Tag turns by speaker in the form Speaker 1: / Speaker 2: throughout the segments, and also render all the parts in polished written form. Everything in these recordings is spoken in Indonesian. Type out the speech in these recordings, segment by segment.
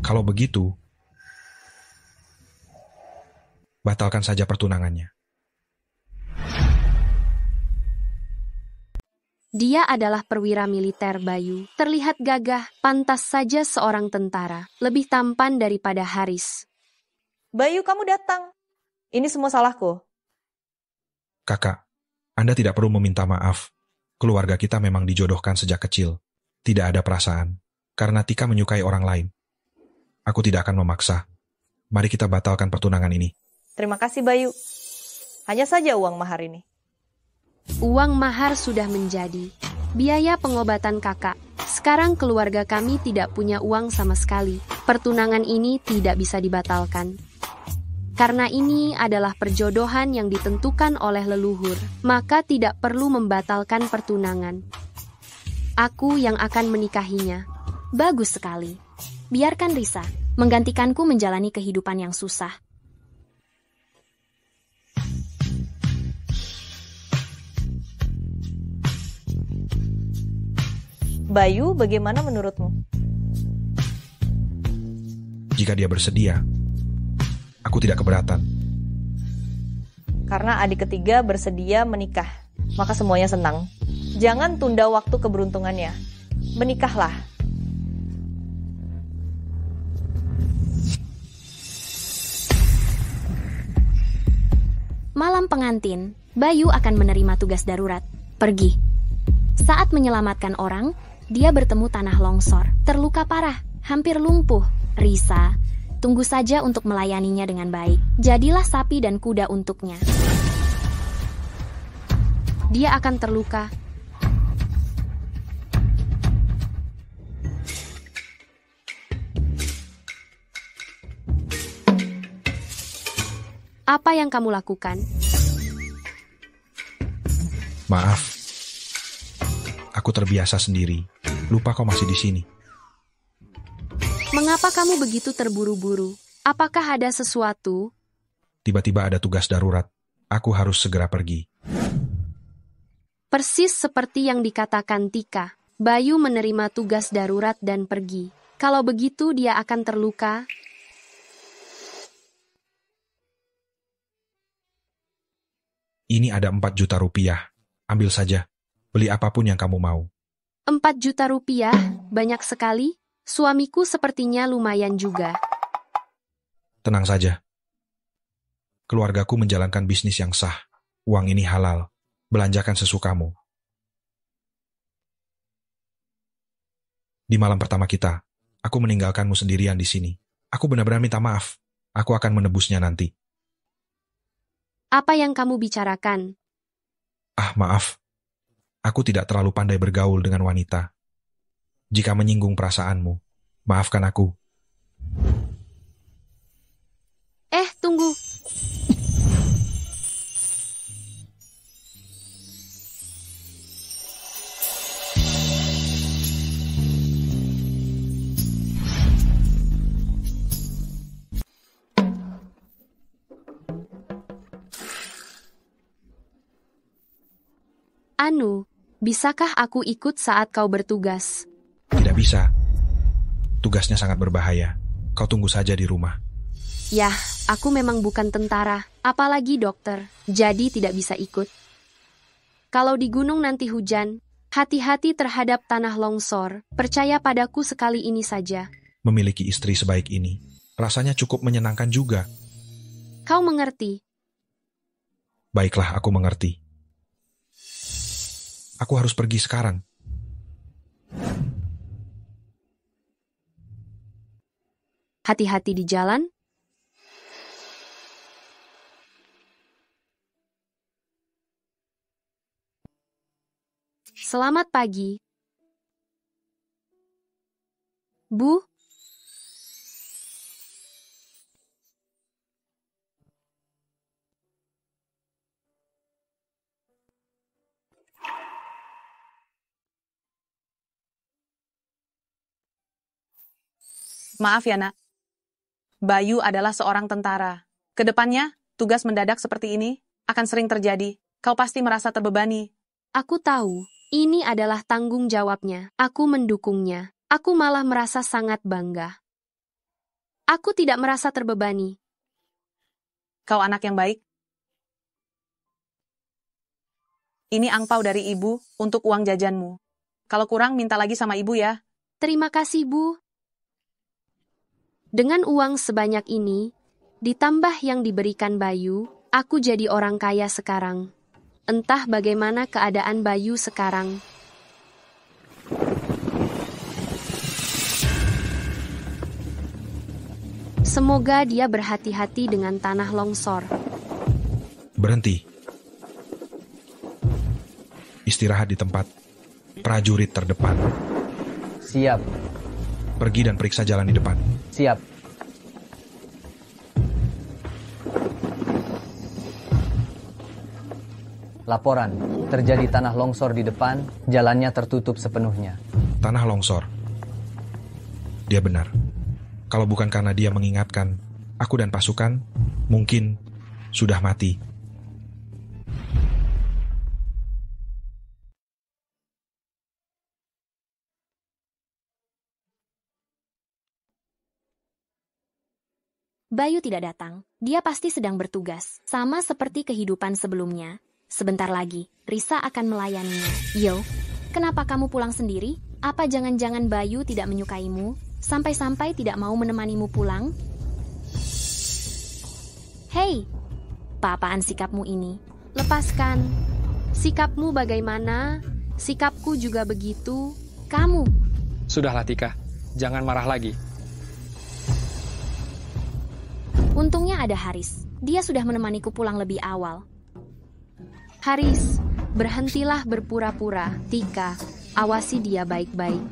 Speaker 1: Kalau begitu, batalkan saja pertunangannya.
Speaker 2: Dia adalah perwira militer, Bayu. Terlihat gagah, pantas saja seorang tentara. Lebih tampan daripada Haris.
Speaker 3: Bayu, kamu datang. Ini semua salahku.
Speaker 1: Kakak, Anda tidak perlu meminta maaf. Keluarga kita memang dijodohkan sejak kecil. Tidak ada perasaan. Karena Tika menyukai orang lain. Aku tidak akan memaksa. Mari kita batalkan pertunangan ini.
Speaker 3: Terima kasih, Bayu. Hanya saja uang mahar ini.
Speaker 2: Uang mahar sudah menjadi biaya pengobatan kakak. Sekarang keluarga kami tidak punya uang sama sekali. Pertunangan ini tidak bisa dibatalkan. Karena ini adalah perjodohan yang ditentukan oleh leluhur, maka tidak perlu membatalkan pertunangan. Aku yang akan menikahinya.
Speaker 4: Bagus sekali. Biarkan Risa menggantikanku menjalani kehidupan yang susah.
Speaker 3: Bayu, bagaimana menurutmu?
Speaker 1: Jika dia bersedia, aku tidak keberatan.
Speaker 3: Karena adik ketiga bersedia menikah, maka semuanya senang. Jangan tunda waktu keberuntungannya. Menikahlah.
Speaker 4: Malam pengantin, Bayu akan menerima tugas darurat. Pergi. Saat menyelamatkan orang, dia bertemu tanah longsor. Terluka parah, hampir lumpuh. Risa, tunggu saja untuk melayaninya dengan baik. Jadilah sapi dan kuda untuknya.
Speaker 2: Dia akan terluka. Apa yang kamu lakukan?
Speaker 1: Maaf. Aku terbiasa sendiri. Lupa kau masih di sini.
Speaker 2: Mengapa kamu begitu terburu-buru? Apakah ada sesuatu?
Speaker 1: Tiba-tiba ada tugas darurat. Aku harus segera pergi.
Speaker 2: Persis seperti yang dikatakan Tika. Bayu menerima tugas darurat dan pergi. Kalau begitu dia akan terluka.
Speaker 1: Ini ada 4 juta rupiah. Ambil saja. Beli apapun yang kamu mau.
Speaker 2: 4 juta rupiah? Banyak sekali? Suamiku sepertinya lumayan juga.
Speaker 1: Tenang saja. Keluargaku menjalankan bisnis yang sah. Uang ini halal. Belanjakan sesukamu. Di malam pertama kita, aku meninggalkanmu sendirian di sini. Aku benar-benar minta maaf. Aku akan menebusnya nanti.
Speaker 2: Apa yang kamu bicarakan?
Speaker 1: Maaf. Aku tidak terlalu pandai bergaul dengan wanita. Jika menyinggung perasaanmu, maafkan aku.
Speaker 2: Tunggu. Bisakah aku ikut saat kau bertugas?
Speaker 1: Tidak bisa. Tugasnya sangat berbahaya. Kau tunggu saja di rumah.
Speaker 2: Yah, aku memang bukan tentara, apalagi dokter, jadi tidak bisa ikut. Kalau di gunung nanti hujan, hati-hati terhadap tanah longsor. Percaya padaku sekali ini saja.
Speaker 1: Memiliki istri sebaik ini, rasanya cukup menyenangkan juga.
Speaker 2: Kau mengerti?
Speaker 1: Baiklah, aku mengerti. Aku harus pergi sekarang.
Speaker 2: Hati-hati di jalan. Selamat pagi. Bu?
Speaker 5: Maaf ya, Nak. Bayu adalah seorang tentara. Kedepannya, tugas mendadak seperti ini akan sering terjadi. Kau pasti merasa terbebani.
Speaker 2: Aku tahu, ini adalah tanggung jawabnya. Aku mendukungnya. Aku malah merasa sangat bangga. Aku tidak merasa terbebani.
Speaker 5: Kau anak yang baik. Ini angpau dari ibu untuk uang jajanmu. Kalau kurang minta lagi sama ibu ya.
Speaker 2: Terima kasih, Bu. Dengan uang sebanyak ini, ditambah yang diberikan Bayu, aku jadi orang kaya sekarang. Entah bagaimana keadaan Bayu sekarang. Semoga dia berhati-hati dengan tanah longsor.
Speaker 1: Berhenti. Istirahat di tempat. Prajurit terdepan.
Speaker 6: Siap.
Speaker 1: Pergi dan periksa jalan di depan.
Speaker 6: Siap. Laporan, terjadi tanah longsor di depan, jalannya tertutup sepenuhnya.
Speaker 1: Tanah longsor. Dia benar. Kalau bukan karena dia mengingatkan, aku dan pasukan mungkin sudah mati.
Speaker 4: Bayu tidak datang. Dia pasti sedang bertugas. Sama seperti kehidupan sebelumnya. Sebentar lagi, Risa akan melayaninya. Yo, kenapa kamu pulang sendiri? Apa jangan-jangan Bayu tidak menyukaimu? Sampai-sampai tidak mau menemanimu pulang? Hei, apa-apaan sikapmu ini?
Speaker 2: Lepaskan. Sikapmu bagaimana? Sikapku juga begitu.
Speaker 4: Kamu.
Speaker 7: Sudahlah Tika, jangan marah lagi.
Speaker 4: Untungnya ada Haris. Dia sudah menemaniku pulang lebih awal.
Speaker 2: Haris, berhentilah berpura-pura. Tika, awasi dia baik-baik.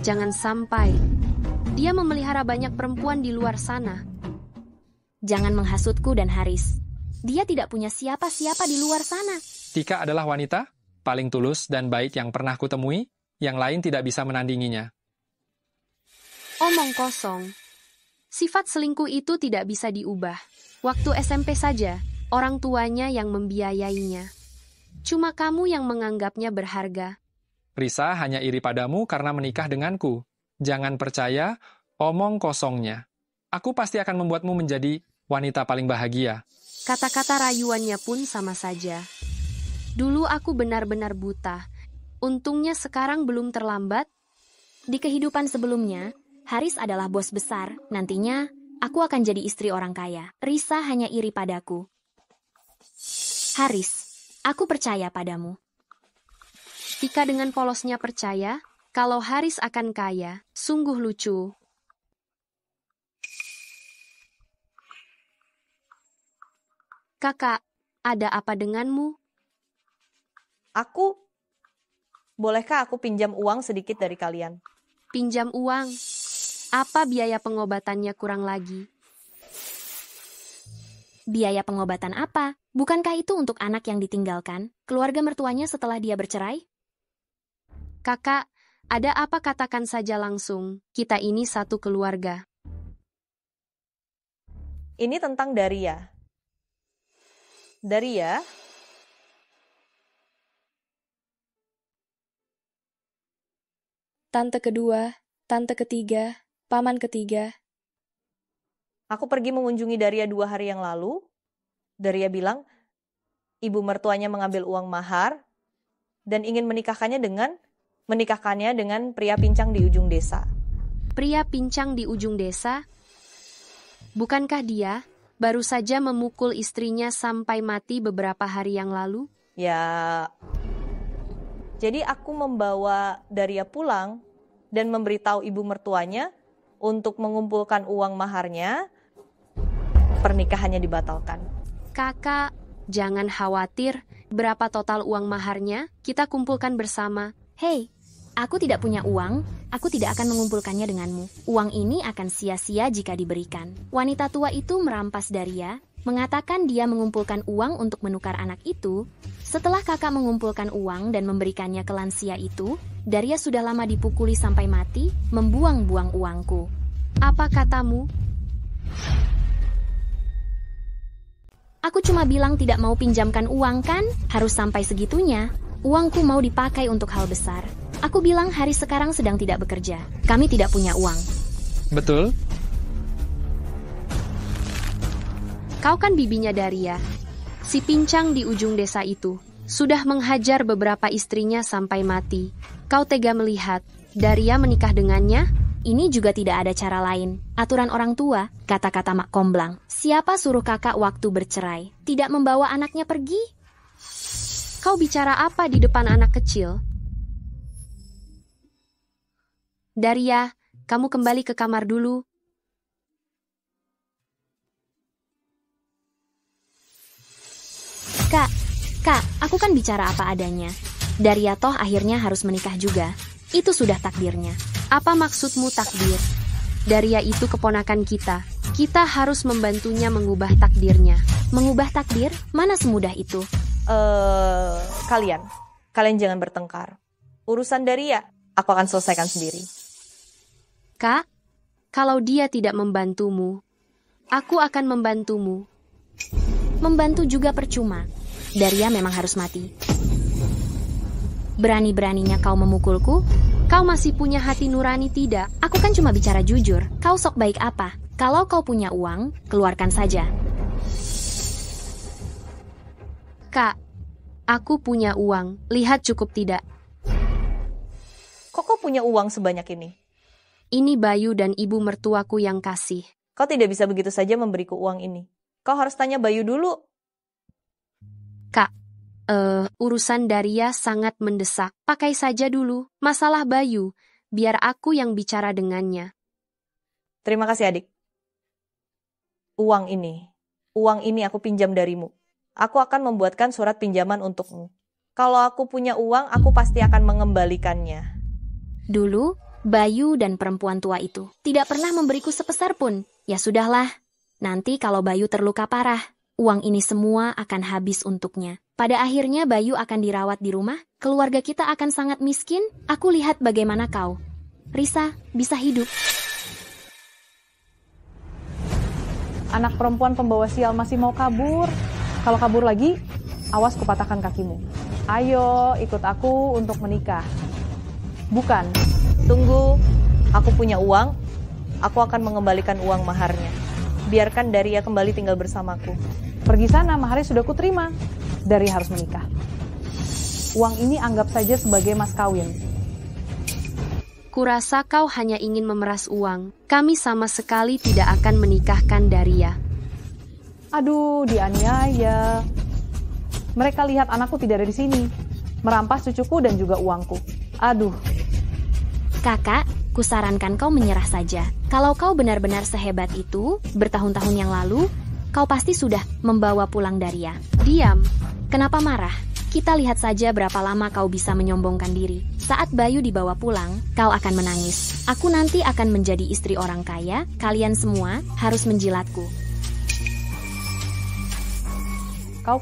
Speaker 2: Jangan sampai dia memelihara banyak perempuan di luar sana.
Speaker 4: Jangan menghasutku dan Haris. Dia tidak punya siapa-siapa di luar sana.
Speaker 7: Tika adalah wanita paling tulus dan baik yang pernah kutemui, yang lain tidak bisa menandinginya.
Speaker 2: Omong kosong. Sifat selingkuh itu tidak bisa diubah. Waktu SMP saja, orang tuanya yang membiayainya. Cuma kamu yang menganggapnya berharga.
Speaker 7: Risa hanya iri padamu karena menikah denganku. Jangan percaya omong kosongnya. Aku pasti akan membuatmu menjadi wanita paling bahagia.
Speaker 2: Kata-kata rayuannya pun sama saja. Dulu aku benar-benar buta. Untungnya sekarang belum terlambat.
Speaker 4: Di kehidupan sebelumnya, Haris adalah bos besar. Nantinya, aku akan jadi istri orang kaya. Risa hanya iri padaku. Haris, aku percaya padamu.
Speaker 2: Tika dengan polosnya percaya kalau Haris akan kaya. Sungguh lucu. Kakak, ada apa denganmu?
Speaker 3: Bolehkah aku pinjam uang sedikit dari kalian?
Speaker 2: Pinjam uang. Apa biaya pengobatannya kurang lagi?
Speaker 4: Biaya pengobatan apa? Bukankah itu untuk anak yang ditinggalkan? Keluarga mertuanya setelah dia bercerai?
Speaker 2: Kakak, ada apa katakan saja langsung. Kita ini satu keluarga.
Speaker 3: Ini tentang Daria. Daria,
Speaker 8: Tante kedua, tante ketiga, paman ketiga.
Speaker 3: aku pergi mengunjungi Daria 2 hari yang lalu. Daria bilang, ibu mertuanya mengambil uang mahar dan ingin menikahkannya dengan pria pincang di ujung desa.
Speaker 2: Pria pincang di ujung desa? Bukankah dia baru saja memukul istrinya sampai mati beberapa hari yang lalu?
Speaker 3: Ya, jadi aku membawa Daria pulang dan memberitahu ibu mertuanya untuk mengumpulkan uang maharnya, pernikahannya dibatalkan.
Speaker 2: Kakak, jangan khawatir. Berapa total uang maharnya? Kita kumpulkan bersama.
Speaker 4: Hei, aku tidak punya uang. Aku tidak akan mengumpulkannya denganmu. Uang ini akan sia-sia jika diberikan. Wanita tua itu merampas Daria, mengatakan dia mengumpulkan uang untuk menukar anak itu. Setelah kakak mengumpulkan uang dan memberikannya ke lansia itu, Daria sudah lama dipukuli sampai mati, membuang-buang uangku.
Speaker 2: Apa katamu?
Speaker 4: Aku cuma bilang tidak mau pinjamkan uang kan? Harus sampai segitunya. Uangku mau dipakai untuk hal besar. Aku bilang Haris sekarang sedang tidak bekerja. Kami tidak punya uang.
Speaker 7: Betul?
Speaker 2: Kau kan bibinya Daria. Si pincang di ujung desa itu sudah menghajar beberapa istrinya sampai mati. Kau tega melihat Daria menikah dengannya?
Speaker 4: Ini juga tidak ada cara lain. Aturan orang tua, kata-kata Mak Komblang. Siapa suruh kakak waktu bercerai tidak membawa anaknya pergi?
Speaker 2: Kau bicara apa di depan anak kecil? Daria, kamu kembali ke kamar dulu.
Speaker 4: Kak, aku kan bicara apa adanya. Daria toh akhirnya harus menikah juga. Itu sudah takdirnya.
Speaker 2: Apa maksudmu takdir? Daria itu keponakan kita. Kita harus membantunya mengubah takdirnya.
Speaker 4: Mengubah takdir? Mana semudah itu?
Speaker 3: Kalian jangan bertengkar. Urusan Daria, aku akan selesaikan sendiri.
Speaker 2: Kak, kalau dia tidak membantumu, aku akan membantumu.
Speaker 4: Membantu juga percuma. Daria memang harus mati. Berani-beraninya kau memukulku?
Speaker 2: Kau masih punya hati nurani tidak?
Speaker 4: Aku kan cuma bicara jujur. Kau sok baik apa? Kalau kau punya uang, keluarkan saja.
Speaker 2: Kak, aku punya uang. Lihat cukup tidak?
Speaker 3: Kok kau punya uang sebanyak ini?
Speaker 2: Ini Bayu dan ibu mertuaku yang kasih.
Speaker 3: Kau tidak bisa begitu saja memberiku uang ini. Kau harus tanya Bayu dulu.
Speaker 2: Kak, urusan Daria sangat mendesak. Pakai saja dulu. Masalah Bayu, biar aku yang bicara dengannya.
Speaker 3: Terima kasih adik. Uang ini aku pinjam darimu. Aku akan membuatkan surat pinjaman untukmu. Kalau aku punya uang, aku pasti akan mengembalikannya.
Speaker 4: Dulu, Bayu dan perempuan tua itu tidak pernah memberiku sepeser pun. Ya sudahlah, nanti kalau Bayu terluka parah, uang ini semua akan habis untuknya. Pada akhirnya Bayu akan dirawat di rumah, keluarga kita akan sangat miskin. Aku lihat bagaimana kau, Risa, bisa hidup.
Speaker 5: Anak perempuan pembawa sial masih mau kabur. Kalau kabur lagi, awas kupatahkan kakimu. Ayo, ikut aku untuk menikah. Bukan.
Speaker 3: Tunggu, aku punya uang, aku akan mengembalikan uang maharnya. Biarkan Daria kembali tinggal bersamaku.
Speaker 5: Pergi sana, maharnya sudah kuterima. Daria harus menikah. Uang ini anggap saja sebagai mas kawin.
Speaker 2: Kurasa kau hanya ingin memeras uang. Kami sama sekali tidak akan menikahkan Daria.
Speaker 5: Aduh, dianiaya. Mereka lihat anakku tidak ada di sini. Merampas cucuku dan juga uangku. Aduh.
Speaker 4: Kakak, kusarankan kau menyerah saja. Kalau kau benar-benar sehebat itu, bertahun-tahun yang lalu, kau pasti sudah membawa pulang Daria.
Speaker 2: Diam.
Speaker 4: Kenapa marah? Kita lihat saja berapa lama kau bisa menyombongkan diri. Saat Bayu dibawa pulang, kau akan menangis. Aku nanti akan menjadi istri orang kaya, kalian semua harus menjilatku.
Speaker 5: Kau.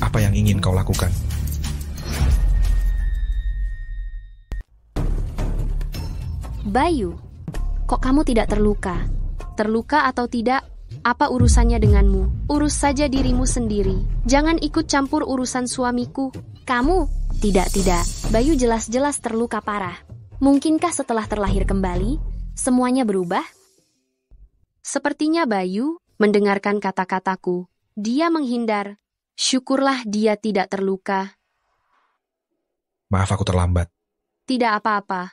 Speaker 1: Apa yang ingin kau lakukan?
Speaker 4: Bayu, kok kamu tidak terluka?
Speaker 2: Terluka atau tidak, apa urusannya denganmu? Urus saja dirimu sendiri. Jangan ikut campur urusan suamiku.
Speaker 4: Kamu? Tidak. Bayu jelas-jelas terluka parah. Mungkinkah setelah terlahir kembali, semuanya berubah?
Speaker 2: Sepertinya Bayu mendengarkan kata-kataku. Dia menghindar. Syukurlah dia tidak terluka.
Speaker 1: Maaf aku terlambat.
Speaker 2: Tidak apa-apa.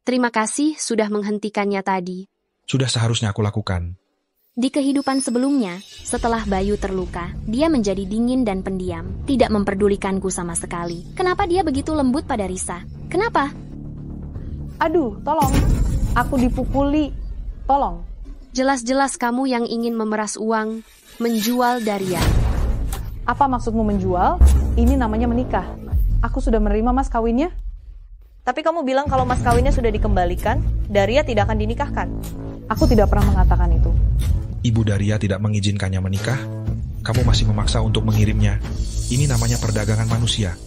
Speaker 2: Terima kasih sudah menghentikannya tadi.
Speaker 1: Sudah seharusnya aku lakukan.
Speaker 4: Di kehidupan sebelumnya, setelah Bayu terluka, dia menjadi dingin dan pendiam, tidak memperdulikanku sama sekali. Kenapa dia begitu lembut pada Risa? Kenapa?
Speaker 5: Aduh, tolong. Aku dipukuli. Tolong.
Speaker 2: Jelas-jelas kamu yang ingin memeras uang, menjual Daria.
Speaker 5: Apa maksudmu menjual? Ini namanya menikah. Aku sudah menerima mas kawinnya.
Speaker 3: Tapi kamu bilang kalau mas kawinnya sudah dikembalikan, Daria tidak akan dinikahkan.
Speaker 5: Aku tidak pernah mengatakan itu.
Speaker 1: Ibu Daria tidak mengizinkannya menikah. Kamu masih memaksa untuk mengirimnya. Ini namanya perdagangan manusia.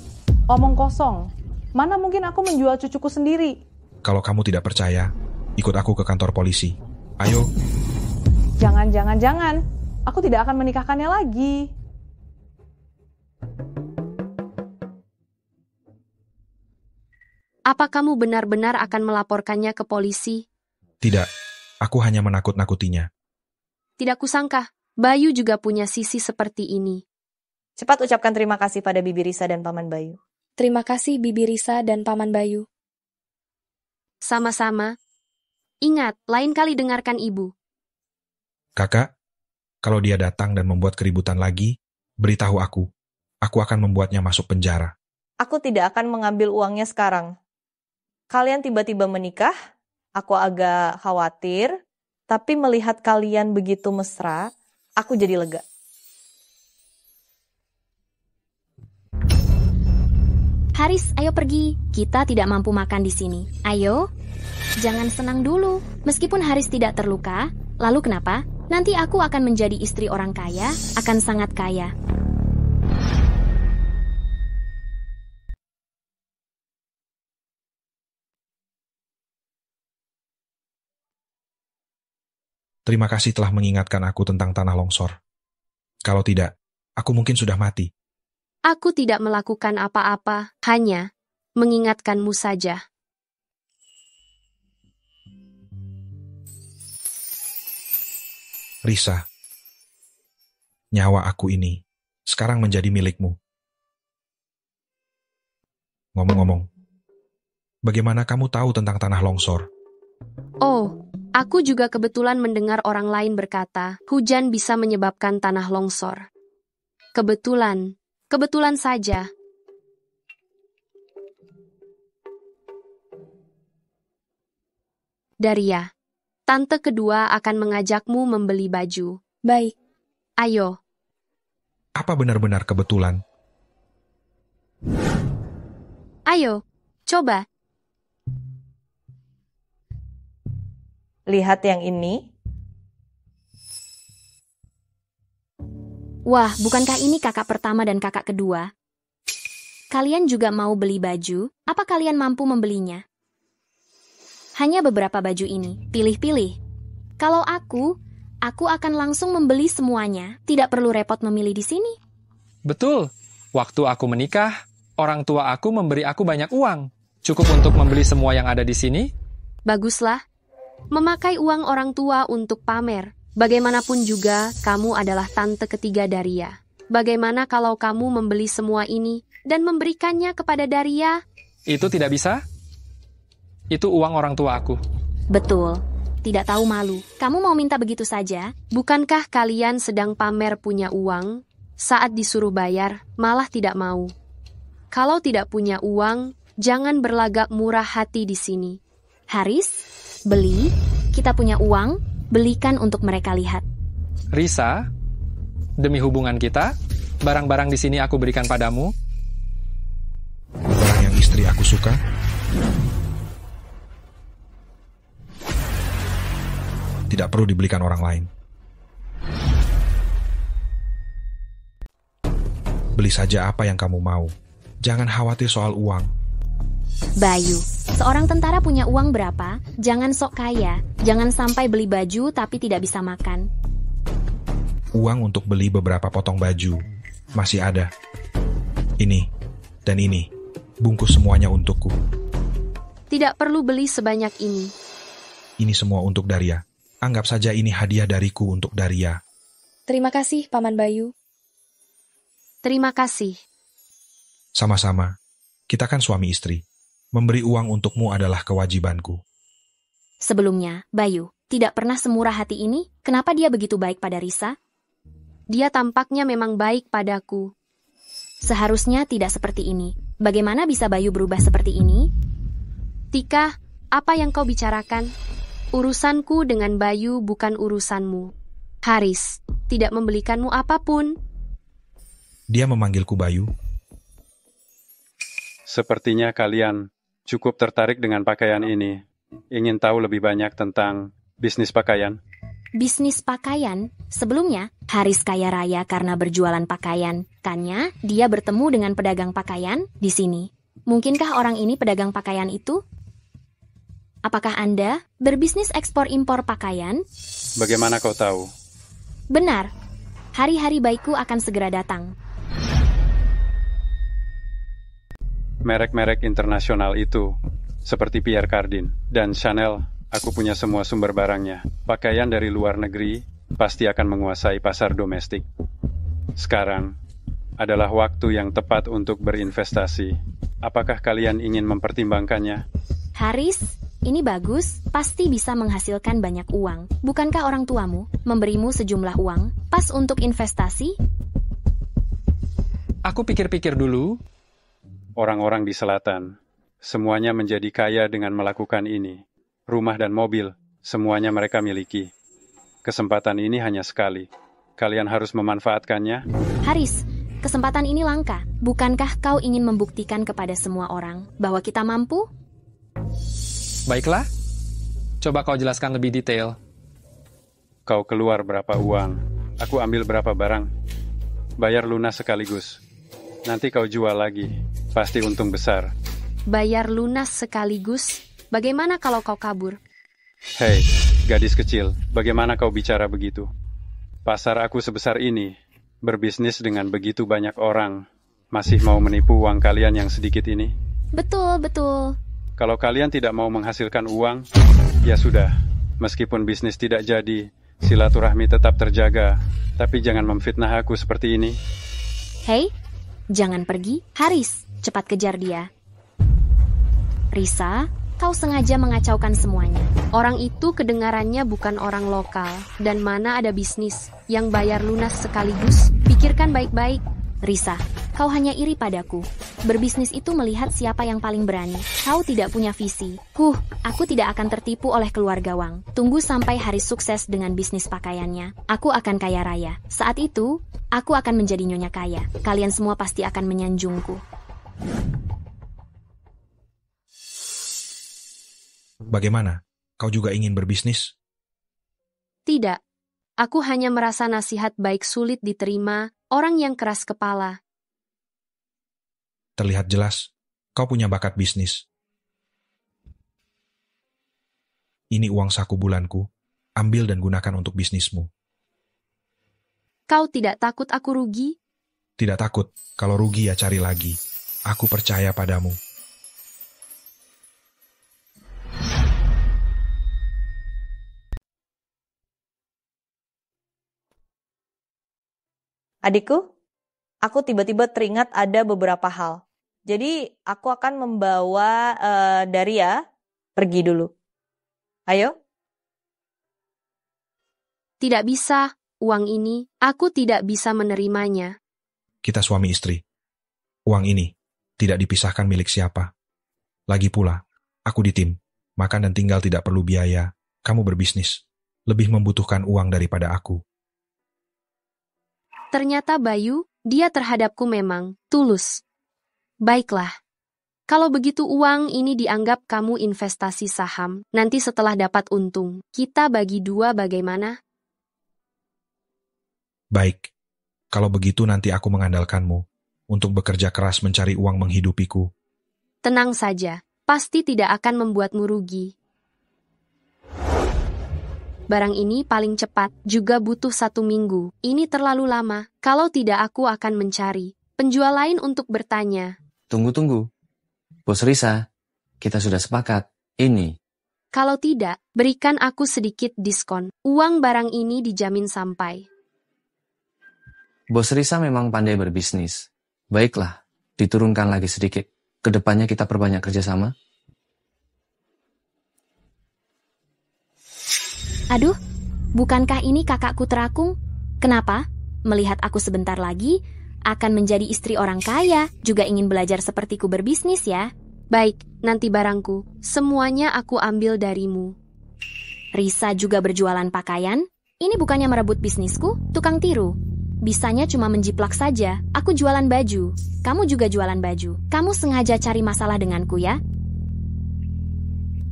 Speaker 5: Omong kosong. Mana mungkin aku menjual cucuku sendiri?
Speaker 1: Kalau kamu tidak percaya, ikut aku ke kantor polisi. Ayo.
Speaker 5: Jangan. Aku tidak akan menikahkannya lagi.
Speaker 2: Apa kamu benar-benar akan melaporkannya ke polisi?
Speaker 1: Tidak. Aku hanya menakut-nakutinya.
Speaker 2: Tidak kusangka, Bayu juga punya sisi seperti ini.
Speaker 3: Cepat ucapkan terima kasih pada Bibi Risa dan Paman Bayu.
Speaker 8: Terima kasih Bibi Risa dan Paman Bayu.
Speaker 2: Sama-sama. Ingat, lain kali dengarkan ibu.
Speaker 1: Kakak, kalau dia datang dan membuat keributan lagi, beritahu aku. Aku akan membuatnya masuk penjara.
Speaker 3: Aku tidak akan mengambil uangnya sekarang. Kalian tiba-tiba menikah, aku agak khawatir, tapi melihat kalian begitu mesra, aku jadi lega.
Speaker 4: Haris, ayo pergi. Kita tidak mampu makan di sini. Ayo. Jangan senang dulu. Meskipun Haris tidak terluka, lalu kenapa? Nanti aku akan menjadi istri orang kaya, akan sangat kaya.
Speaker 1: Terima kasih telah mengingatkan aku tentang tanah longsor. Kalau tidak, aku mungkin sudah mati.
Speaker 2: Aku tidak melakukan apa-apa, hanya mengingatkanmu saja.
Speaker 1: Risa, nyawa aku ini sekarang menjadi milikmu. Ngomong-ngomong, bagaimana kamu tahu tentang tanah longsor?
Speaker 2: Oh, aku juga kebetulan mendengar orang lain berkata, hujan bisa menyebabkan tanah longsor. Kebetulan saja. Daria, tante kedua akan mengajakmu membeli baju.
Speaker 8: Baik.
Speaker 2: Ayo.
Speaker 1: Apa benar-benar kebetulan?
Speaker 2: Ayo, coba.
Speaker 3: Lihat yang ini.
Speaker 4: Wah, bukankah ini kakak pertama dan kakak kedua? Kalian juga mau beli baju? Apa kalian mampu membelinya? Hanya beberapa baju ini, pilih-pilih. Kalau aku akan langsung membeli semuanya, tidak perlu repot memilih di sini.
Speaker 7: Betul. Waktu aku menikah, orang tua aku memberi aku banyak uang. Cukup untuk membeli semua yang ada di sini.
Speaker 2: Baguslah. Memakai uang orang tua untuk pamer. Bagaimanapun juga, kamu adalah tante ketiga Daria. Bagaimana kalau kamu membeli semua ini dan memberikannya kepada Daria?
Speaker 7: Itu tidak bisa. Itu uang orang tua aku.
Speaker 4: Betul. Tidak tahu malu. Kamu mau minta begitu saja?
Speaker 2: Bukankah kalian sedang pamer punya uang? Saat disuruh bayar, malah tidak mau. Kalau tidak punya uang, jangan berlagak murah hati di sini.
Speaker 4: Haris, beli. Kita punya uang, belikan untuk mereka lihat.
Speaker 7: Risa, demi hubungan kita, barang-barang di sini aku berikan padamu.
Speaker 1: Barang yang istri aku suka? Tidak perlu dibelikan orang lain. Beli saja apa yang kamu mau. Jangan khawatir soal uang.
Speaker 4: Bayu, seorang tentara punya uang berapa? Jangan sok kaya. Jangan sampai beli baju tapi tidak bisa makan.
Speaker 1: Uang untuk beli beberapa potong baju masih ada. Ini dan ini. Bungkus semuanya untukku.
Speaker 2: Tidak perlu beli sebanyak ini.
Speaker 1: Ini semua untuk Daria. Anggap saja ini hadiah dariku untuk Daria.
Speaker 8: Terima kasih, Paman Bayu.
Speaker 2: Terima kasih.
Speaker 1: Sama-sama. Kita kan suami istri. Memberi uang untukmu adalah kewajibanku.
Speaker 4: Sebelumnya, Bayu, tidak pernah semurah hati ini. Kenapa dia begitu baik pada Risa?
Speaker 2: Dia tampaknya memang baik padaku.
Speaker 4: Seharusnya tidak seperti ini. Bagaimana bisa Bayu berubah seperti ini?
Speaker 2: Tika, apa yang kau bicarakan? Urusanku dengan Bayu bukan urusanmu. Haris, tidak membelikanmu apapun.
Speaker 1: Dia memanggilku Bayu.
Speaker 9: Sepertinya kalian cukup tertarik dengan pakaian ini. Ingin tahu lebih banyak tentang bisnis pakaian?
Speaker 4: Bisnis pakaian? Sebelumnya, Haris kaya raya karena berjualan pakaian. Kannya, dia bertemu dengan pedagang pakaian di sini. Mungkinkah orang ini pedagang pakaian itu? Apakah Anda berbisnis ekspor-impor pakaian?
Speaker 9: Bagaimana kau tahu?
Speaker 4: Benar. Hari-hari baikku akan segera datang.
Speaker 9: Merek-merek internasional itu, seperti Pierre Cardin dan Chanel, Aku punya semua sumber barangnya. Pakaian dari luar negeri pasti akan menguasai pasar domestik. Sekarang adalah waktu yang tepat untuk berinvestasi. Apakah kalian ingin mempertimbangkannya?
Speaker 4: Haris, ini bagus, pasti bisa menghasilkan banyak uang. Bukankah orang tuamu memberimu sejumlah uang pas untuk investasi?
Speaker 7: Aku pikir-pikir dulu.
Speaker 9: Orang-orang di selatan, semuanya menjadi kaya dengan melakukan ini. Rumah dan mobil, semuanya mereka miliki. Kesempatan ini hanya sekali. Kalian harus memanfaatkannya.
Speaker 4: Haris, kesempatan ini langka. Bukankah kau ingin membuktikan kepada semua orang bahwa kita mampu?
Speaker 7: Baiklah, coba kau jelaskan lebih detail.
Speaker 9: Kau keluar berapa uang, aku ambil berapa barang. Bayar lunas sekaligus. Nanti kau jual lagi, pasti untung besar.
Speaker 2: Bayar lunas sekaligus? Bagaimana kalau kau kabur?
Speaker 9: Hei, gadis kecil, bagaimana kau bicara begitu? Pasar aku sebesar ini, berbisnis dengan begitu banyak orang, masih mau menipu uang kalian yang sedikit ini?
Speaker 4: Betul, betul.
Speaker 9: Kalau kalian tidak mau menghasilkan uang, ya sudah. Meskipun bisnis tidak jadi, silaturahmi tetap terjaga. Tapi jangan memfitnah aku seperti ini.
Speaker 4: Hei, jangan pergi. Haris, cepat kejar dia. Risa, kau sengaja mengacaukan semuanya.
Speaker 2: Orang itu kedengarannya bukan orang lokal. Dan mana ada bisnis yang bayar lunas sekaligus? Pikirkan baik-baik.
Speaker 4: Risa, kau hanya iri padaku. Berbisnis itu melihat siapa yang paling berani. Kau tidak punya visi. Aku tidak akan tertipu oleh keluarga Wang. Tunggu sampai Haris sukses dengan bisnis pakaiannya. Aku akan kaya raya. Saat itu, aku akan menjadi nyonya kaya. Kalian semua pasti akan menyanjungku.
Speaker 1: Bagaimana? Kau juga ingin berbisnis?
Speaker 2: Tidak. Aku hanya merasa nasihat baik sulit diterima, orang yang keras kepala.
Speaker 1: Terlihat jelas, kau punya bakat bisnis. Ini uang saku bulanku, ambil dan gunakan untuk bisnismu.
Speaker 2: Kau tidak takut aku rugi?
Speaker 1: Tidak takut, kalau rugi ya cari lagi. Aku percaya padamu.
Speaker 3: Adikku, aku tiba-tiba teringat ada beberapa hal. Jadi aku akan membawa Daria pergi dulu. Ayo.
Speaker 2: Tidak bisa, uang ini, aku tidak bisa menerimanya.
Speaker 1: Kita suami istri. Uang ini tidak dipisahkan milik siapa. Lagi pula, aku di tim, makan dan tinggal tidak perlu biaya. Kamu berbisnis, lebih membutuhkan uang daripada aku.
Speaker 2: Ternyata Bayu, dia terhadapku memang tulus. Baiklah. Kalau begitu uang ini dianggap kamu investasi saham, nanti setelah dapat untung, kita bagi dua bagaimana?
Speaker 1: Baik. Kalau begitu nanti aku mengandalkanmu untuk bekerja keras mencari uang menghidupiku.
Speaker 2: Tenang saja, pasti tidak akan membuatmu rugi. Barang ini paling cepat, juga butuh 1 minggu. Ini terlalu lama, kalau tidak aku akan mencari penjual lain untuk bertanya.
Speaker 6: Tunggu. Bos Risa, kita sudah sepakat. Ini.
Speaker 2: Kalau tidak, berikan aku sedikit diskon. Uang barang ini dijamin sampai.
Speaker 6: Bos Risa memang pandai berbisnis. Baiklah, diturunkan lagi sedikit. Kedepannya kita perbanyak kerjasama.
Speaker 4: Aduh, bukankah ini kakakku terakung? Kenapa? Melihat aku sebentar lagi, akan menjadi istri orang kaya, juga ingin belajar sepertiku berbisnis ya.
Speaker 2: Baik, nanti barangku, semuanya aku ambil darimu.
Speaker 4: Risa juga berjualan pakaian? Ini bukannya merebut bisnisku, tukang tiru. Bisanya cuma menjiplak saja, aku jualan baju. Kamu juga jualan baju. Kamu sengaja cari masalah denganku ya?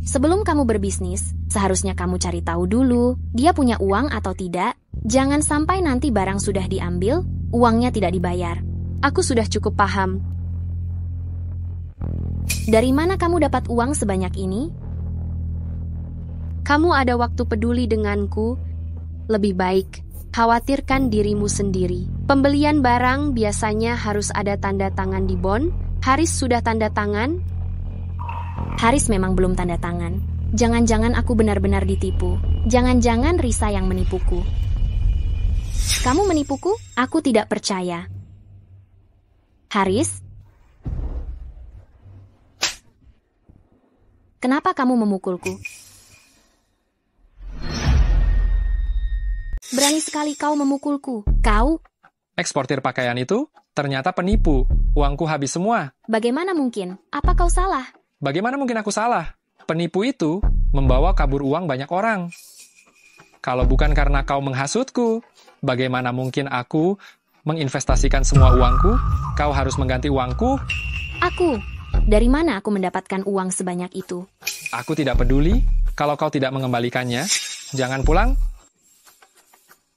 Speaker 4: Sebelum kamu berbisnis, seharusnya kamu cari tahu dulu, dia punya uang atau tidak. Jangan sampai nanti barang sudah diambil, uangnya tidak dibayar.
Speaker 2: Aku sudah cukup paham.
Speaker 4: Dari mana kamu dapat uang sebanyak ini?
Speaker 2: Kamu ada waktu peduli denganku? Lebih baik, khawatirkan dirimu sendiri. Pembelian barang biasanya harus ada tanda tangan di bon. Haris sudah tanda tangan?
Speaker 4: Haris memang belum tanda tangan. Jangan-jangan aku benar-benar ditipu. Jangan-jangan Risa yang menipuku. Kamu menipuku? Aku tidak percaya. Haris? Kenapa kamu memukulku? Berani sekali kau memukulku. Kau?
Speaker 7: Eksportir pakaian itu ternyata penipu. Uangku habis semua.
Speaker 4: Bagaimana mungkin? Apa kau salah?
Speaker 7: Bagaimana mungkin aku salah? Penipu itu membawa kabur uang banyak orang. Kalau bukan karena kau menghasutku, bagaimana mungkin aku menginvestasikan semua uangku? Kau harus mengganti uangku.
Speaker 4: Aku? Dari mana aku mendapatkan uang sebanyak itu?
Speaker 7: Aku tidak peduli. Kalau kau tidak mengembalikannya, jangan pulang.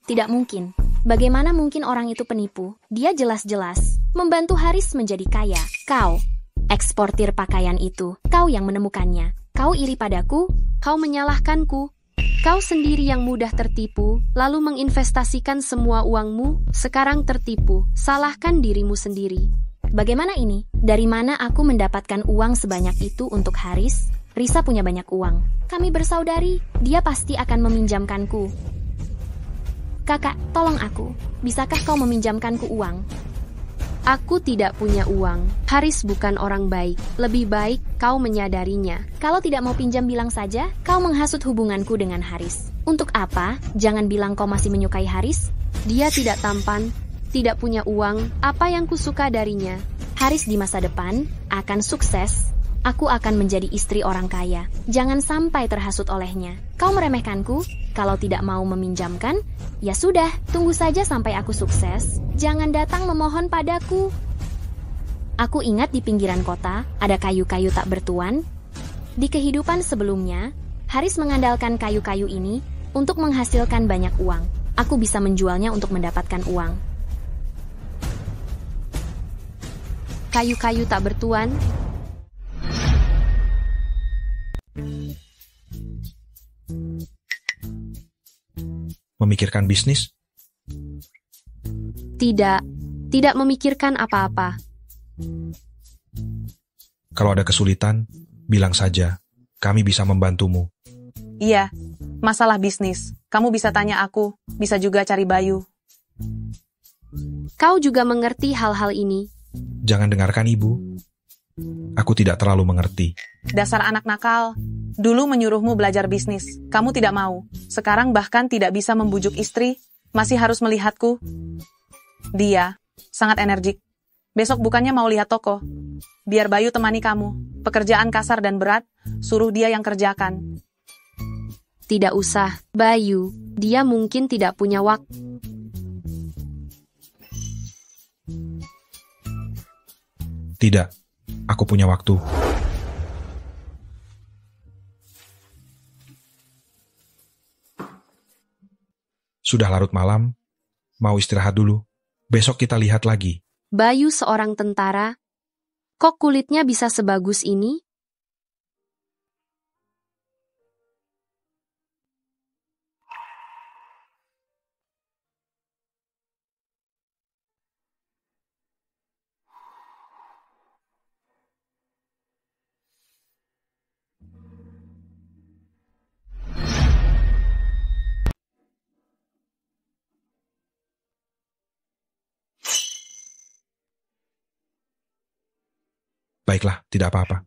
Speaker 4: Tidak mungkin. Bagaimana mungkin orang itu penipu? Dia jelas-jelas membantu Haris menjadi kaya. Kau, eksportir pakaian itu, kau yang menemukannya. Kau iri padaku?
Speaker 2: Kau menyalahkanku. Kau sendiri yang mudah tertipu, lalu menginvestasikan semua uangmu, sekarang tertipu. Salahkan dirimu sendiri.
Speaker 4: Bagaimana ini? Dari mana aku mendapatkan uang sebanyak itu untuk Haris? Risa punya banyak uang. Kami bersaudari. Dia pasti akan meminjamkanku. Kakak, tolong aku. Bisakah kau meminjamkanku uang?
Speaker 2: Aku tidak punya uang. Haris bukan orang baik. Lebih baik kau menyadarinya.
Speaker 4: Kalau tidak mau pinjam bilang saja, kau menghasut hubunganku dengan Haris. Untuk apa? Jangan bilang kau masih menyukai Haris.
Speaker 2: Dia tidak tampan, tidak punya uang. Apa yang kusuka darinya?
Speaker 4: Haris di masa depan akan sukses. Aku akan menjadi istri orang kaya. Jangan sampai terhasut olehnya. Kau meremehkanku? Kalau tidak mau meminjamkan, ya sudah, tunggu saja sampai aku sukses. Jangan datang memohon padaku. Aku ingat di pinggiran kota ada kayu-kayu tak bertuan. Di kehidupan sebelumnya, Haris mengandalkan kayu-kayu ini untuk menghasilkan banyak uang. Aku bisa menjualnya untuk mendapatkan uang.
Speaker 2: Kayu-kayu tak bertuan?
Speaker 1: Memikirkan bisnis?
Speaker 2: Tidak memikirkan apa-apa.
Speaker 1: Kalau ada kesulitan, bilang saja. Kami bisa membantumu.
Speaker 5: Iya, masalah bisnis. Kamu bisa tanya aku, bisa juga cari Bayu.
Speaker 2: Kau juga mengerti hal-hal ini.
Speaker 1: Jangan dengarkan ibu. Aku tidak terlalu mengerti.
Speaker 5: Dasar anak nakal. Dulu menyuruhmu belajar bisnis. Kamu tidak mau. Sekarang bahkan tidak bisa membujuk istri. Masih harus melihatku. Dia sangat energik. Besok bukannya mau lihat toko. Biar Bayu temani kamu. Pekerjaan kasar dan berat, suruh dia yang kerjakan.
Speaker 2: Tidak usah, Bayu. Dia mungkin tidak punya waktu.
Speaker 1: Tidak, aku punya waktu. Sudah larut malam, mau istirahat dulu. Besok kita lihat lagi.
Speaker 2: Bayu seorang tentara. Kok kulitnya bisa sebagus ini?
Speaker 1: Baiklah, tidak apa-apa.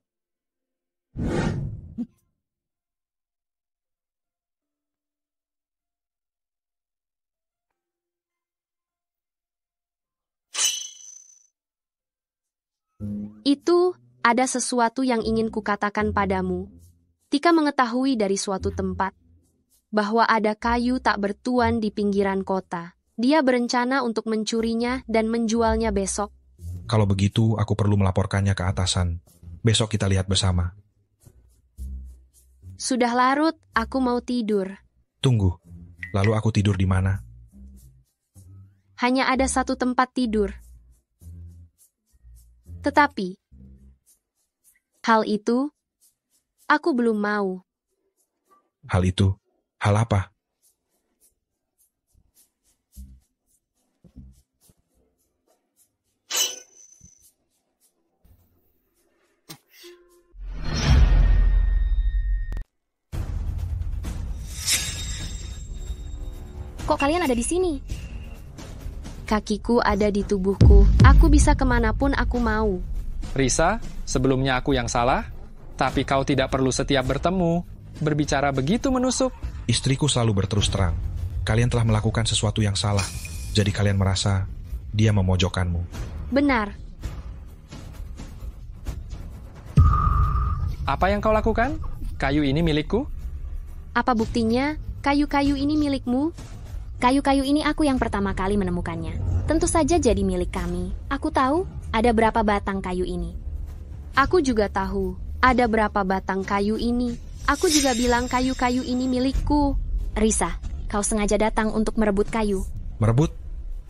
Speaker 2: Itu, ada sesuatu yang ingin kukatakan padamu. Tika mengetahui dari suatu tempat bahwa ada kayu tak bertuan di pinggiran kota. Dia berencana untuk mencurinya dan menjualnya besok.
Speaker 1: Kalau begitu, aku perlu melaporkannya ke atasan. Besok kita lihat bersama.
Speaker 2: Sudah larut, aku mau tidur.
Speaker 1: Tunggu, lalu aku tidur di mana?
Speaker 2: Hanya ada satu tempat tidur. Tetapi, hal itu, aku belum mau.
Speaker 1: Hal itu? Hal apa?
Speaker 4: Kok kalian ada di sini?
Speaker 2: Kakiku ada di tubuhku. Aku bisa kemanapun aku mau.
Speaker 7: Risa, sebelumnya aku yang salah, tapi kau tidak perlu setiap bertemu, berbicara begitu menusuk.
Speaker 1: Istriku selalu berterus terang. Kalian telah melakukan sesuatu yang salah. Jadi kalian merasa dia memojokkanmu.
Speaker 2: Benar.
Speaker 7: Apa yang kau lakukan? Kayu ini milikku?
Speaker 2: Apa buktinya? Kayu-kayu ini milikmu?
Speaker 4: Kayu-kayu ini aku yang pertama kali menemukannya. Tentu saja jadi milik kami. Aku tahu ada berapa batang kayu ini.
Speaker 2: Aku juga tahu ada berapa batang kayu ini. Aku juga bilang kayu-kayu ini milikku.
Speaker 4: Risa, kau sengaja datang untuk merebut kayu.
Speaker 1: Merebut?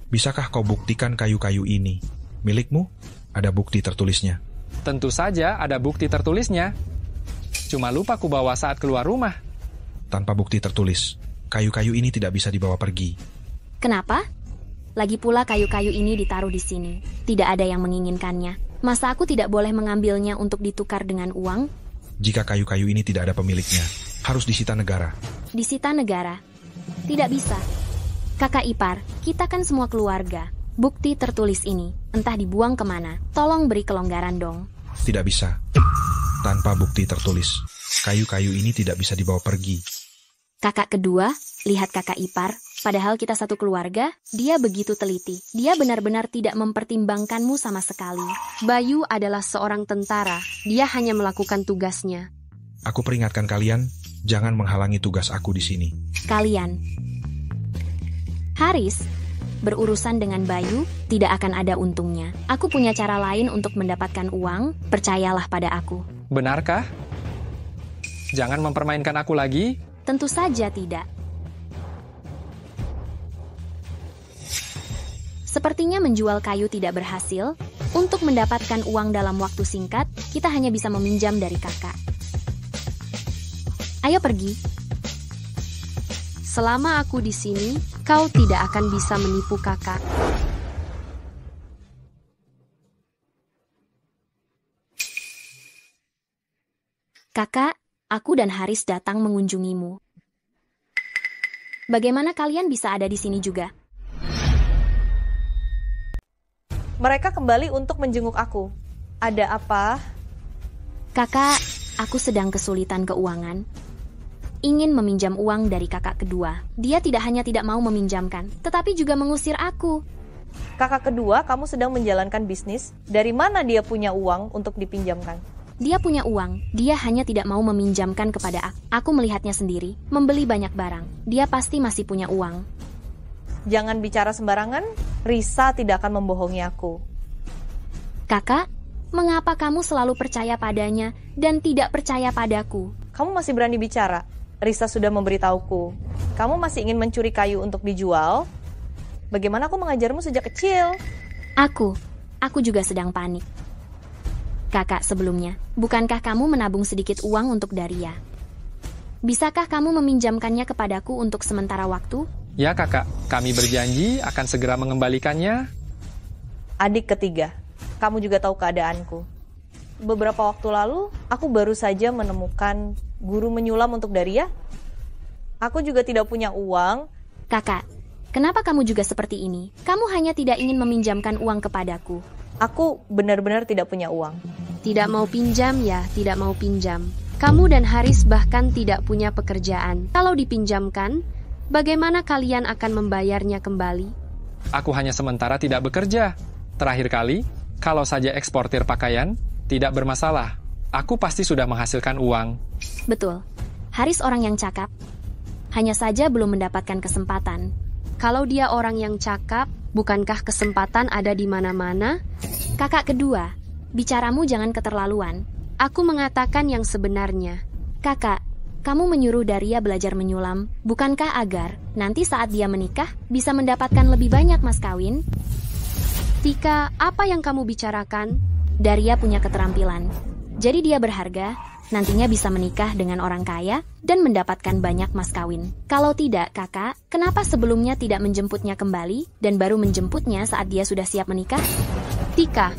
Speaker 1: Bisakah kau buktikan kayu-kayu ini milikmu? Ada bukti tertulisnya.
Speaker 7: Tentu saja ada bukti tertulisnya. Cuma lupa ku bawa saat keluar rumah.
Speaker 1: Tanpa bukti tertulis, kayu-kayu ini tidak bisa dibawa pergi.
Speaker 4: Kenapa? Lagi pula kayu-kayu ini ditaruh di sini. Tidak ada yang menginginkannya. Masa aku tidak boleh mengambilnya untuk ditukar dengan uang?
Speaker 1: Jika kayu-kayu ini tidak ada pemiliknya, harus disita negara.
Speaker 4: Disita negara? Tidak bisa. Kakak ipar, kita kan semua keluarga. Bukti tertulis ini, entah dibuang kemana. Tolong beri kelonggaran dong.
Speaker 1: Tidak bisa. Tanpa bukti tertulis, kayu-kayu ini tidak bisa dibawa pergi.
Speaker 4: Kakak kedua, lihat kakak ipar. Padahal kita satu keluarga, dia begitu teliti. Dia benar-benar tidak mempertimbangkanmu sama sekali.
Speaker 2: Bayu adalah seorang tentara. Dia hanya melakukan tugasnya.
Speaker 1: Aku peringatkan kalian, jangan menghalangi tugas aku di sini.
Speaker 4: Kalian. Haris, berurusan dengan Bayu tidak akan ada untungnya. Aku punya cara lain untuk mendapatkan uang, percayalah pada aku.
Speaker 7: Benarkah? Jangan mempermainkan aku lagi.
Speaker 4: Tentu saja tidak. Sepertinya menjual kayu tidak berhasil. Untuk mendapatkan uang dalam waktu singkat, kita hanya bisa meminjam dari kakak. Ayo pergi.
Speaker 2: Selama aku di sini, kau tidak akan bisa menipu kakak.
Speaker 4: Kakak, aku dan Haris datang mengunjungimu. Bagaimana kalian bisa ada di sini juga?
Speaker 3: Mereka kembali untuk menjenguk aku. Ada apa?
Speaker 4: Kakak, aku sedang kesulitan keuangan. Ingin meminjam uang dari kakak kedua. Dia tidak hanya tidak mau meminjamkan, tetapi juga mengusir aku.
Speaker 3: Kakak kedua, kamu sedang menjalankan bisnis. Dari mana dia punya uang untuk dipinjamkan?
Speaker 4: Dia punya uang, dia hanya tidak mau meminjamkan kepada aku. Aku melihatnya sendiri, membeli banyak barang. Dia pasti masih punya uang.
Speaker 3: Jangan bicara sembarangan, Risa tidak akan membohongi aku.
Speaker 4: Kakak, mengapa kamu selalu percaya padanya dan tidak percaya padaku?
Speaker 3: Kamu masih berani bicara? Risa sudah memberitahuku. Kamu masih ingin mencuri kayu untuk dijual? Bagaimana aku mengajarmu sejak kecil?
Speaker 4: Aku juga sedang panik. Kakak sebelumnya, bukankah kamu menabung sedikit uang untuk Daria? Bisakah kamu meminjamkannya kepadaku untuk sementara waktu?
Speaker 7: Ya kakak, kami berjanji akan segera mengembalikannya.
Speaker 3: Adik ketiga, kamu juga tahu keadaanku. Beberapa waktu lalu, aku baru saja menemukan guru menyulam untuk Daria. Aku juga tidak punya uang.
Speaker 4: Kakak, kenapa kamu juga seperti ini? Kamu hanya tidak ingin meminjamkan uang kepadaku.
Speaker 3: Aku benar-benar tidak punya uang.
Speaker 2: Tidak mau pinjam ya, tidak mau pinjam. Kamu dan Haris bahkan tidak punya pekerjaan. Kalau dipinjamkan, bagaimana kalian akan membayarnya kembali?
Speaker 7: Aku hanya sementara tidak bekerja. Terakhir kali, kalau saja eksportir pakaian, tidak bermasalah. Aku pasti sudah menghasilkan uang.
Speaker 4: Betul. Haris orang yang cakap. Hanya saja belum mendapatkan kesempatan.
Speaker 2: Kalau dia orang yang cakap, bukankah kesempatan ada di mana-mana?
Speaker 4: Kakak kedua, bicaramu jangan keterlaluan.
Speaker 2: Aku mengatakan yang sebenarnya.
Speaker 4: Kakak, kamu menyuruh Daria belajar menyulam, bukankah agar nanti saat dia menikah bisa mendapatkan lebih banyak mas kawin?
Speaker 2: Tika, apa yang kamu bicarakan?
Speaker 4: Daria punya keterampilan. Jadi dia berharga, nantinya bisa menikah dengan orang kaya dan mendapatkan banyak mas kawin. Kalau tidak, kakak, kenapa sebelumnya tidak menjemputnya kembali dan baru menjemputnya saat dia sudah siap menikah?
Speaker 2: Tika,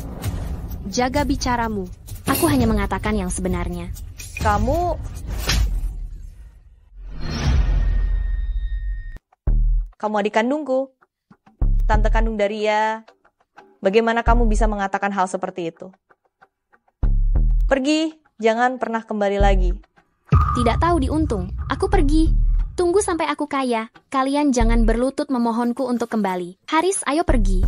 Speaker 2: jaga bicaramu.
Speaker 4: Aku hanya mengatakan yang sebenarnya.
Speaker 3: Kamu Kamu adik kandungku, tante kandung Daria. Bagaimana kamu bisa mengatakan hal seperti itu? Pergi, jangan pernah kembali lagi.
Speaker 4: Tidak tahu diuntung. Aku pergi. Tunggu sampai aku kaya. Kalian jangan berlutut memohonku untuk kembali. Haris, ayo pergi.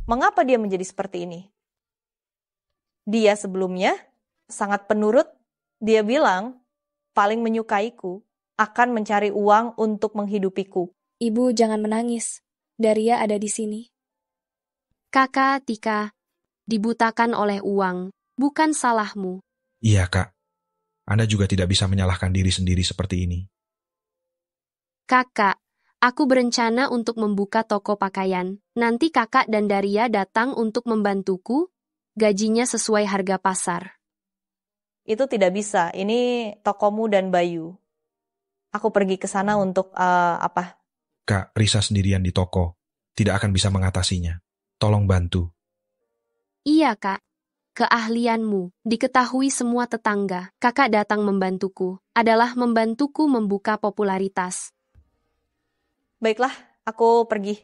Speaker 3: Mengapa dia menjadi seperti ini? Dia sebelumnya sangat penurut. Dia bilang paling menyukaiku, akan mencari uang untuk menghidupiku.
Speaker 8: Ibu jangan menangis. Daria ada di sini.
Speaker 2: Kakak Tika dibutakan oleh uang, bukan salahmu.
Speaker 1: Iya, Kak. Anda juga tidak bisa menyalahkan diri sendiri seperti ini.
Speaker 2: Kakak, aku berencana untuk membuka toko pakaian. Nanti kakak dan Daria datang untuk membantuku. Gajinya sesuai harga pasar.
Speaker 3: Itu tidak bisa. Ini tokomu dan Bayu. Aku pergi ke sana untuk apa?
Speaker 1: Kak, Risa sendirian di toko. Tidak akan bisa mengatasinya. Tolong bantu.
Speaker 2: Iya, Kak. Keahlianmu diketahui semua tetangga. Kakak datang membantuku, adalah membantuku membuka popularitas.
Speaker 3: Baiklah, aku pergi.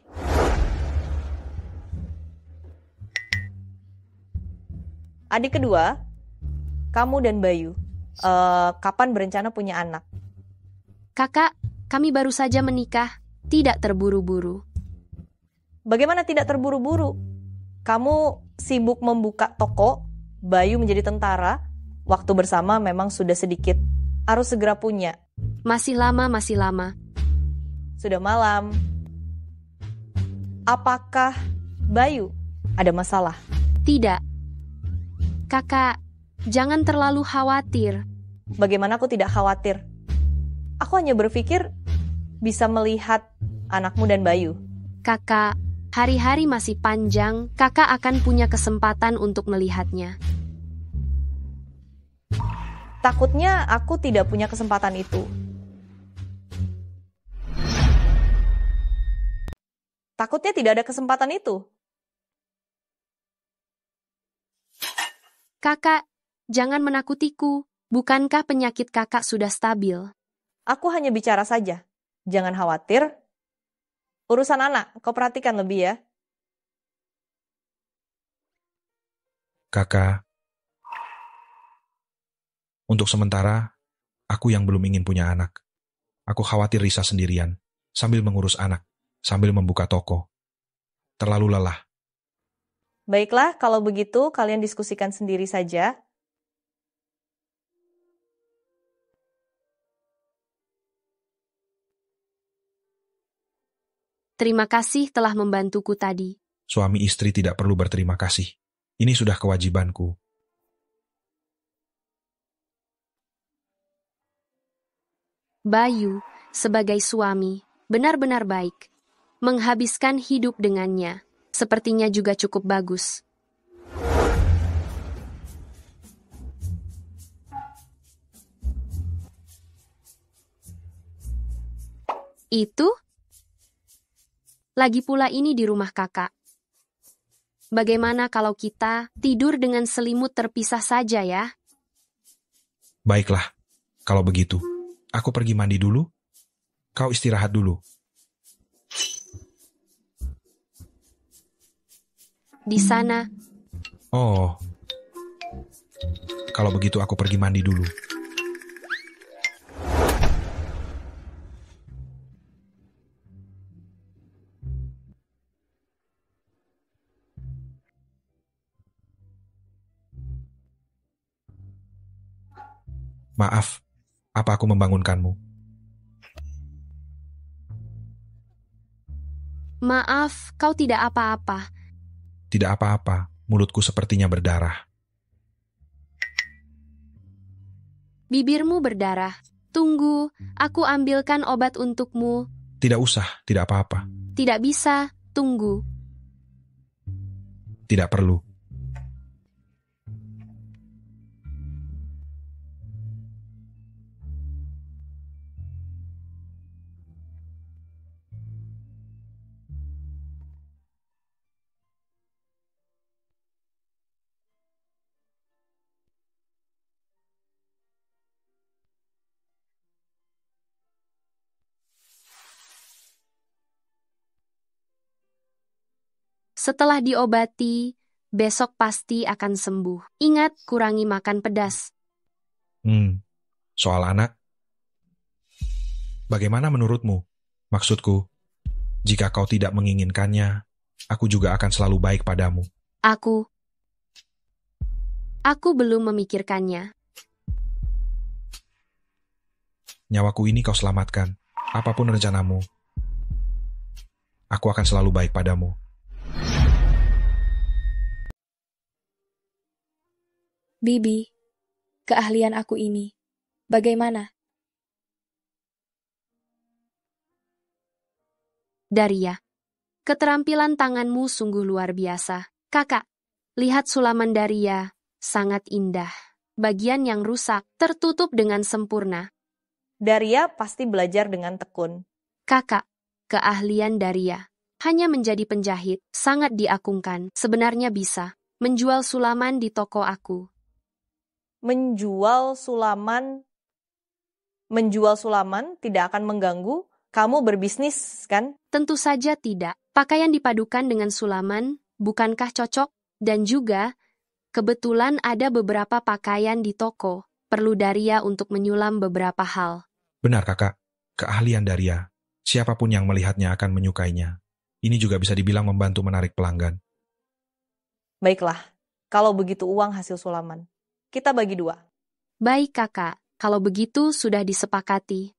Speaker 3: Adik kedua, kamu dan Bayu, kapan berencana punya anak?
Speaker 2: Kakak, kami baru saja menikah, tidak terburu-buru.
Speaker 3: Bagaimana tidak terburu-buru? Kamu sibuk membuka toko, Bayu menjadi tentara, waktu bersama memang sudah sedikit, harus segera punya.
Speaker 2: Masih lama.
Speaker 3: Sudah malam. Apakah Bayu ada masalah?
Speaker 2: Tidak. Kakak, jangan terlalu khawatir.
Speaker 3: Bagaimana aku tidak khawatir? Aku hanya berpikir bisa melihat anakmu dan Bayu.
Speaker 2: Kakak, hari-hari masih panjang, kakak akan punya kesempatan untuk melihatnya.
Speaker 3: Takutnya aku tidak punya kesempatan itu. Takutnya tidak ada kesempatan itu.
Speaker 2: Kakak, jangan menakutiku. Bukankah penyakit kakak sudah stabil?
Speaker 3: Aku hanya bicara saja. Jangan khawatir. Urusan anak, kau perhatikan lebih ya.
Speaker 1: Kakak, untuk sementara, aku yang belum ingin punya anak. Aku khawatir Risa sendirian, sambil mengurus anak, sambil membuka toko. Terlalu lelah.
Speaker 3: Baiklah, kalau begitu kalian diskusikan sendiri saja.
Speaker 2: Terima kasih telah membantuku tadi.
Speaker 1: Suami istri tidak perlu berterima kasih. Ini sudah kewajibanku.
Speaker 2: Bayu, sebagai suami, benar-benar baik. Menghabiskan hidup dengannya, sepertinya juga cukup bagus. Itu? Lagi pula ini di rumah kakak. Bagaimana kalau kita tidur dengan selimut terpisah saja ya?
Speaker 1: Baiklah, kalau begitu. Aku pergi mandi dulu. Kau istirahat dulu.
Speaker 2: Di sana.
Speaker 1: Oh, kalau begitu aku pergi mandi dulu. Maaf, apa aku membangunkanmu?
Speaker 2: Maaf, kau tidak apa-apa.
Speaker 1: Tidak apa-apa, mulutku sepertinya berdarah.
Speaker 2: Bibirmu berdarah. Tunggu, aku ambilkan obat untukmu.
Speaker 1: Tidak usah, tidak apa-apa.
Speaker 2: Tidak bisa, tunggu.
Speaker 1: Tidak perlu.
Speaker 2: Setelah diobati, besok pasti akan sembuh. Ingat, kurangi makan pedas.
Speaker 1: Soal anak, bagaimana menurutmu? Maksudku, jika kau tidak menginginkannya, aku juga akan selalu baik padamu.
Speaker 2: Aku belum memikirkannya.
Speaker 1: Nyawaku ini kau selamatkan. Apapun rencanamu, aku akan selalu baik padamu.
Speaker 8: Bibi, keahlian aku ini, bagaimana?
Speaker 2: Daria, keterampilan tanganmu sungguh luar biasa. Kakak, lihat sulaman Daria, sangat indah. Bagian yang rusak tertutup dengan sempurna.
Speaker 3: Daria pasti belajar dengan tekun.
Speaker 2: Kakak, keahlian Daria hanya menjadi penjahit, sangat diagungkan. Sebenarnya bisa menjual sulaman di toko aku.
Speaker 3: Menjual sulaman tidak akan mengganggu kamu berbisnis, kan?
Speaker 2: Tentu saja tidak. Pakaian dipadukan dengan sulaman, bukankah cocok? Dan juga, kebetulan ada beberapa pakaian di toko. Perlu Daria untuk menyulam beberapa hal.
Speaker 1: Benar, Kakak. Keahlian Daria. Siapapun yang melihatnya akan menyukainya. Ini juga bisa dibilang membantu menarik pelanggan.
Speaker 3: Baiklah, kalau begitu uang hasil sulaman. Kita bagi 2.
Speaker 2: Baik, Kakak. Kalau begitu sudah disepakati.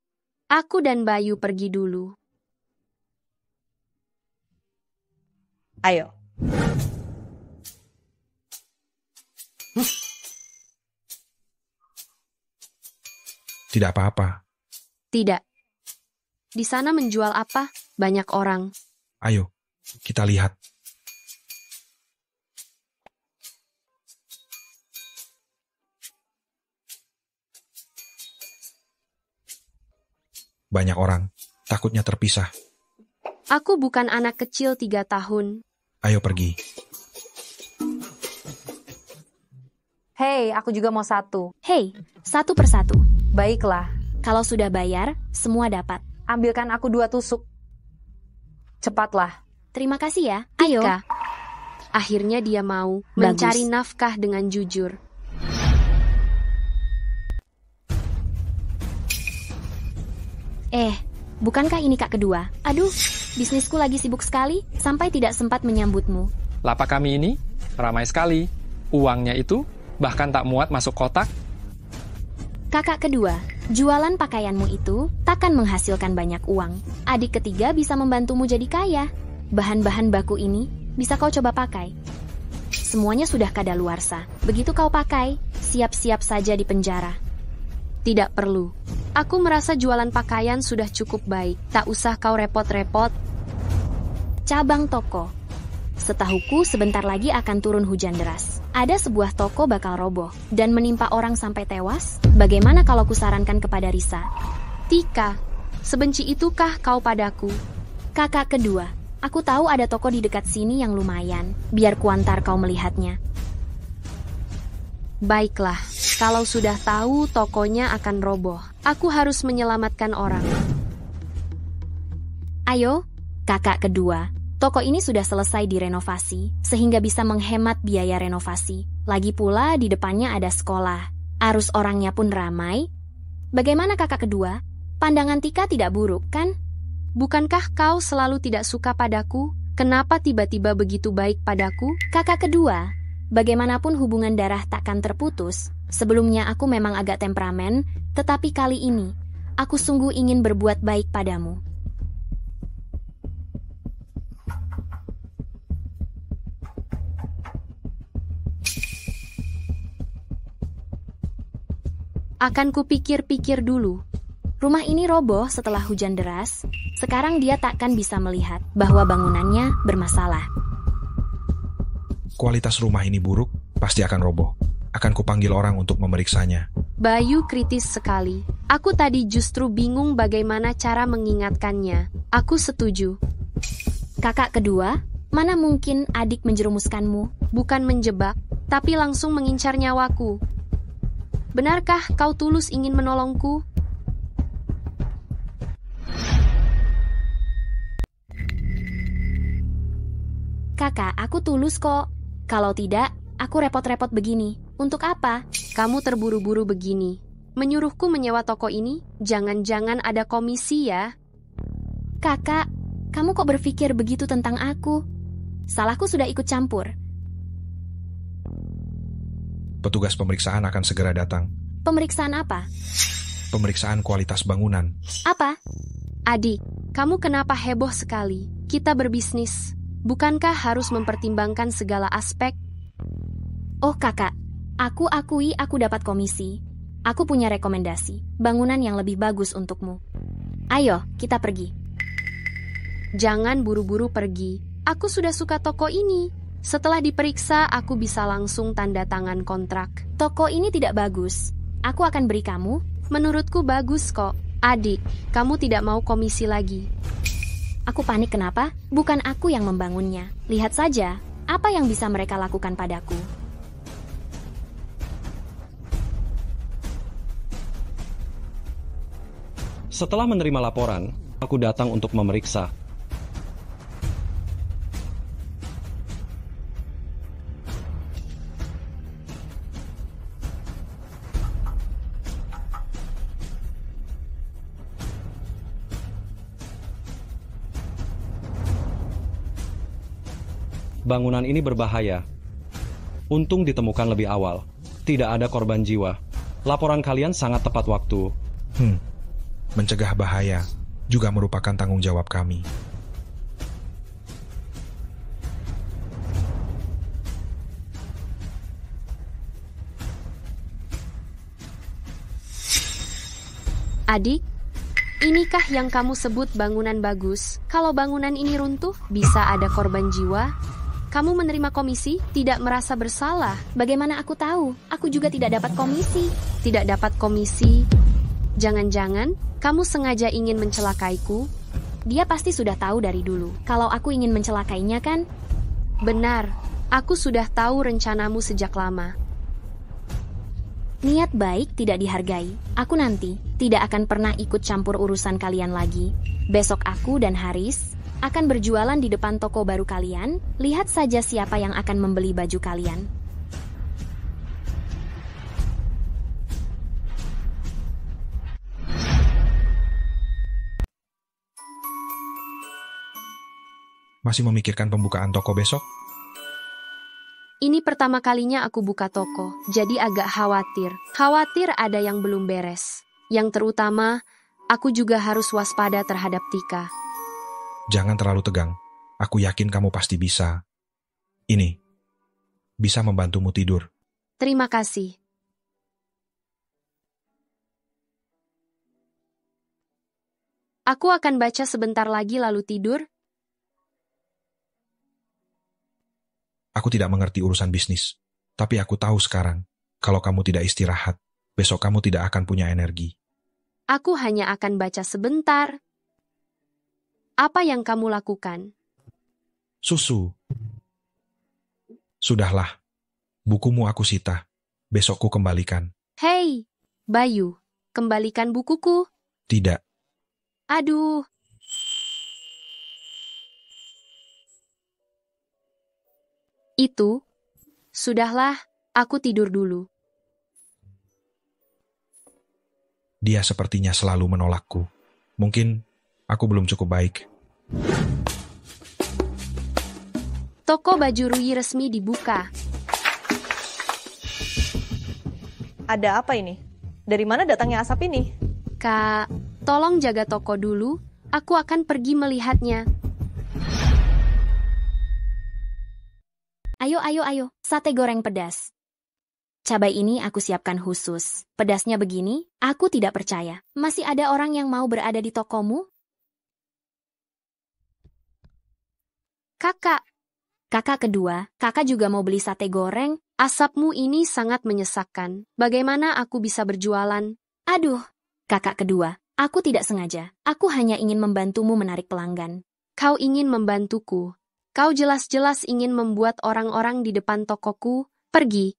Speaker 2: Aku dan Bayu pergi dulu.
Speaker 3: Ayo.
Speaker 1: Tidak apa-apa.
Speaker 2: Tidak. Di sana menjual apa? Banyak orang.
Speaker 1: Ayo, kita lihat. Banyak orang, takutnya terpisah.
Speaker 2: Aku bukan anak kecil 3 tahun.
Speaker 1: Ayo pergi.
Speaker 5: Hei, aku juga mau 1.
Speaker 4: Hei, 1 per 1.
Speaker 5: Baiklah,
Speaker 4: Kalau sudah bayar, semua dapat.
Speaker 5: ambilkan aku 2 tusuk. Cepatlah.
Speaker 4: Terima kasih ya. Ayo.
Speaker 2: Tika. Akhirnya dia mau
Speaker 4: Bagus.
Speaker 2: mencari nafkah dengan jujur.
Speaker 4: Bukankah ini kak kedua? Aduh, bisnisku lagi sibuk sekali, sampai tidak sempat menyambutmu.
Speaker 7: Lapak kami ini ramai sekali. Uangnya itu bahkan tak muat masuk kotak.
Speaker 4: Kakak kedua, jualan pakaianmu itu takkan menghasilkan banyak uang. Adik ketiga bisa membantumu jadi kaya. Bahan-bahan baku ini bisa kau coba pakai. Semuanya sudah kadaluarsa. Begitu kau pakai, siap-siap saja di penjara.
Speaker 2: Tidak perlu. Aku merasa jualan pakaian sudah cukup baik. Tak usah kau repot-repot.
Speaker 4: Cabang toko. Setahuku sebentar lagi akan turun hujan deras. Ada sebuah toko bakal roboh dan menimpa orang sampai tewas. Bagaimana kalau kusarankan kepada Risa?
Speaker 2: Tika, sebenci itukah kau padaku?
Speaker 4: Kakak kedua, aku tahu ada toko di dekat sini yang lumayan. Biar kuantar kau melihatnya.
Speaker 2: Baiklah, kalau sudah tahu tokonya akan roboh, aku harus menyelamatkan orang.
Speaker 4: Ayo, kakak kedua. Toko ini sudah selesai direnovasi, sehingga bisa menghemat biaya renovasi. Lagi pula di depannya ada sekolah. Arus orangnya pun ramai. Bagaimana kakak kedua? Pandangan Tika tidak buruk, kan?
Speaker 2: Bukankah kau selalu tidak suka padaku? Kenapa tiba-tiba begitu baik padaku?
Speaker 4: Kakak kedua, bagaimanapun hubungan darah takkan terputus. Sebelumnya aku memang agak temperamen, tetapi kali ini, aku sungguh ingin berbuat baik padamu.
Speaker 2: Akan kupikir-pikir dulu.
Speaker 4: Rumah ini roboh setelah hujan deras. Sekarang dia takkan bisa melihat bahwa bangunannya bermasalah.
Speaker 1: Kualitas rumah ini buruk, pasti akan roboh. Akan kupanggil orang untuk memeriksanya.
Speaker 2: Bayu kritis sekali. Aku tadi justru bingung bagaimana cara mengingatkannya. Aku setuju.
Speaker 4: Kakak kedua, mana mungkin adik menjerumuskanmu?
Speaker 2: Bukan menjebak, tapi langsung mengincar nyawaku. Benarkah kau tulus ingin menolongku?
Speaker 4: Kakak, aku tulus kok. Kalau tidak, aku repot-repot begini. Untuk apa?
Speaker 2: Kamu terburu-buru begini. Menyuruhku menyewa toko ini? Jangan-jangan ada komisi ya?
Speaker 4: Kakak, kamu kok berpikir begitu tentang aku? Salahku sudah ikut campur.
Speaker 1: Petugas pemeriksaan akan segera datang.
Speaker 4: Pemeriksaan apa?
Speaker 1: Pemeriksaan kualitas bangunan.
Speaker 4: Apa?
Speaker 2: Adik, kamu kenapa heboh sekali? Kita berbisnis. Bukankah harus mempertimbangkan segala aspek?
Speaker 4: Oh kakak, aku akui aku dapat komisi. Aku punya rekomendasi, bangunan yang lebih bagus untukmu. Ayo, kita pergi.
Speaker 2: Jangan buru-buru pergi. Aku sudah suka toko ini. Setelah diperiksa, aku bisa langsung tanda tangan kontrak.
Speaker 4: Toko ini tidak bagus. Aku akan beri kamu.
Speaker 2: Menurutku bagus kok. Adik, kamu tidak mau komisi lagi.
Speaker 4: Aku panik kenapa? Bukan aku yang membangunnya. Lihat saja, apa yang bisa mereka lakukan padaku.
Speaker 10: Setelah menerima laporan, aku datang untuk memeriksa. Bangunan ini berbahaya. Untung ditemukan lebih awal. Tidak ada korban jiwa. Laporan kalian sangat tepat waktu.
Speaker 1: Mencegah bahaya juga merupakan tanggung jawab kami.
Speaker 2: Adik, inikah yang kamu sebut bangunan bagus? Kalau bangunan ini runtuh, bisa ada korban jiwa? Kamu menerima komisi, tidak merasa bersalah.
Speaker 4: Bagaimana aku tahu? Aku juga tidak dapat komisi.
Speaker 2: Tidak dapat komisi? Jangan-jangan kamu sengaja ingin mencelakaiku?
Speaker 4: Dia pasti sudah tahu dari dulu. Kalau aku ingin mencelakainya kan?
Speaker 2: Benar, aku sudah tahu rencanamu sejak lama.
Speaker 4: Niat baik tidak dihargai. Aku nanti tidak akan pernah ikut campur urusan kalian lagi. Besok aku dan Haris akan berjualan di depan toko baru kalian. Lihat saja siapa yang akan membeli baju kalian.
Speaker 1: Masih memikirkan pembukaan toko besok?
Speaker 2: Ini pertama kalinya aku buka toko, jadi agak khawatir. Khawatir ada yang belum beres. Yang terutama, aku juga harus waspada terhadap Tika.
Speaker 1: Jangan terlalu tegang. Aku yakin kamu pasti bisa. Ini bisa membantumu tidur.
Speaker 2: Terima kasih. Aku akan baca sebentar lagi lalu tidur.
Speaker 1: Aku tidak mengerti urusan bisnis, tapi aku tahu sekarang, kalau kamu tidak istirahat, besok kamu tidak akan punya energi.
Speaker 2: Aku hanya akan baca sebentar. Apa yang kamu lakukan?
Speaker 1: Susu. Sudahlah, bukumu aku sita. Besok ku kembalikan.
Speaker 2: Hei, Bayu, kembalikan bukuku.
Speaker 1: Tidak.
Speaker 2: Aduh. Itu, sudahlah, aku tidur dulu.
Speaker 1: Dia sepertinya selalu menolakku. Mungkin aku belum cukup baik.
Speaker 2: Toko baju Rui resmi dibuka.
Speaker 3: Ada apa ini? Dari mana datangnya asap ini?
Speaker 2: Kak, tolong jaga toko dulu. Aku akan pergi melihatnya.
Speaker 4: Ayo, sate goreng pedas. Cabai ini aku siapkan khusus. Pedasnya begini, aku tidak percaya. Masih ada orang yang mau berada di tokomu?
Speaker 2: Kakak.
Speaker 4: Kakak kedua, kakak juga mau beli sate goreng?
Speaker 2: Asapmu ini sangat menyesakkan. Bagaimana aku bisa berjualan?
Speaker 4: Aduh, kakak kedua, aku tidak sengaja. Aku hanya ingin membantumu menarik pelanggan.
Speaker 2: Kau ingin membantuku. Kau jelas-jelas ingin membuat orang-orang di depan tokoku pergi.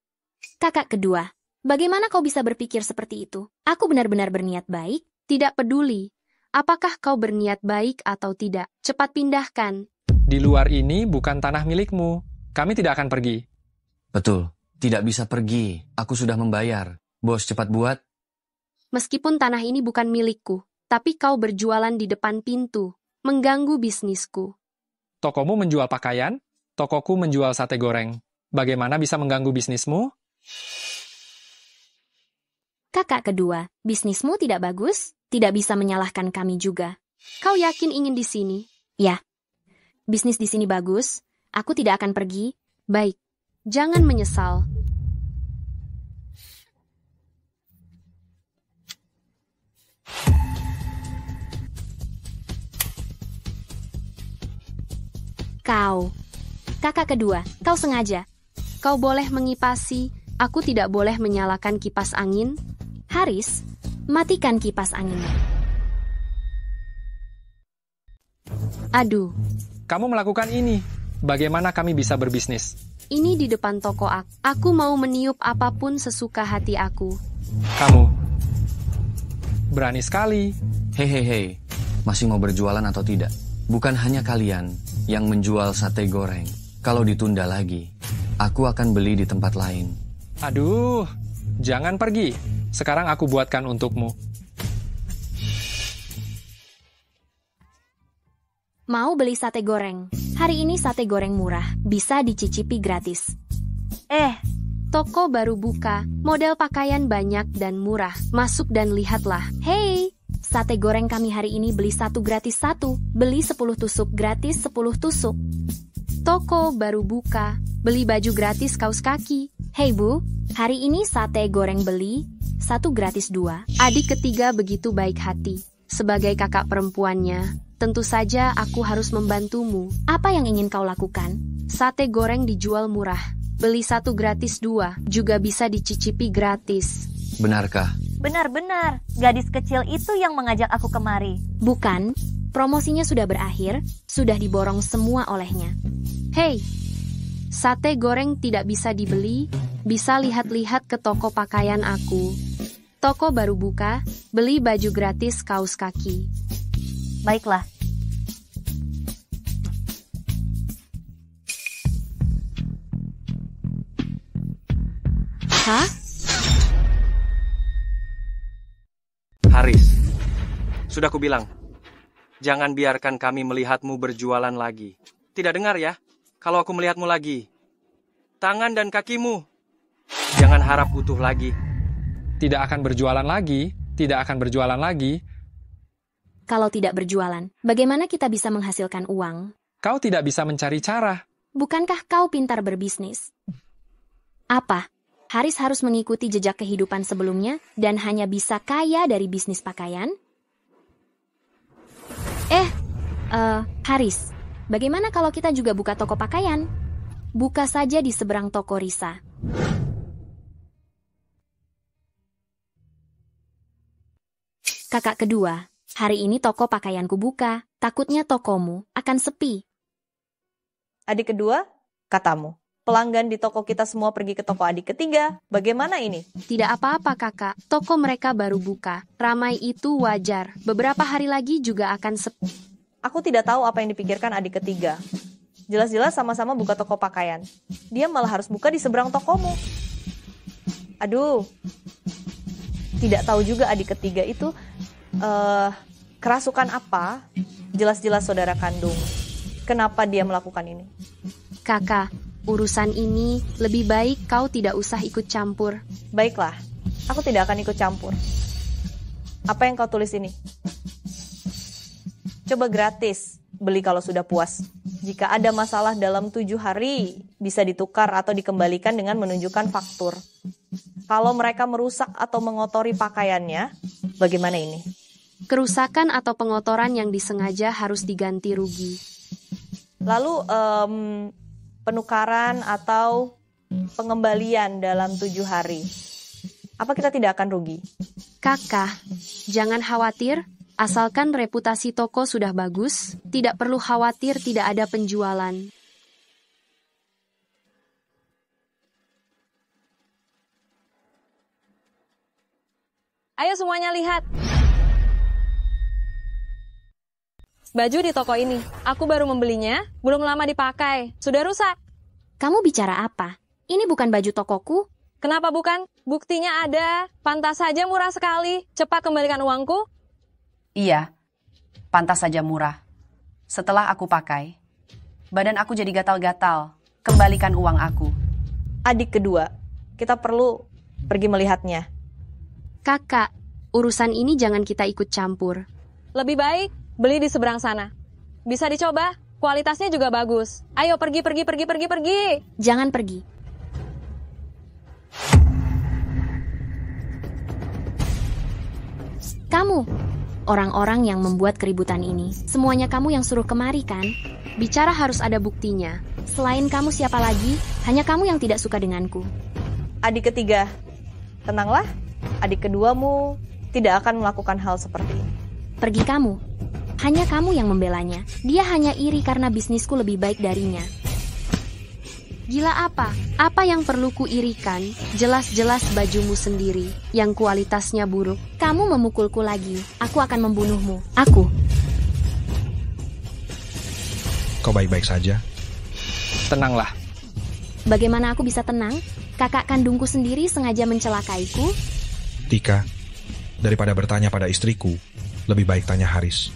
Speaker 4: Kakak kedua, bagaimana kau bisa berpikir seperti itu? Aku benar-benar berniat baik.
Speaker 2: Tidak peduli. Apakah kau berniat baik atau tidak? Cepat pindahkan.
Speaker 7: Di luar ini bukan tanah milikmu. Kami tidak akan pergi.
Speaker 6: Betul, tidak bisa pergi. Aku sudah membayar. Bos, cepat buat.
Speaker 2: Meskipun tanah ini bukan milikku, tapi kau berjualan di depan pintu, mengganggu bisnisku.
Speaker 7: Tokomu menjual pakaian, tokoku menjual sate goreng. Bagaimana bisa mengganggu bisnismu?
Speaker 4: Kakak kedua, bisnismu tidak bagus, tidak bisa menyalahkan kami juga.
Speaker 2: Kau yakin ingin di sini?
Speaker 4: Ya, bisnis di sini bagus, aku tidak akan pergi.
Speaker 2: Baik, jangan menyesal.
Speaker 4: Kakak kedua, kau sengaja.
Speaker 2: Kau boleh mengipasi, aku tidak boleh menyalakan kipas angin.
Speaker 4: Haris, matikan kipas anginnya.
Speaker 2: Aduh.
Speaker 7: Kamu melakukan ini. Bagaimana kami bisa berbisnis?
Speaker 2: Ini di depan toko aku. Aku mau meniup apapun sesuka hati aku.
Speaker 7: Kamu berani sekali.
Speaker 6: Hehehe, masih mau berjualan atau tidak? Bukan hanya kalian yang menjual sate goreng. Kalau ditunda lagi, aku akan beli di tempat lain.
Speaker 7: Aduh, jangan pergi. Sekarang aku buatkan untukmu.
Speaker 4: Mau beli sate goreng? Hari ini sate goreng murah, bisa dicicipi gratis.
Speaker 2: Toko baru buka, model pakaian banyak dan murah. Masuk dan lihatlah.
Speaker 4: Hey, sate goreng kami hari ini beli 1 gratis 1. Beli 10 tusuk gratis 10 tusuk.
Speaker 2: Toko baru buka, beli baju gratis kaos kaki.
Speaker 4: Hei Bu, hari ini sate goreng beli 1 gratis 2.
Speaker 2: Adik ketiga begitu baik hati. Sebagai kakak perempuannya, tentu saja aku harus membantumu.
Speaker 4: Apa yang ingin kau lakukan?
Speaker 2: Sate goreng dijual murah. Beli 1 gratis 2, juga bisa dicicipi gratis.
Speaker 6: Benarkah?
Speaker 3: Benar-benar, gadis kecil itu yang mengajak aku kemari.
Speaker 4: Bukan, promosinya sudah berakhir, sudah diborong semua olehnya.
Speaker 2: Hei, sate goreng tidak bisa dibeli, bisa lihat-lihat ke toko pakaian aku. Toko baru buka, beli baju gratis kaos kaki.
Speaker 3: Baiklah.
Speaker 2: Hah?
Speaker 10: Haris, sudah kubilang, jangan biarkan kami melihatmu berjualan lagi. Tidak dengar ya, kalau aku melihatmu lagi. Tangan dan kakimu, jangan harap utuh lagi.
Speaker 7: Tidak akan berjualan lagi, tidak akan berjualan lagi.
Speaker 4: Kalau tidak berjualan, bagaimana kita bisa menghasilkan uang?
Speaker 7: Kau tidak bisa mencari cara.
Speaker 4: Bukankah kau pintar berbisnis? Apa? Haris harus mengikuti jejak kehidupan sebelumnya dan hanya bisa kaya dari bisnis pakaian? Haris, bagaimana kalau kita juga buka toko pakaian? Buka saja di seberang toko Risa. Kakak kedua, hari ini toko pakaianku buka, takutnya tokomu akan sepi.
Speaker 3: Adik kedua, katamu. Pelanggan di toko kita semua pergi ke toko adik ketiga. Bagaimana ini?
Speaker 2: Tidak apa-apa kakak, toko mereka baru buka. Ramai itu wajar. Beberapa hari lagi juga akan sepi.
Speaker 3: Aku tidak tahu apa yang dipikirkan adik ketiga. Jelas-jelas sama-sama buka toko pakaian. Dia malah harus buka di seberang tokomu. Aduh. Tidak tahu juga adik ketiga itu kerasukan apa. Jelas-jelas saudara kandung. Kenapa dia melakukan ini?
Speaker 2: Kakak, urusan ini lebih baik kau tidak usah ikut campur.
Speaker 3: Baiklah, aku tidak akan ikut campur. Apa yang kau tulis ini? Coba gratis, beli kalau sudah puas. Jika ada masalah dalam 7 hari, bisa ditukar atau dikembalikan dengan menunjukkan faktur. Kalau mereka merusak atau mengotori pakaiannya, bagaimana ini?
Speaker 2: Kerusakan atau pengotoran yang disengaja harus diganti rugi.
Speaker 3: Lalu, penukaran atau pengembalian dalam 7 hari. Apa kita tidak akan rugi?
Speaker 2: Kakak, jangan khawatir, asalkan reputasi toko sudah bagus, tidak perlu khawatir tidak ada penjualan.
Speaker 5: Ayo semuanya lihat.
Speaker 11: baju di toko ini. Aku baru membelinya, belum lama dipakai. Sudah rusak.
Speaker 4: Kamu bicara apa? Ini bukan baju tokoku.
Speaker 11: Kenapa bukan? Buktinya ada. Pantas saja murah sekali. Cepat kembalikan uangku.
Speaker 12: Iya, pantas saja murah. Setelah aku pakai, badan aku jadi gatal-gatal. Kembalikan uang aku.
Speaker 3: Adik kedua, kita perlu pergi melihatnya.
Speaker 2: Kakak, urusan ini jangan kita ikut campur.
Speaker 11: Lebih baik beli di seberang sana. Bisa dicoba, kualitasnya juga bagus. Ayo pergi.
Speaker 4: Jangan pergi. Kamu, orang-orang yang membuat keributan ini, semuanya kamu yang suruh kemari kan?
Speaker 2: Bicara harus ada buktinya.
Speaker 4: Selain kamu siapa lagi? Hanya kamu yang tidak suka denganku.
Speaker 3: Adik ketiga, tenanglah. Adik keduamu tidak akan melakukan hal seperti ini.
Speaker 4: Pergi kamu. Hanya kamu yang membelanya. Dia hanya iri karena bisnisku lebih baik darinya.
Speaker 2: Gila apa? Apa yang perlu kuirikan? Jelas-jelas bajumu sendiri yang kualitasnya buruk.
Speaker 4: Kamu memukulku lagi. Aku akan membunuhmu. Aku.
Speaker 1: Kau baik-baik saja?
Speaker 7: Tenanglah.
Speaker 4: Bagaimana aku bisa tenang? Kakak kandungku sendiri sengaja mencelakaiku.
Speaker 1: Tika, daripada bertanya pada istriku, lebih baik tanya Haris.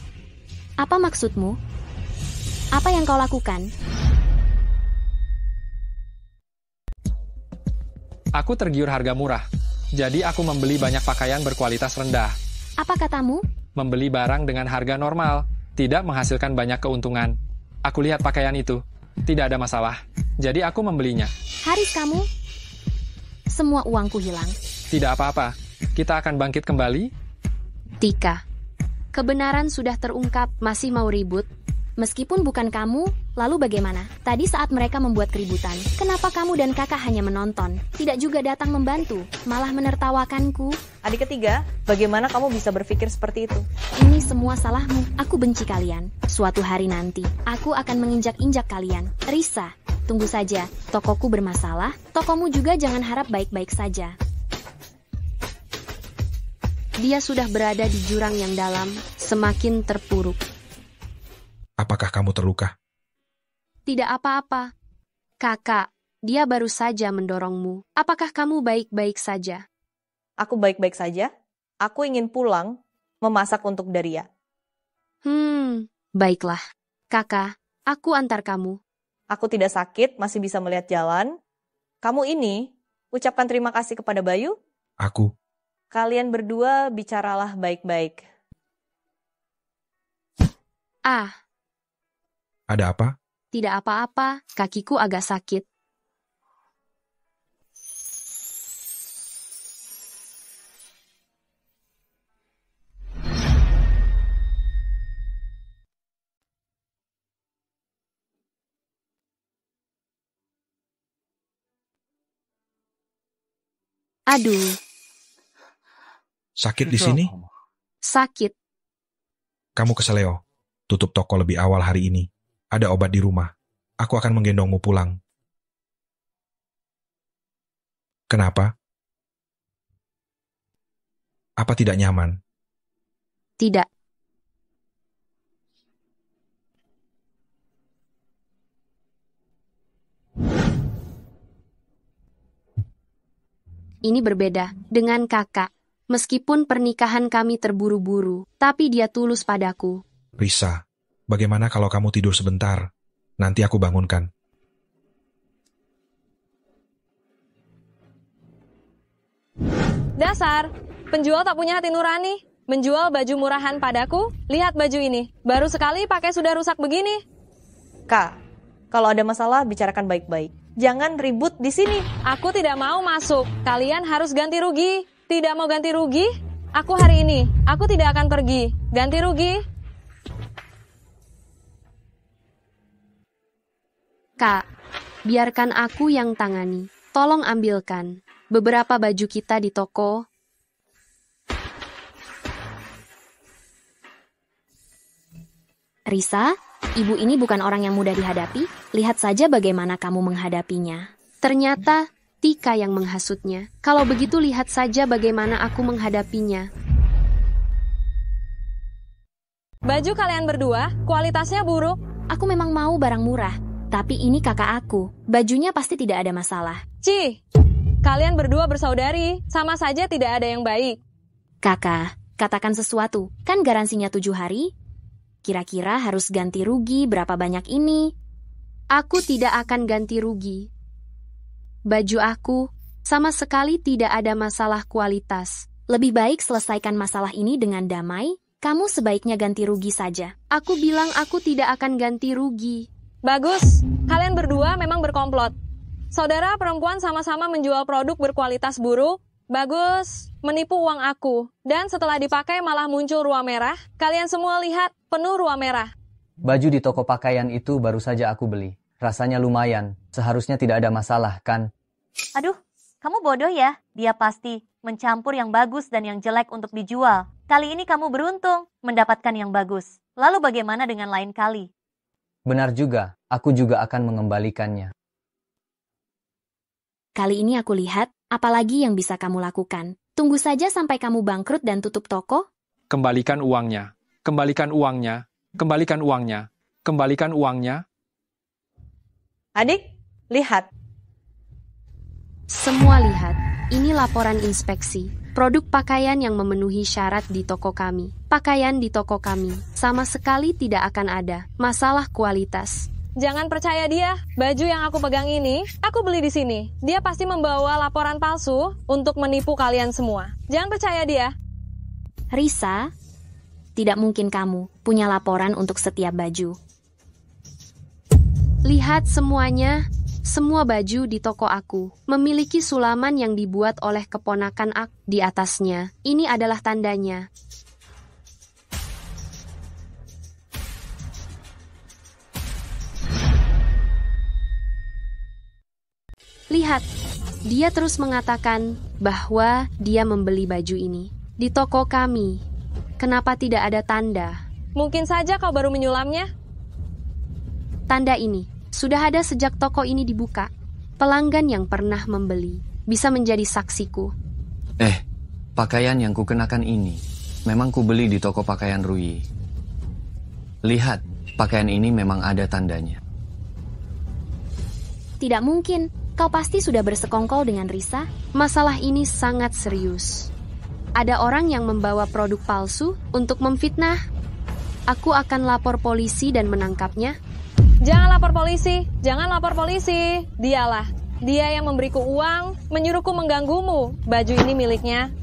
Speaker 4: Apa maksudmu? Apa yang kau lakukan?
Speaker 7: Aku tergiur harga murah. Jadi aku membeli banyak pakaian berkualitas rendah.
Speaker 4: Apa katamu?
Speaker 7: Membeli barang dengan harga normal, tidak menghasilkan banyak keuntungan. Aku lihat pakaian itu, tidak ada masalah. Jadi aku membelinya.
Speaker 4: Haris kamu? Semua uangku hilang.
Speaker 7: Tidak apa-apa, kita akan bangkit kembali.
Speaker 2: Tika, kebenaran sudah terungkap, masih mau ribut?
Speaker 4: Meskipun bukan kamu, lalu bagaimana? Tadi saat mereka membuat keributan, kenapa kamu dan kakak hanya menonton? Tidak juga datang membantu, malah menertawakanku.
Speaker 3: Adik ketiga, bagaimana kamu bisa berpikir seperti itu?
Speaker 4: Ini semua salahmu. Aku benci kalian. Suatu hari nanti, aku akan menginjak-injak kalian. Risa, tunggu saja. Tokoku bermasalah, tokomu juga jangan harap baik-baik saja.
Speaker 2: Dia sudah berada di jurang yang dalam, semakin terpuruk.
Speaker 1: Apakah kamu terluka?
Speaker 2: Tidak apa-apa. Kakak, dia baru saja mendorongmu. Apakah kamu baik-baik saja?
Speaker 3: Aku baik-baik saja. Aku ingin pulang, memasak untuk Daria.
Speaker 2: Baiklah. Kakak, aku antar kamu.
Speaker 3: Aku tidak sakit, masih bisa melihat jalan. Kamu ini, ucapkan terima kasih kepada Bayu.
Speaker 1: Aku.
Speaker 3: Kalian berdua bicaralah baik-baik.
Speaker 1: Ada apa?
Speaker 2: Tidak apa-apa, kakiku agak sakit. Aduh.
Speaker 1: Sakit di sini?
Speaker 2: Sakit.
Speaker 1: Kamu ke Seleo. Tutup toko lebih awal hari ini. Ada obat di rumah. Aku akan menggendongmu pulang. Kenapa? Apa tidak nyaman?
Speaker 2: Tidak. Ini berbeda dengan kakak. Meskipun pernikahan kami terburu-buru, tapi dia tulus padaku.
Speaker 1: Risa, bagaimana kalau kamu tidur sebentar? Nanti aku bangunkan.
Speaker 11: Dasar, penjual tak punya hati nurani. Menjual baju murahan padaku. Lihat baju ini, baru sekali pakai sudah rusak begini.
Speaker 3: Kak, kalau ada masalah bicarakan baik-baik. Jangan ribut di sini.
Speaker 11: Aku tidak mau masuk. Kalian harus ganti rugi. Tidak mau ganti rugi? Aku hari ini, aku tidak akan pergi. Ganti rugi.
Speaker 2: Kak, biarkan aku yang tangani. Tolong ambilkan beberapa baju kita di toko.
Speaker 4: Risa, ibu ini bukan orang yang mudah dihadapi. Lihat saja bagaimana kamu menghadapinya.
Speaker 2: Ternyata Tika yang menghasutnya. Kalau begitu lihat saja bagaimana aku menghadapinya.
Speaker 11: Baju kalian berdua, kualitasnya buruk.
Speaker 4: Aku memang mau barang murah, tapi ini kakak aku. Bajunya pasti tidak ada masalah.
Speaker 11: Kalian berdua bersaudari, sama saja tidak ada yang baik.
Speaker 4: Kakak, katakan sesuatu. Kan garansinya 7 hari? Kira-kira harus ganti rugi berapa banyak ini?
Speaker 2: Aku tidak akan ganti rugi. Baju aku sama sekali tidak ada masalah kualitas.
Speaker 4: Lebih baik selesaikan masalah ini dengan damai. Kamu sebaiknya ganti rugi saja.
Speaker 2: Aku bilang aku tidak akan ganti rugi.
Speaker 11: Bagus, kalian berdua memang berkomplot. Saudara perempuan sama-sama menjual produk berkualitas buruk. Bagus, menipu uang aku. Dan setelah dipakai malah muncul ruang merah. Kalian semua lihat, penuh ruang merah.
Speaker 6: Baju di toko pakaian itu baru saja aku beli. Rasanya lumayan. Seharusnya tidak ada masalah, kan?
Speaker 3: Aduh, kamu bodoh ya. Dia pasti mencampur yang bagus dan yang jelek untuk dijual. Kali ini kamu beruntung mendapatkan yang bagus. Lalu bagaimana dengan lain kali?
Speaker 6: Benar juga, aku juga akan mengembalikannya.
Speaker 4: Kali ini aku lihat, apalagi yang bisa kamu lakukan. Tunggu saja sampai kamu bangkrut dan tutup toko?
Speaker 7: Kembalikan uangnya. Kembalikan uangnya. Kembalikan uangnya. Kembalikan uangnya.
Speaker 3: Adik, lihat.
Speaker 2: Semua lihat. Ini laporan inspeksi. Produk pakaian yang memenuhi syarat di toko kami. Pakaian di toko kami sama sekali tidak akan ada masalah kualitas.
Speaker 11: Jangan percaya dia. Baju yang aku pegang ini, aku beli di sini. Dia pasti membawa laporan palsu untuk menipu kalian semua. Jangan percaya dia.
Speaker 4: Risa, tidak mungkin kamu punya laporan untuk setiap baju.
Speaker 2: Lihat semuanya. Semua baju di toko aku memiliki sulaman yang dibuat oleh keponakan aku di atasnya. Ini adalah tandanya. Lihat, dia terus mengatakan bahwa dia membeli baju ini di toko kami. Kenapa tidak ada tanda?
Speaker 11: Mungkin saja kau baru menyulamnya.
Speaker 2: Tanda ini sudah ada sejak toko ini dibuka. Pelanggan yang pernah membeli bisa menjadi saksiku.
Speaker 6: Pakaian yang kukenakan ini memang kubeli di toko pakaian Rui. Lihat, pakaian ini memang ada tandanya.
Speaker 4: Tidak mungkin, kau pasti sudah bersekongkol dengan Risa.
Speaker 2: Masalah ini sangat serius. Ada orang yang membawa produk palsu untuk memfitnah. Aku akan lapor polisi dan menangkapnya.
Speaker 11: Jangan lapor polisi, jangan lapor polisi. Dialah, dia yang memberiku uang, menyuruhku mengganggumu. Baju ini miliknya.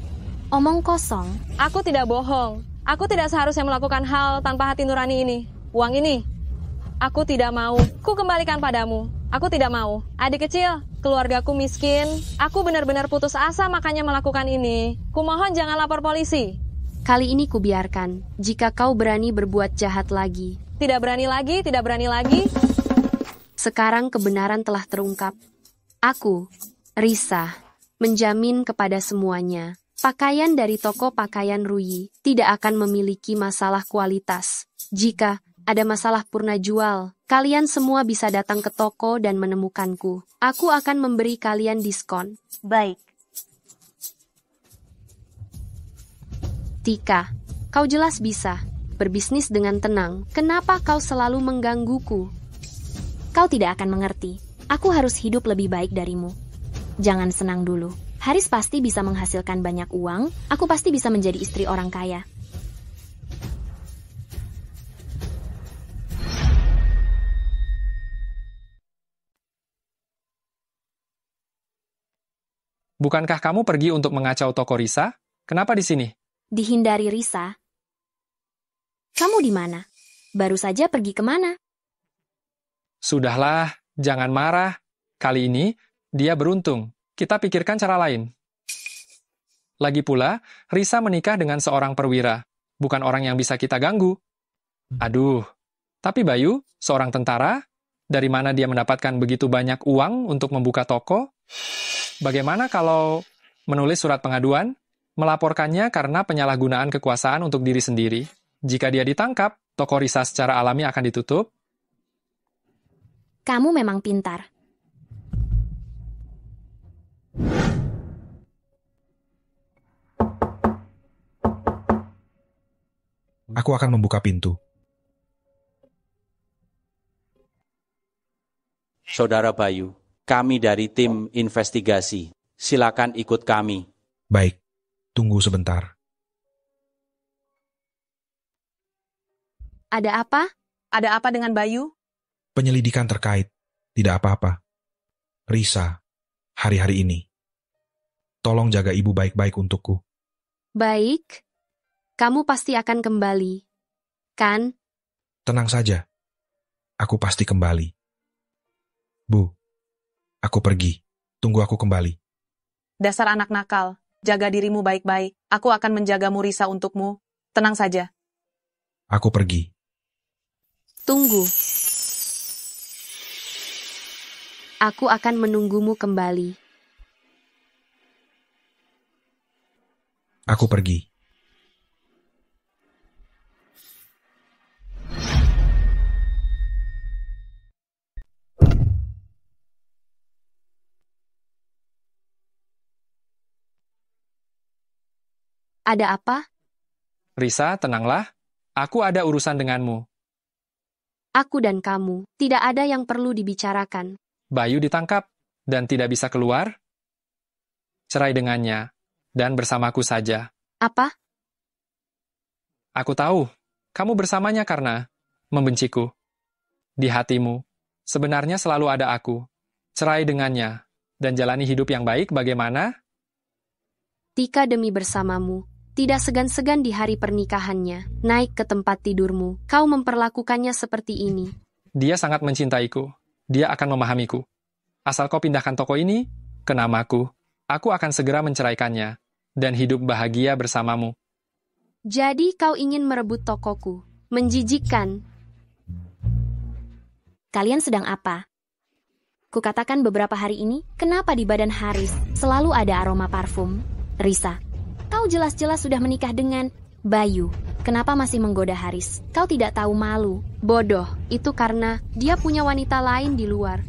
Speaker 4: Omong kosong.
Speaker 11: Aku tidak bohong. Aku tidak seharusnya melakukan hal tanpa hati nurani ini. Uang ini, aku tidak mau. Ku kembalikan padamu. Aku tidak mau. Adik kecil, keluargaku miskin. Aku benar-benar putus asa makanya melakukan ini. Kumohon jangan lapor polisi.
Speaker 2: Kali ini kubiarkan. Jika kau berani berbuat jahat lagi.
Speaker 11: Tidak berani lagi, tidak berani lagi.
Speaker 2: Sekarang kebenaran telah terungkap. Aku, Risa, menjamin kepada semuanya. Pakaian dari toko pakaian Rui tidak akan memiliki masalah kualitas. Jika ada masalah purna jual, kalian semua bisa datang ke toko dan menemukanku. Aku akan memberi kalian diskon.
Speaker 3: Baik.
Speaker 2: Tika, kau jelas bisa berbisnis dengan tenang. Kenapa kau selalu menggangguku?
Speaker 4: Kau tidak akan mengerti. Aku harus hidup lebih baik darimu. Jangan senang dulu. Haris pasti bisa menghasilkan banyak uang. Aku pasti bisa menjadi istri orang kaya.
Speaker 7: Bukankah kamu pergi untuk mengacau toko Risa? Kenapa di sini?
Speaker 4: Dihindari Risa. Kamu di mana? Baru saja pergi kemana?
Speaker 7: Sudahlah, jangan marah. Kali ini, dia beruntung. Kita pikirkan cara lain. Lagi pula, Risa menikah dengan seorang perwira. Bukan orang yang bisa kita ganggu. Aduh, tapi Bayu, seorang tentara, dari mana dia mendapatkan begitu banyak uang untuk membuka toko? Bagaimana kalau menulis surat pengaduan, melaporkannya karena penyalahgunaan kekuasaan untuk diri sendiri? Jika dia ditangkap, toko Risa secara alami akan ditutup.
Speaker 4: Kamu memang pintar.
Speaker 1: Aku akan membuka pintu.
Speaker 13: Saudara Bayu, kami dari tim investigasi. Silakan ikut kami.
Speaker 1: Baik, tunggu sebentar.
Speaker 2: Ada apa?
Speaker 5: Ada apa dengan Bayu?
Speaker 1: Penyelidikan terkait. Tidak apa-apa. Risa, hari-hari ini. Tolong jaga ibu baik-baik untukku.
Speaker 2: Baik. Kamu pasti akan kembali. Kan?
Speaker 1: Tenang saja. Aku pasti kembali. Bu, aku pergi. Tunggu aku kembali.
Speaker 5: Dasar anak nakal. Jaga dirimu baik-baik. Aku akan menjagamu, Risa, untukmu. Tenang saja.
Speaker 1: Aku pergi.
Speaker 2: Tunggu. Aku akan menunggumu kembali.
Speaker 1: Aku pergi.
Speaker 2: Ada apa?
Speaker 7: Risa, tenanglah. Aku ada urusan denganmu.
Speaker 2: Aku dan kamu, tidak ada yang perlu dibicarakan.
Speaker 7: Bayu ditangkap dan tidak bisa keluar. Cerai dengannya dan bersamaku saja.
Speaker 2: Apa?
Speaker 7: Aku tahu, kamu bersamanya karena membenciku. Di hatimu, sebenarnya selalu ada aku. Cerai dengannya dan jalani hidup yang baik bagaimana?
Speaker 2: Tika demi bersamamu. Tidak segan-segan di hari pernikahannya, naik ke tempat tidurmu, kau memperlakukannya seperti ini.
Speaker 7: Dia sangat mencintaiku. Dia akan memahamiku. Asal kau pindahkan toko ini ke namaku, aku akan segera menceraikannya dan hidup bahagia bersamamu.
Speaker 2: Jadi kau ingin merebut tokoku? Menjijikkan.
Speaker 4: Kalian sedang apa? Kukatakan beberapa hari ini, kenapa di badan Haris selalu ada aroma parfum? Risa, kau jelas-jelas sudah menikah dengan Bayu. Kenapa masih menggoda Haris? Kau tidak tahu malu.
Speaker 2: Bodoh, itu karena dia punya wanita lain di luar.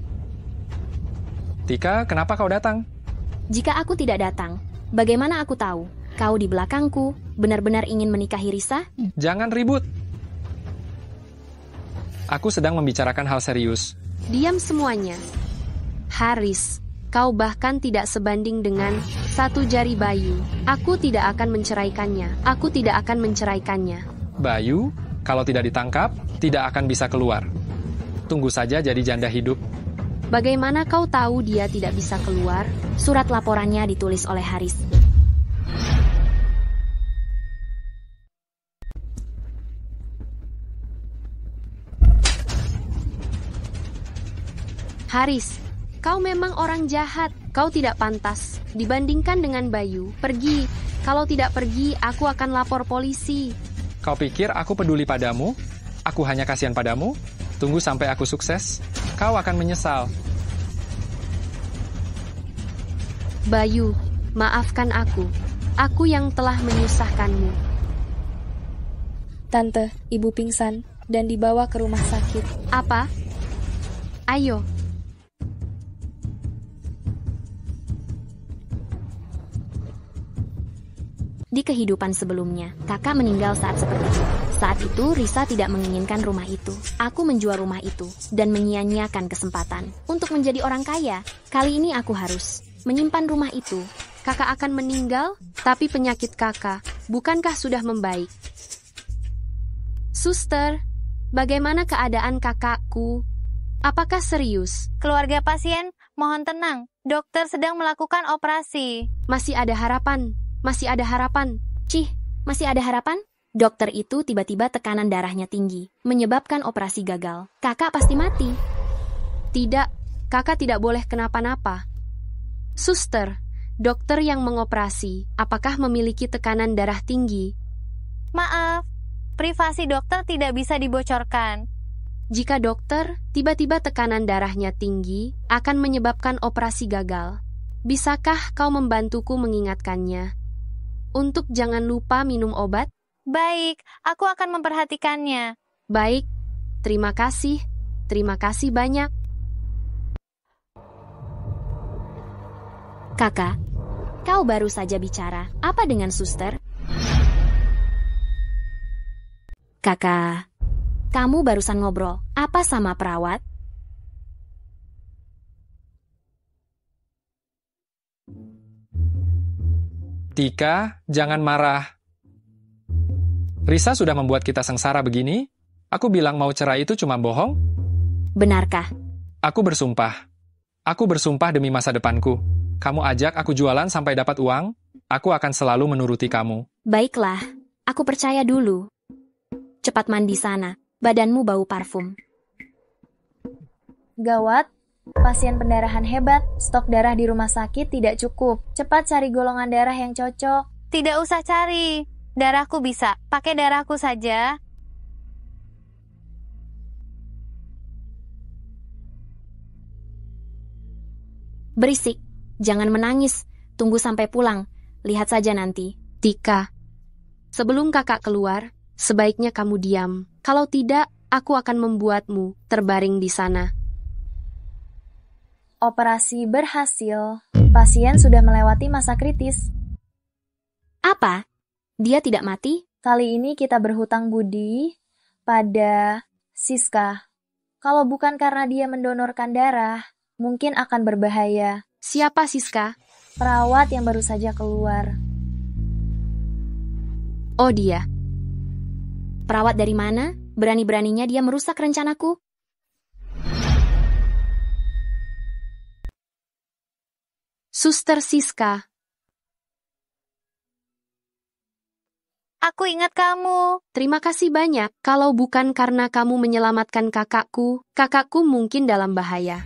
Speaker 7: Tika, kenapa kau datang?
Speaker 4: Jika aku tidak datang, bagaimana aku tahu? Kau di belakangku, benar-benar ingin menikahi Risa?
Speaker 7: Jangan ribut. Aku sedang membicarakan hal serius.
Speaker 2: Diam semuanya. Haris, kau bahkan tidak sebanding dengan satu jari Bayu. Aku tidak akan menceraikannya. Aku tidak akan menceraikannya.
Speaker 7: Bayu, kalau tidak ditangkap, tidak akan bisa keluar. Tunggu saja jadi janda hidup.
Speaker 2: Bagaimana kau tahu dia tidak bisa keluar?
Speaker 4: Surat laporannya ditulis oleh Haris.
Speaker 2: Haris, kau memang orang jahat. Kau tidak pantas dibandingkan dengan Bayu. Pergi. Kalau tidak pergi, aku akan lapor polisi.
Speaker 7: Kau pikir aku peduli padamu? Aku hanya kasihan padamu? Tunggu sampai aku sukses. Kau akan menyesal.
Speaker 2: Bayu, maafkan aku. Aku yang telah menyusahkanmu.
Speaker 8: Tante, ibu pingsan dan dibawa ke rumah sakit.
Speaker 2: Apa? Ayo.
Speaker 4: Di kehidupan sebelumnya, kakak meninggal saat seperti itu. Saat itu, Risa tidak menginginkan rumah itu. Aku menjual rumah itu dan menyia-nyiakan kesempatan untuk menjadi orang kaya. Kali ini aku harus menyimpan rumah itu.
Speaker 2: Kakak akan meninggal, tapi penyakit kakak bukankah sudah membaik? Suster, bagaimana keadaan kakakku? Apakah serius?
Speaker 14: Keluarga pasien, mohon tenang. Dokter sedang melakukan operasi.
Speaker 2: Masih ada harapan. Masih ada harapan.
Speaker 4: Cih, masih ada harapan? Dokter itu tiba-tiba tekanan darahnya tinggi, menyebabkan operasi gagal. Kakak pasti mati.
Speaker 2: Tidak, kakak tidak boleh kenapa-napa. Suster, dokter yang mengoperasi, apakah memiliki tekanan darah tinggi?
Speaker 14: Maaf, privasi dokter tidak bisa dibocorkan.
Speaker 2: Jika dokter tiba-tiba tekanan darahnya tinggi, akan menyebabkan operasi gagal. Bisakah kau membantuku mengingatkannya? Untuk jangan lupa minum obat?
Speaker 14: Baik, aku akan memperhatikannya.
Speaker 2: Baik, terima kasih. Terima kasih banyak.
Speaker 4: Kakak, kau baru saja bicara. Apa dengan suster? Kakak, kamu barusan ngobrol apa sama perawat?
Speaker 7: Tika, jangan marah. Risa sudah membuat kita sengsara begini. Aku bilang mau cerai itu cuma bohong.
Speaker 4: Benarkah?
Speaker 7: Aku bersumpah. Aku bersumpah demi masa depanku. Kamu ajak aku jualan sampai dapat uang, aku akan selalu menuruti kamu.
Speaker 4: Baiklah, aku percaya dulu. Cepat mandi sana, badanmu bau parfum.
Speaker 8: Gawat, pasien pendarahan hebat, stok darah di rumah sakit tidak cukup. Cepat cari golongan darah yang cocok.
Speaker 14: Tidak usah cari. Darahku bisa. Pakai darahku saja.
Speaker 4: Berisik, jangan menangis. Tunggu sampai pulang. Lihat saja nanti.
Speaker 2: Tika, sebelum kakak keluar, sebaiknya kamu diam. Kalau tidak, aku akan membuatmu terbaring di sana.
Speaker 8: Operasi berhasil. Pasien sudah melewati masa kritis.
Speaker 4: Apa? Dia tidak mati?
Speaker 8: Kali ini kita berhutang budi pada Siska. Kalau bukan karena dia mendonorkan darah, mungkin akan berbahaya.
Speaker 2: Siapa Siska?
Speaker 8: Perawat yang baru saja keluar.
Speaker 2: Oh, dia.
Speaker 4: Perawat dari mana? Berani-beraninya dia merusak rencanaku.
Speaker 2: Suster Siska.
Speaker 14: Aku ingat kamu.
Speaker 2: Terima kasih banyak. Kalau bukan karena kamu menyelamatkan kakakku mungkin dalam bahaya.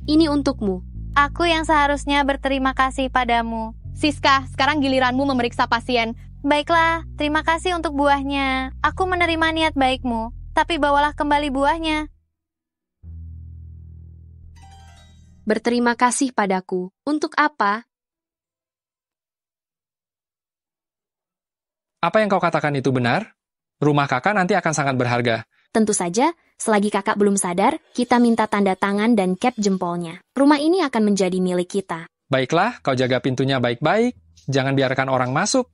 Speaker 2: Ini untukmu.
Speaker 14: Aku yang seharusnya berterima kasih padamu.
Speaker 11: Siska, sekarang giliranmu memeriksa pasien.
Speaker 14: Baiklah, terima kasih untuk buahnya. Aku menerima niat baikmu, tapi bawalah kembali buahnya.
Speaker 2: Berterima kasih padaku. Untuk apa?
Speaker 7: Apa yang kau katakan itu benar? Rumah kakak nanti akan sangat berharga.
Speaker 4: Tentu saja, selagi kakak belum sadar, kita minta tanda tangan dan cap jempolnya. Rumah ini akan menjadi milik kita.
Speaker 7: Baiklah, kau jaga pintunya baik-baik. Jangan biarkan orang masuk.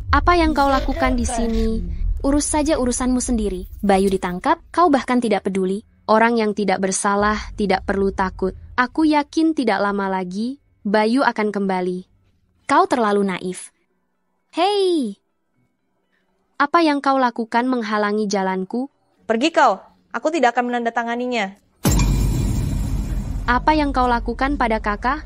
Speaker 2: Apa yang kau lakukan di sini?
Speaker 4: Urus saja urusanmu sendiri. Bayu ditangkap, kau bahkan tidak peduli.
Speaker 2: Orang yang tidak bersalah tidak perlu takut. Aku yakin tidak lama lagi, Bayu akan kembali.
Speaker 4: Kau terlalu naif. Hei!
Speaker 2: Apa yang kau lakukan menghalangi jalanku?
Speaker 3: Pergi kau, aku tidak akan menandatanganinya.
Speaker 2: Apa yang kau lakukan pada kakak?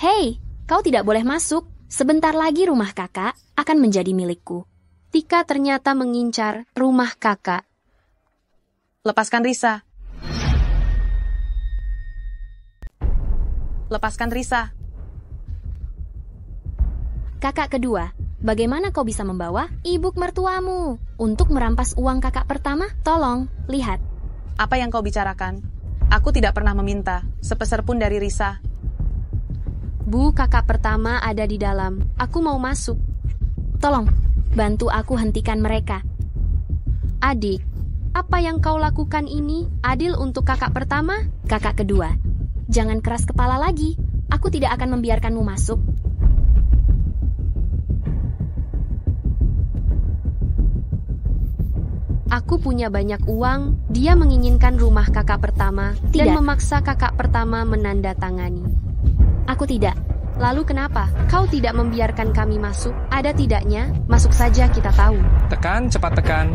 Speaker 4: Hei, kau tidak boleh masuk. Sebentar lagi rumah kakak akan menjadi milikku.
Speaker 2: Tika ternyata mengincar rumah kakak.
Speaker 5: Lepaskan Risa. Lepaskan Risa.
Speaker 4: Kakak kedua, bagaimana kau bisa membawa ibu mertuamu untuk merampas uang kakak pertama? Tolong, lihat.
Speaker 5: Apa yang kau bicarakan? Aku tidak pernah meminta, sepeser pun dari Risa.
Speaker 2: Bu, kakak pertama ada di dalam. Aku mau masuk.
Speaker 4: Tolong, bantu aku hentikan mereka.
Speaker 2: Adik, apa yang kau lakukan ini adil untuk kakak pertama?
Speaker 4: Kakak kedua, jangan keras kepala lagi. Aku tidak akan membiarkanmu masuk.
Speaker 2: Aku punya banyak uang. Dia menginginkan rumah kakak pertama dan memaksa kakak pertama menandatangani.
Speaker 4: Aku tidak.
Speaker 2: Lalu kenapa kau tidak membiarkan kami masuk? Ada tidaknya, masuk saja kita tahu.
Speaker 7: Tekan, cepat tekan.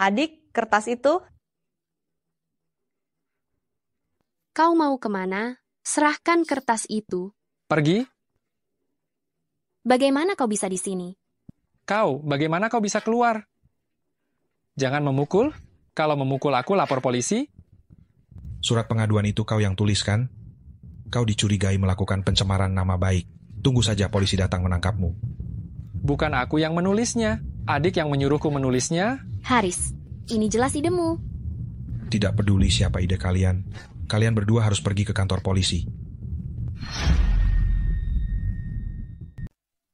Speaker 3: Adik, kertas itu?
Speaker 2: Kau mau kemana? Serahkan kertas itu.
Speaker 7: Pergi.
Speaker 4: Bagaimana kau bisa di sini?
Speaker 7: Kau, bagaimana kau bisa keluar? Jangan memukul. Kalau memukul aku, lapor polisi.
Speaker 1: Surat pengaduan itu kau yang tuliskan? Kau dicurigai melakukan pencemaran nama baik. Tunggu saja polisi datang menangkapmu.
Speaker 7: Bukan aku yang menulisnya. Adik yang menyuruhku menulisnya.
Speaker 4: Haris, ini jelas idemu.
Speaker 1: Tidak peduli siapa ide kalian. Kalian berdua harus pergi ke kantor polisi.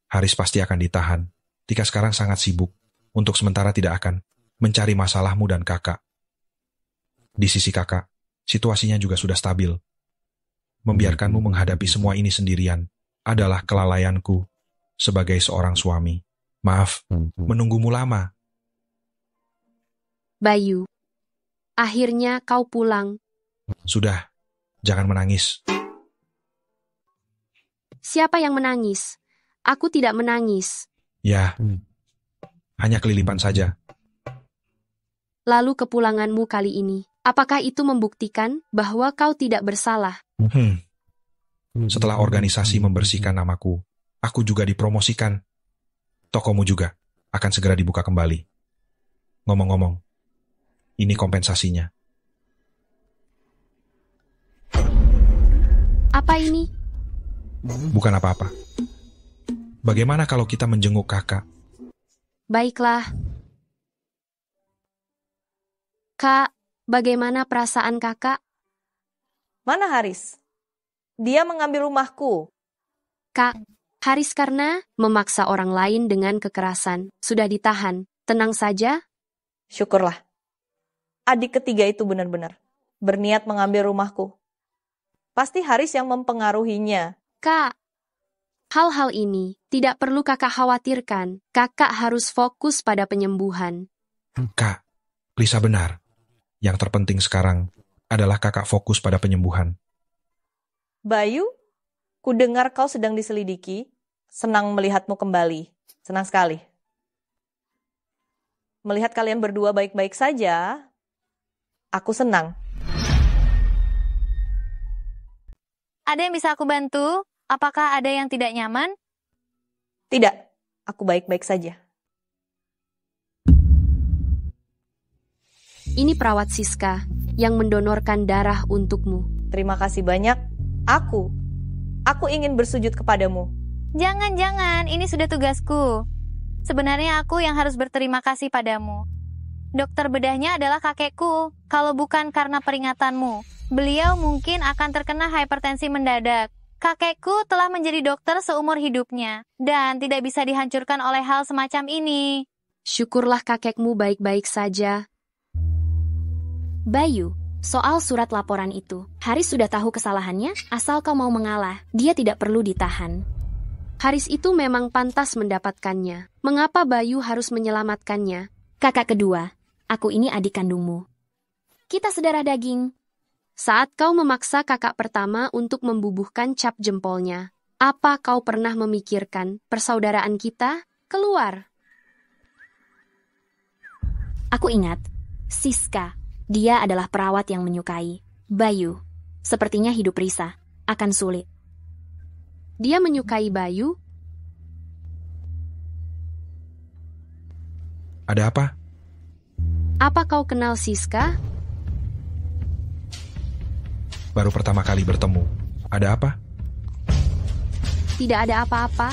Speaker 1: Haris pasti akan ditahan. Tika sekarang sangat sibuk. Untuk sementara tidak akan mencari masalahmu dan kakak. Di sisi kakak, situasinya juga sudah stabil. Membiarkanmu menghadapi semua ini sendirian adalah kelalaianku sebagai seorang suami. Maaf, menunggumu lama.
Speaker 2: Bayu, akhirnya kau pulang.
Speaker 1: Sudah, jangan menangis.
Speaker 2: Siapa yang menangis? Aku tidak menangis.
Speaker 1: Ya, hanya kelilipan saja.
Speaker 2: Lalu kepulanganmu kali ini, apakah itu membuktikan bahwa kau tidak bersalah?
Speaker 1: Setelah organisasi membersihkan namaku, aku juga dipromosikan. Tokomu juga akan segera dibuka kembali. Ngomong-ngomong, ini kompensasinya.
Speaker 2: Apa ini?
Speaker 1: Bukan apa-apa. Bagaimana kalau kita menjenguk kakak?
Speaker 2: Baiklah. Kak, bagaimana perasaan kakak?
Speaker 3: Mana Haris? Dia mengambil rumahku.
Speaker 2: Kak, Haris karena memaksa orang lain dengan kekerasan. Sudah ditahan. Tenang saja.
Speaker 3: Syukurlah. Adik ketiga itu benar-benar berniat mengambil rumahku. Pasti Haris yang mempengaruhinya.
Speaker 2: Kak, hal-hal ini tidak perlu kakak khawatirkan. Kakak harus fokus pada penyembuhan.
Speaker 1: Kak, Lisa benar. Yang terpenting sekarang adalah kakak fokus pada penyembuhan.
Speaker 3: Bayu, ku dengar kau sedang diselidiki. Senang melihatmu kembali. Senang sekali. Melihat kalian berdua baik-baik saja, aku senang.
Speaker 14: Ada yang bisa aku bantu? Apakah ada yang tidak nyaman?
Speaker 3: Tidak, aku baik-baik saja.
Speaker 2: Ini perawat Siska yang mendonorkan darah untukmu.
Speaker 3: Terima kasih banyak. Aku ingin bersujud kepadamu.
Speaker 14: Jangan, ini sudah tugasku. Sebenarnya aku yang harus berterima kasih padamu. Dokter bedahnya adalah kakekku. Kalau bukan karena peringatanmu, beliau mungkin akan terkena hipertensi mendadak. Kakekku telah menjadi dokter seumur hidupnya dan tidak bisa dihancurkan oleh hal semacam ini.
Speaker 2: Syukurlah kakekmu baik-baik saja.
Speaker 4: Bayu, soal surat laporan itu, Haris sudah tahu kesalahannya, asal kau mau mengalah, dia tidak perlu ditahan.
Speaker 2: Haris itu memang pantas mendapatkannya. Mengapa Bayu harus menyelamatkannya?
Speaker 4: Kakak kedua, aku ini adik kandungmu. Kita saudara daging.
Speaker 2: Saat kau memaksa kakak pertama untuk membubuhkan cap jempolnya, apa kau pernah memikirkan persaudaraan kita keluar?
Speaker 4: Aku ingat, Siska, dia adalah perawat yang menyukai. Bayu, sepertinya hidup Risa akan sulit.
Speaker 2: Dia menyukai Bayu?
Speaker 1: Ada apa?
Speaker 2: Apa kau kenal Siska?
Speaker 1: Baru pertama kali bertemu. Ada apa?
Speaker 2: Tidak ada apa-apa.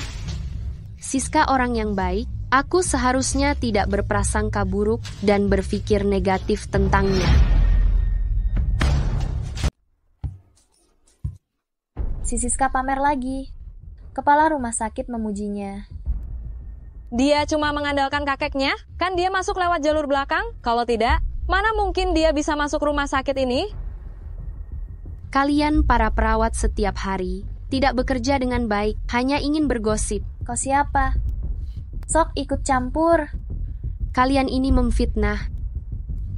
Speaker 2: Siska orang yang baik. Aku seharusnya tidak berprasangka buruk dan berpikir negatif tentangnya.
Speaker 8: Si Siska pamer lagi. Kepala rumah sakit memujinya.
Speaker 11: Dia cuma mengandalkan kakeknya? Kan dia masuk lewat jalur belakang? Kalau tidak, mana mungkin dia bisa masuk rumah sakit ini?
Speaker 2: Kalian para perawat setiap hari tidak bekerja dengan baik, hanya ingin bergosip.
Speaker 8: Kau siapa? Sok ikut campur.
Speaker 2: Kalian ini memfitnah.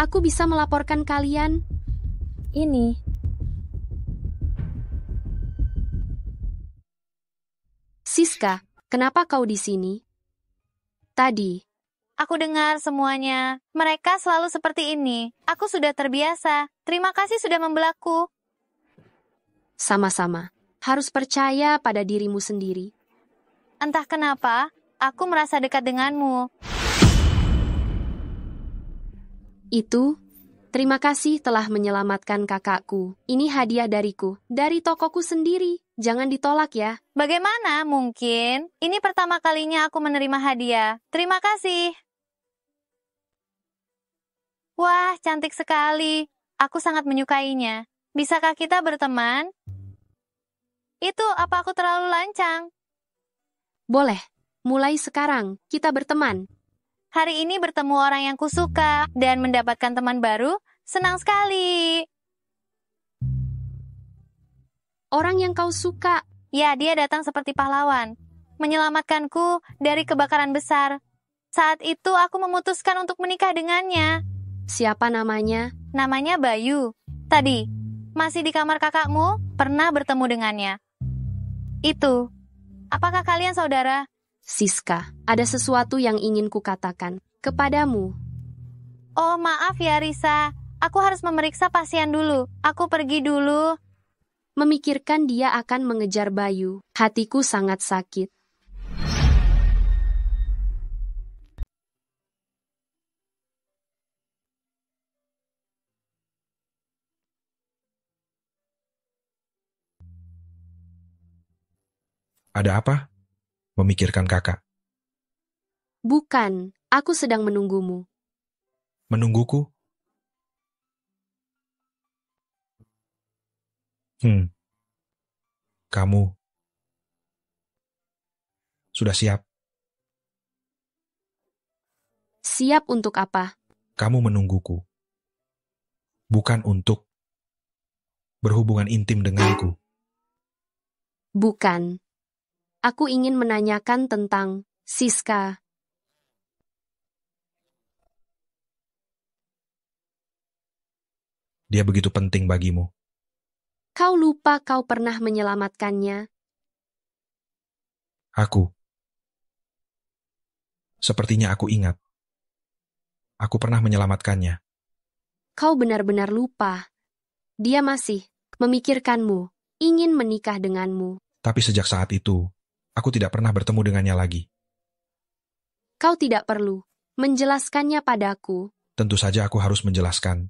Speaker 2: Aku bisa melaporkan kalian.
Speaker 8: Ini.
Speaker 2: Siska, kenapa kau di sini? Tadi.
Speaker 14: Aku dengar semuanya. Mereka selalu seperti ini. Aku sudah terbiasa. Terima kasih sudah membelaku.
Speaker 2: Sama-sama. Harus percaya pada dirimu sendiri.
Speaker 14: Entah kenapa, aku merasa dekat denganmu.
Speaker 2: Itu, terima kasih telah menyelamatkan kakakku. Ini hadiah dariku, dari tokoku sendiri. Jangan ditolak ya.
Speaker 14: Bagaimana mungkin? Ini pertama kalinya aku menerima hadiah. Terima kasih. Wah, cantik sekali. Aku sangat menyukainya. Bisakah kita berteman? Itu, apa aku terlalu lancang?
Speaker 2: Boleh. Mulai sekarang, kita berteman.
Speaker 14: Hari ini bertemu orang yang kusuka dan mendapatkan teman baru, senang sekali.
Speaker 2: Orang yang kau suka.
Speaker 14: Ya, dia datang seperti pahlawan, menyelamatkanku dari kebakaran besar. Saat itu aku memutuskan untuk menikah dengannya.
Speaker 2: Siapa namanya?
Speaker 14: Namanya Bayu. Tadi, masih di kamar kakakmu, pernah bertemu dengannya. Itu. Apakah kalian saudara?
Speaker 2: Siska, ada sesuatu yang ingin kukatakan kepadamu.
Speaker 14: Oh, maaf ya Risa. Aku harus memeriksa pasien dulu. Aku pergi dulu.
Speaker 2: Memikirkan dia akan mengejar Bayu, hatiku sangat sakit.
Speaker 1: Ada apa? Memikirkan kakak.
Speaker 2: Bukan, aku sedang menunggumu.
Speaker 1: Menungguku? Kamu sudah siap?
Speaker 2: Siap untuk apa?
Speaker 1: Kamu menungguku. Bukan untuk berhubungan intim denganku.
Speaker 2: Bukan. Aku ingin menanyakan tentang Siska.
Speaker 1: Dia begitu penting bagimu.
Speaker 2: Kau lupa kau pernah menyelamatkannya.
Speaker 1: Aku. Sepertinya aku ingat. Aku pernah menyelamatkannya.
Speaker 2: Kau benar-benar lupa. Dia masih memikirkanmu, ingin menikah denganmu.
Speaker 1: Tapi sejak saat itu, aku tidak pernah bertemu dengannya lagi.
Speaker 2: Kau tidak perlu menjelaskannya padaku.
Speaker 1: Tentu saja aku harus menjelaskan.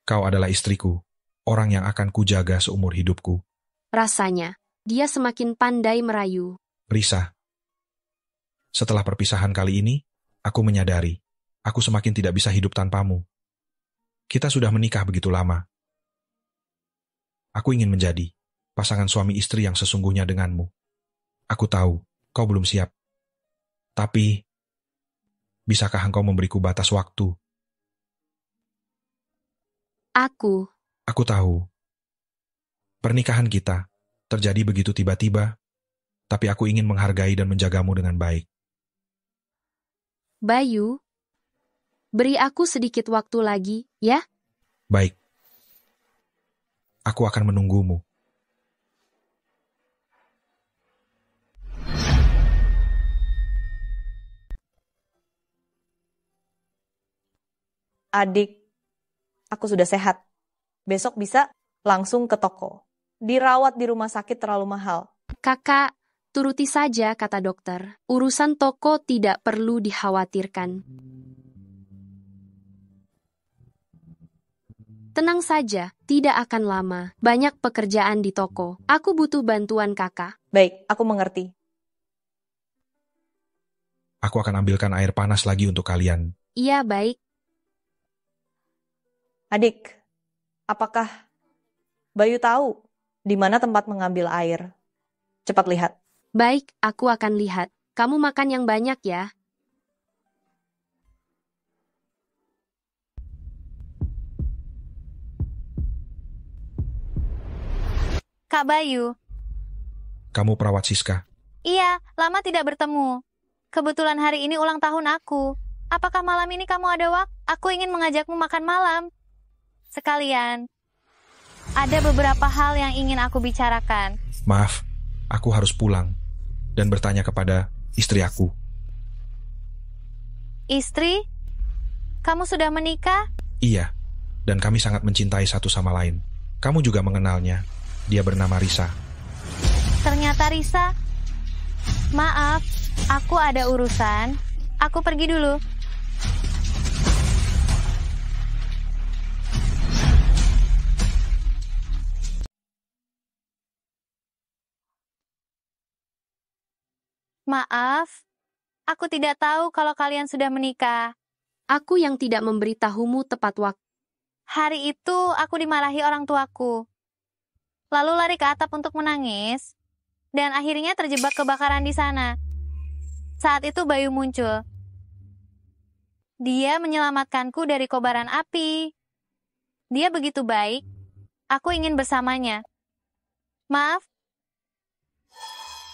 Speaker 1: Kau adalah istriku, orang yang akan kujaga seumur hidupku.
Speaker 2: Rasanya, dia semakin pandai merayu.
Speaker 1: Risa, setelah perpisahan kali ini, aku menyadari, aku semakin tidak bisa hidup tanpamu. Kita sudah menikah begitu lama. Aku ingin menjadi pasangan suami istri yang sesungguhnya denganmu. Aku tahu, kau belum siap. Tapi, bisakah engkau memberiku batas waktu?
Speaker 2: Aku
Speaker 1: tahu. Pernikahan kita terjadi begitu tiba-tiba, tapi aku ingin menghargai dan menjagamu dengan baik.
Speaker 2: Bayu, beri aku sedikit waktu lagi, ya?
Speaker 1: Baik. Aku akan menunggumu.
Speaker 3: Adik, aku sudah sehat. Besok bisa langsung ke toko. Dirawat di rumah sakit terlalu mahal.
Speaker 2: Kakak, turuti saja kata dokter. Urusan toko tidak perlu dikhawatirkan. Tenang saja, tidak akan lama. Banyak pekerjaan di toko. Aku butuh bantuan kakak.
Speaker 3: Baik, aku mengerti.
Speaker 1: Aku akan ambilkan air panas lagi untuk kalian.
Speaker 2: Iya, baik.
Speaker 3: Adik, apakah Bayu tahu di mana tempat mengambil air? Cepat lihat.
Speaker 2: Baik, aku akan lihat. Kamu makan yang banyak ya.
Speaker 14: Kak Bayu.
Speaker 1: Kamu perawat Siska?
Speaker 14: Iya, lama tidak bertemu. Kebetulan hari ini ulang tahun aku. Apakah malam ini kamu ada waktu? Aku ingin mengajakmu makan malam. Sekalian, ada beberapa hal yang ingin aku bicarakan.
Speaker 1: Maaf, aku harus pulang dan bertanya kepada istri aku.
Speaker 14: Istri? Kamu sudah menikah?
Speaker 1: Iya, dan kami sangat mencintai satu sama lain. Kamu juga mengenalnya. Dia bernama Risa.
Speaker 14: Ternyata Risa. Maaf, aku ada urusan. Aku pergi dulu. Maaf, aku tidak tahu kalau kalian sudah menikah.
Speaker 2: Aku yang tidak memberitahumu tepat waktu.
Speaker 14: Hari itu aku dimarahi orang tuaku. Lalu lari ke atap untuk menangis, dan akhirnya terjebak kebakaran di sana. Saat itu Bayu muncul. Dia menyelamatkanku dari kobaran api. Dia begitu baik. Aku ingin bersamanya. Maaf.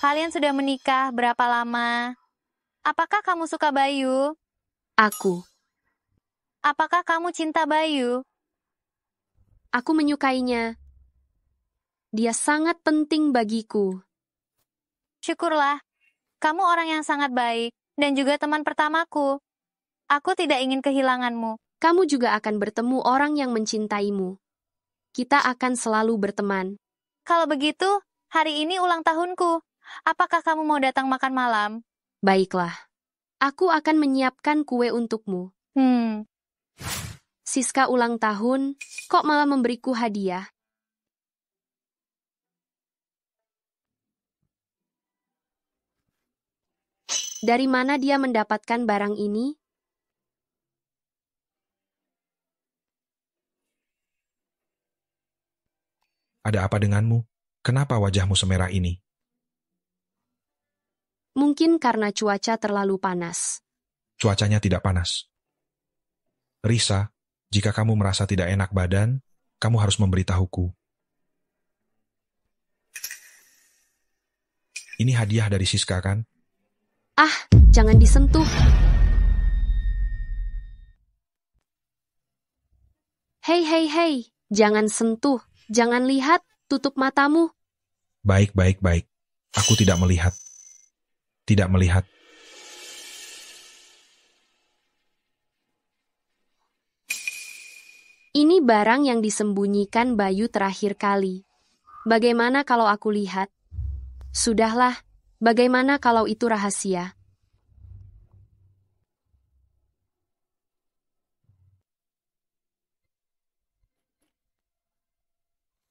Speaker 14: Kalian sudah menikah berapa lama? Apakah kamu suka Bayu?
Speaker 2: Aku.
Speaker 14: Apakah kamu cinta Bayu?
Speaker 2: Aku menyukainya. Dia sangat penting bagiku.
Speaker 14: Syukurlah. Kamu orang yang sangat baik dan juga teman pertamaku. Aku tidak ingin kehilanganmu.
Speaker 2: Kamu juga akan bertemu orang yang mencintaimu. Kita akan selalu berteman.
Speaker 14: Kalau begitu, hari ini ulang tahunku. Apakah kamu mau datang makan malam?
Speaker 2: Baiklah. Aku akan menyiapkan kue untukmu. Siska ulang tahun, kok malah memberiku hadiah? Dari mana dia mendapatkan barang ini?
Speaker 1: Ada apa denganmu? Kenapa wajahmu semerah ini?
Speaker 2: Mungkin karena cuaca terlalu panas.
Speaker 1: Cuacanya tidak panas. Risa, jika kamu merasa tidak enak badan, kamu harus memberitahuku. Ini hadiah dari Siska, kan?
Speaker 2: Ah, jangan disentuh. Hei, jangan sentuh. Jangan lihat, tutup matamu.
Speaker 1: Baik. Aku tidak melihat. Tidak melihat.
Speaker 2: Ini barang yang disembunyikan Bayu terakhir kali. Bagaimana kalau aku lihat? Sudahlah, bagaimana kalau itu rahasia?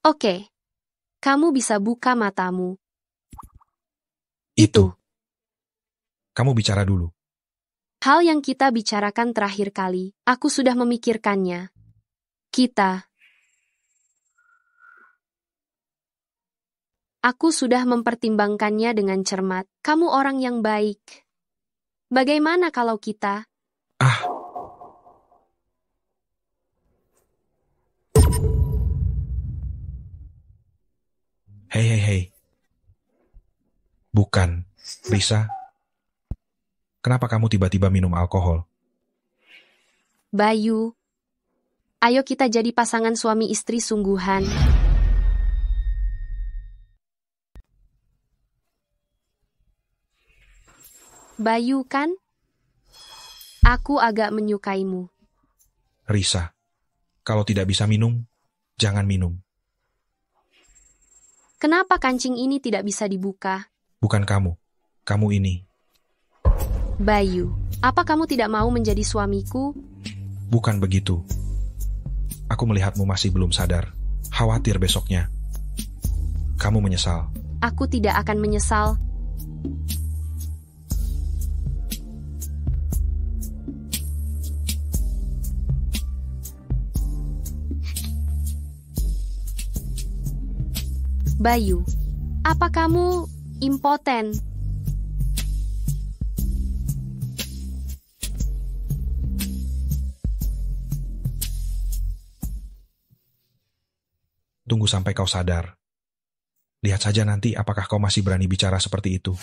Speaker 2: Oke, kamu bisa buka matamu.
Speaker 1: Itu. Kamu bicara dulu.
Speaker 2: Hal yang kita bicarakan terakhir kali, aku sudah memikirkannya. Aku sudah mempertimbangkannya dengan cermat. Kamu orang yang baik. Bagaimana kalau kita?
Speaker 1: Hei. Bukan, Risa. Kenapa kamu tiba-tiba minum alkohol?
Speaker 2: Bayu, ayo kita jadi pasangan suami istri sungguhan. Bayu, kan? Aku agak menyukaimu.
Speaker 1: Risa, kalau tidak bisa minum, jangan minum.
Speaker 2: Kenapa kancing ini tidak bisa dibuka?
Speaker 1: Bukan kamu ini.
Speaker 2: Bayu, apa kamu tidak mau menjadi suamiku?
Speaker 1: Bukan begitu. Aku melihatmu masih belum sadar. Khawatir besoknya. Kamu menyesal.
Speaker 2: Aku tidak akan menyesal. Bayu, apa kamu impoten?
Speaker 1: Tunggu sampai kau sadar. Lihat saja nanti apakah kau masih berani bicara seperti itu.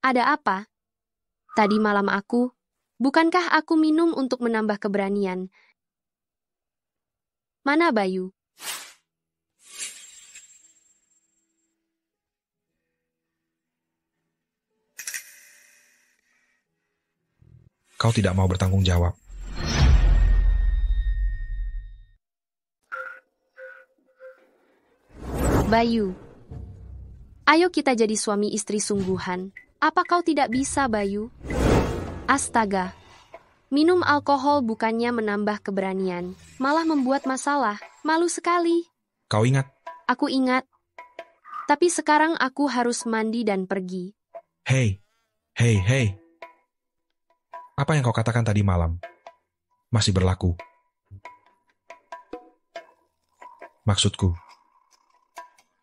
Speaker 2: Ada apa? Tadi malam bukankah aku minum untuk menambah keberanian? Mana Bayu?
Speaker 1: Kau tidak mau bertanggung jawab.
Speaker 2: Bayu, ayo kita jadi suami istri sungguhan. Apa kau tidak bisa, Bayu? Astaga, minum alkohol bukannya menambah keberanian, malah membuat masalah. Malu sekali.
Speaker 1: Kau ingat?
Speaker 2: Aku ingat. Tapi sekarang aku harus mandi dan pergi.
Speaker 1: Hei. Apa yang kau katakan tadi malam masih berlaku. Maksudku,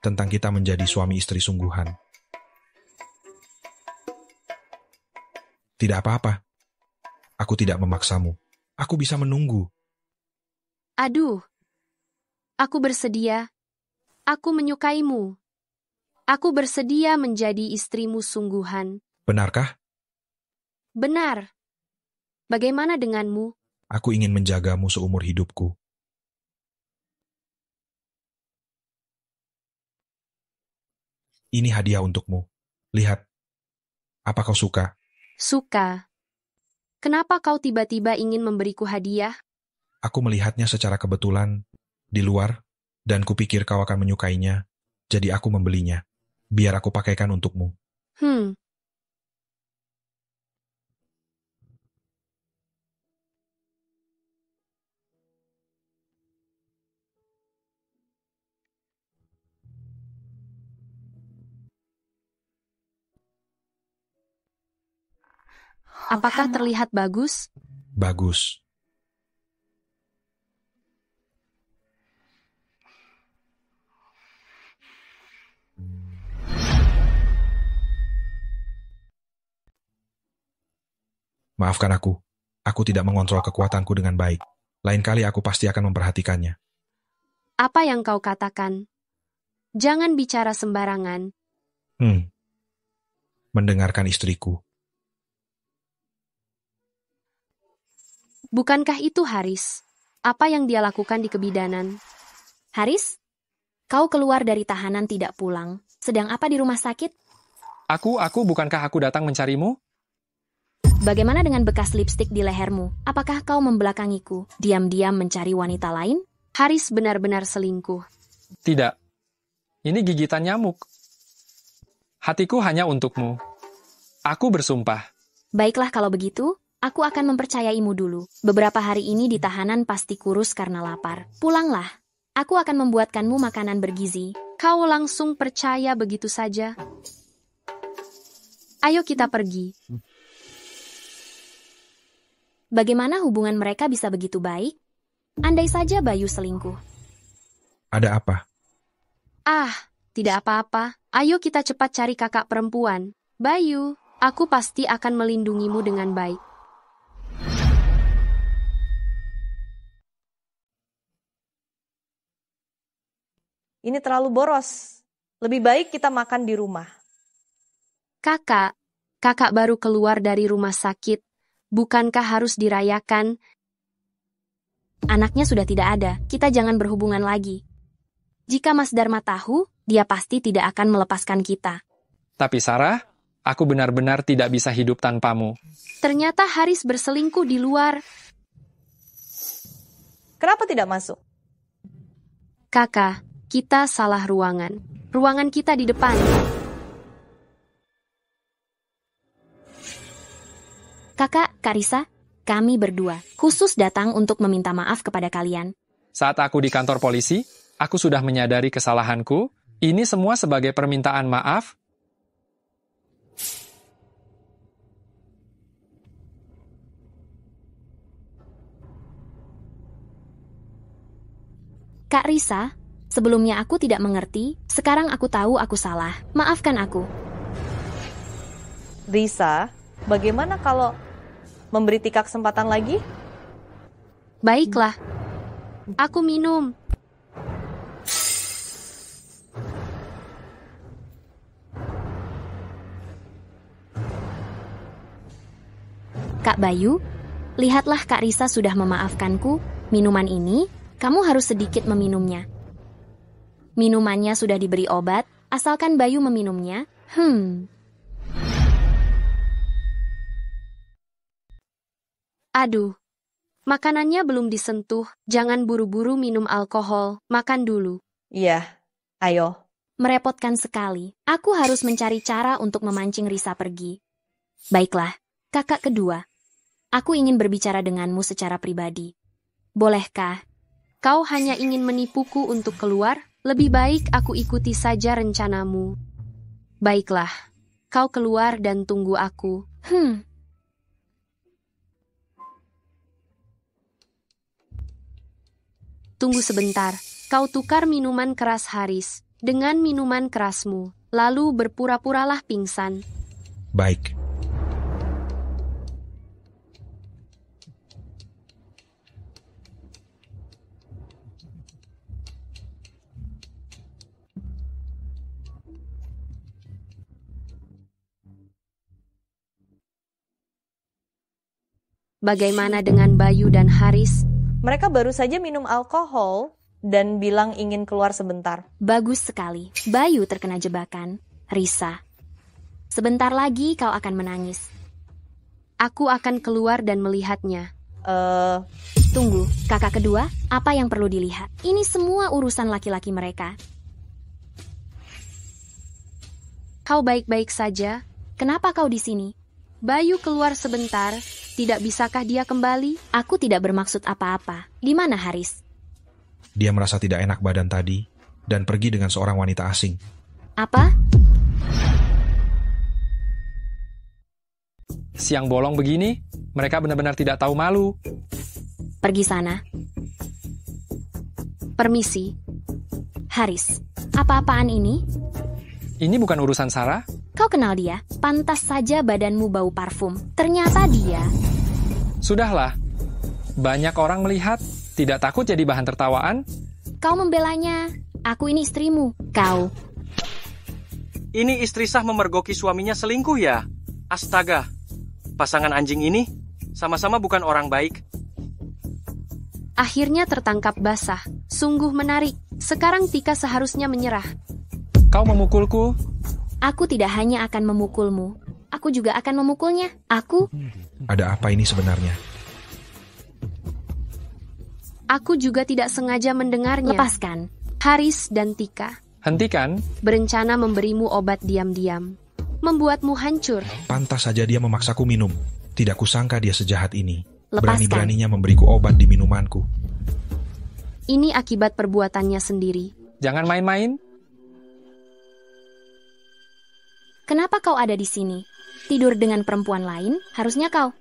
Speaker 1: tentang kita menjadi suami istri sungguhan. Tidak apa-apa. Aku tidak memaksamu. Aku bisa menunggu.
Speaker 2: Aduh, aku bersedia. Aku menyukaimu. Aku bersedia menjadi istrimu sungguhan.
Speaker 1: Benarkah?
Speaker 2: Benar. Bagaimana denganmu?
Speaker 1: Aku ingin menjagamu seumur hidupku. Ini hadiah untukmu. Lihat. Apa kau suka?
Speaker 2: Suka. Kenapa kau tiba-tiba ingin memberiku hadiah?
Speaker 1: Aku melihatnya secara kebetulan di luar dan kupikir kau akan menyukainya, jadi aku membelinya. Biar aku pakaikan untukmu.
Speaker 2: Apakah terlihat bagus?
Speaker 1: Bagus. Maafkan aku. Aku tidak mengontrol kekuatanku dengan baik. Lain kali aku pasti akan memperhatikannya.
Speaker 2: Apa yang kau katakan? Jangan bicara sembarangan.
Speaker 1: Mendengarkan istriku.
Speaker 2: Bukankah itu Haris? Apa yang dia lakukan di kebidanan?
Speaker 4: Haris, kau keluar dari tahanan tidak pulang. Sedang apa di rumah sakit?
Speaker 7: Bukankah aku datang mencarimu?
Speaker 4: Bagaimana dengan bekas lipstik di lehermu? Apakah kau membelakangiku, diam-diam mencari wanita lain?
Speaker 2: Haris benar-benar selingkuh.
Speaker 7: Tidak. Ini gigitan nyamuk. Hatiku hanya untukmu. Aku bersumpah.
Speaker 4: Baiklah kalau begitu. Aku akan mempercayaimu dulu. Beberapa hari ini di tahanan pasti kurus karena lapar. Pulanglah. Aku akan membuatkanmu makanan bergizi.
Speaker 2: Kau langsung percaya begitu saja? Ayo kita pergi.
Speaker 4: Bagaimana hubungan mereka bisa begitu baik? Andai saja Bayu selingkuh.
Speaker 1: Ada apa?
Speaker 2: Tidak apa-apa. Ayo kita cepat cari kakak perempuan. Bayu, aku pasti akan melindungimu dengan baik.
Speaker 3: Ini terlalu boros. Lebih baik kita makan di rumah.
Speaker 2: Kakak baru keluar dari rumah sakit. Bukankah harus dirayakan?
Speaker 4: Anaknya sudah tidak ada. Kita jangan berhubungan lagi. Jika Mas Dharma tahu, dia pasti tidak akan melepaskan kita.
Speaker 7: Tapi Sarah, aku benar-benar tidak bisa hidup tanpamu.
Speaker 2: Ternyata Haris berselingkuh di luar.
Speaker 3: Kenapa tidak masuk?
Speaker 2: Kakak, kita salah ruangan. Ruangan kita di depan.
Speaker 4: Kakak, Kak Risa, kami berdua khusus datang untuk meminta maaf kepada kalian.
Speaker 7: Saat aku di kantor polisi, aku sudah menyadari kesalahanku. Ini semua sebagai permintaan maaf.
Speaker 4: Kak Risa, sebelumnya aku tidak mengerti, sekarang aku tahu aku salah. Maafkan aku.
Speaker 3: Risa, bagaimana kalau memberi Tika kesempatan lagi?
Speaker 2: Baiklah. Aku minum.
Speaker 4: Kak Bayu, lihatlah Kak Risa sudah memaafkanku. Minuman ini, kamu harus sedikit meminumnya. Minumannya sudah diberi obat, asalkan Bayu meminumnya.
Speaker 2: Aduh, makanannya belum disentuh. Jangan buru-buru minum alkohol. Makan dulu.
Speaker 3: Iya, ayo.
Speaker 4: Merepotkan sekali. Aku harus mencari cara untuk memancing Risa pergi. Baiklah, kakak kedua. Aku ingin berbicara denganmu secara pribadi. Bolehkah?
Speaker 2: Kau hanya ingin menipuku untuk keluar? Lebih baik aku ikuti saja rencanamu. Baiklah, kau keluar dan tunggu aku. Tunggu sebentar, kau tukar minuman keras Haris dengan minuman kerasmu, lalu berpura-puralah pingsan.
Speaker 1: Baik.
Speaker 2: Bagaimana dengan Bayu dan Haris?
Speaker 3: Mereka baru saja minum alkohol dan bilang ingin keluar sebentar.
Speaker 4: Bagus sekali. Bayu terkena jebakan. Risa, sebentar lagi kau akan menangis.
Speaker 2: Aku akan keluar dan melihatnya.
Speaker 4: Tunggu, kakak kedua, apa yang perlu dilihat? Ini semua urusan laki-laki mereka.
Speaker 2: Kau baik-baik saja?
Speaker 4: Kenapa kau di sini?
Speaker 2: Bayu keluar sebentar. Tidak bisakah dia kembali?
Speaker 4: Aku tidak bermaksud apa-apa. Di mana Haris?
Speaker 1: Dia merasa tidak enak badan tadi dan pergi dengan seorang wanita asing.
Speaker 4: Apa?
Speaker 7: Siang bolong begini, mereka benar-benar tidak tahu malu.
Speaker 4: Pergi sana.
Speaker 2: Permisi.
Speaker 4: Haris, apa-apaan ini?
Speaker 7: Ini bukan urusan Sarah.
Speaker 4: Kau kenal dia? Pantas saja badanmu bau parfum. Ternyata dia...
Speaker 7: Sudahlah. Banyak orang melihat, tidak takut jadi bahan tertawaan.
Speaker 4: Kau membelanya. Aku ini istrimu. Kau.
Speaker 10: Ini istri sah memergoki suaminya selingkuh ya? Astaga. Pasangan anjing ini sama-sama bukan orang baik.
Speaker 2: Akhirnya tertangkap basah. Sungguh menarik. Sekarang Tika seharusnya menyerah.
Speaker 7: Kau memukulku.
Speaker 4: Aku tidak hanya akan memukulmu, aku juga akan memukulnya. Aku...
Speaker 1: Ada apa ini sebenarnya?
Speaker 2: Aku juga tidak sengaja mendengarnya.
Speaker 4: Lepaskan.
Speaker 2: Haris dan Tika.
Speaker 7: Hentikan.
Speaker 2: Berencana memberimu obat diam-diam. Membuatmu hancur.
Speaker 1: Pantas saja dia memaksaku minum. Tidak kusangka dia sejahat ini.
Speaker 4: Lepaskan.
Speaker 1: Berani-beraninya memberiku obat di minumanku.
Speaker 2: Ini akibat perbuatannya sendiri.
Speaker 7: Jangan main-main.
Speaker 4: Kenapa kau ada di sini? Tidur dengan perempuan lain? Harusnya kau.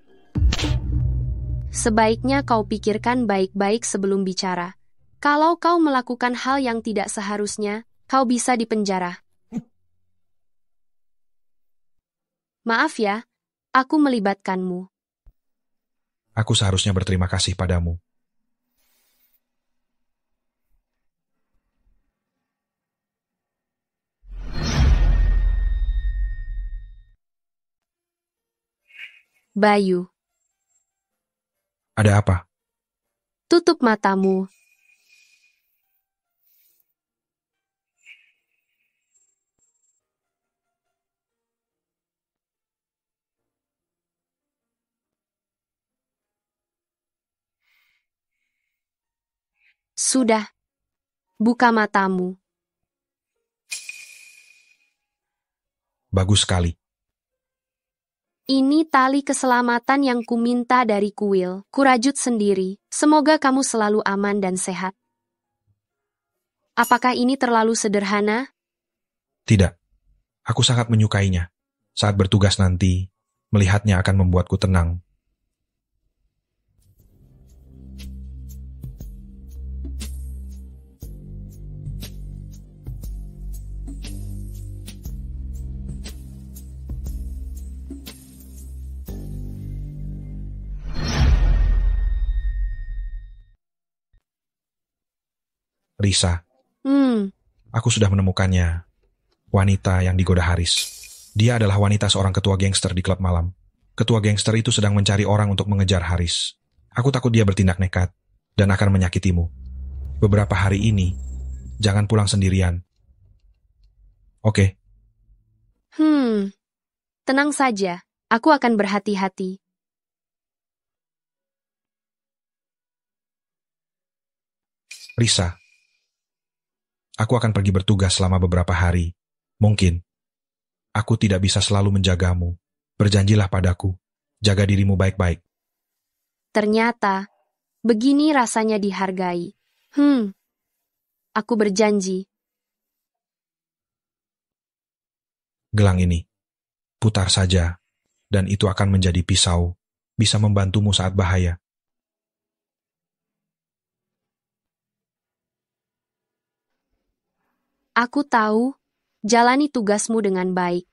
Speaker 2: Sebaiknya kau pikirkan baik-baik sebelum bicara. Kalau kau melakukan hal yang tidak seharusnya, kau bisa dipenjara. Maaf ya, aku melibatkanmu.
Speaker 1: Aku seharusnya berterima kasih padamu.
Speaker 2: Bayu.
Speaker 1: Ada apa?
Speaker 2: Tutup matamu. Sudah. Buka matamu.
Speaker 1: Bagus sekali.
Speaker 2: Ini tali keselamatan yang kuminta dari kuil. Kurajut sendiri. Semoga kamu selalu aman dan sehat. Apakah ini terlalu sederhana?
Speaker 1: Tidak. Aku sangat menyukainya. Saat bertugas nanti, melihatnya akan membuatku tenang. Risa. Aku sudah menemukannya. Wanita yang digoda Haris. Dia adalah wanita seorang ketua gangster di klub malam. Ketua gangster itu sedang mencari orang untuk mengejar Haris. Aku takut dia bertindak nekat dan akan menyakitimu. Beberapa hari ini, jangan pulang sendirian. Oke?
Speaker 2: Tenang saja. Aku akan berhati-hati.
Speaker 1: Risa. Aku akan pergi bertugas selama beberapa hari. Mungkin. Aku tidak bisa selalu menjagamu. Berjanjilah padaku. Jaga dirimu baik-baik.
Speaker 2: Ternyata, begini rasanya dihargai. Aku berjanji.
Speaker 1: Gelang ini. Putar saja. Dan itu akan menjadi pisau. Bisa membantumu saat bahaya.
Speaker 2: Aku tahu, jalani tugasmu dengan baik.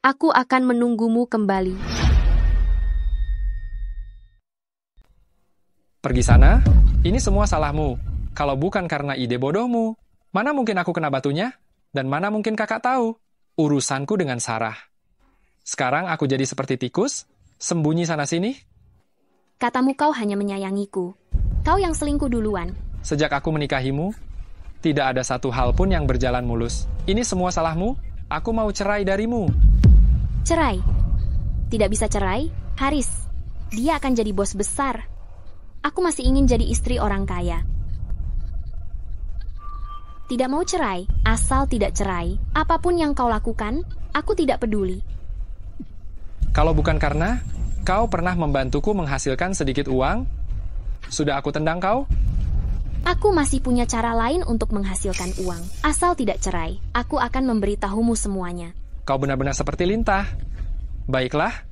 Speaker 2: Aku akan menunggumu kembali.
Speaker 7: Pergi sana, ini semua salahmu. Kalau bukan karena ide bodohmu, mana mungkin aku kena batunya? Dan mana mungkin kakak tahu urusanku dengan Sarah. Sekarang aku jadi seperti tikus, sembunyi sana-sini.
Speaker 4: Katamu kau hanya menyayangiku. Kau yang selingkuh duluan.
Speaker 7: Sejak aku menikahimu, tidak ada satu hal pun yang berjalan mulus. Ini semua salahmu, aku mau cerai darimu.
Speaker 4: Cerai? Tidak bisa cerai, Haris. Dia akan jadi bos besar. Aku masih ingin jadi istri orang kaya. Tidak mau cerai, asal tidak cerai. Apapun yang kau lakukan, aku tidak peduli.
Speaker 7: Kalau bukan karena kau pernah membantuku menghasilkan sedikit uang, sudah aku tendang kau?
Speaker 4: Aku masih punya cara lain untuk menghasilkan uang. Asal tidak cerai, aku akan memberitahumu semuanya.
Speaker 7: Kau benar-benar seperti lintah. Baiklah,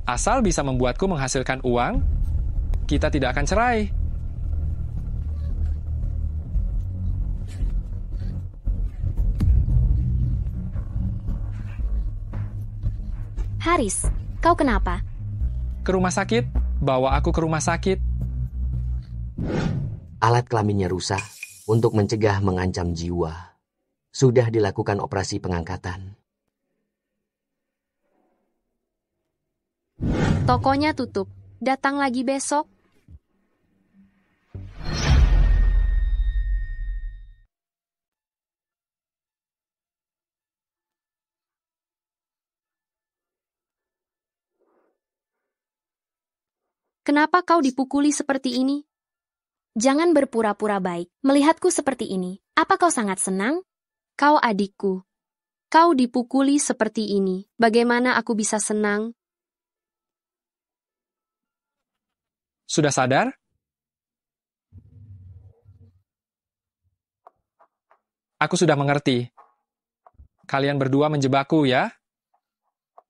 Speaker 7: asal bisa membuatku menghasilkan uang, kita tidak akan cerai.
Speaker 4: Haris, kau kenapa?
Speaker 7: Ke rumah sakit, bawa aku ke rumah sakit.
Speaker 15: Alat kelaminnya rusak untuk mencegah mengancam jiwa. Sudah dilakukan operasi pengangkatan.
Speaker 2: Tokonya tutup. Datang lagi besok. Kenapa kau dipukuli seperti ini?
Speaker 4: Jangan berpura-pura baik. Melihatku seperti ini, apa kau sangat senang?
Speaker 2: Kau adikku. Kau dipukuli seperti ini. Bagaimana aku bisa senang?
Speaker 7: Sudah sadar? Aku sudah mengerti. Kalian berdua menjebakku, ya?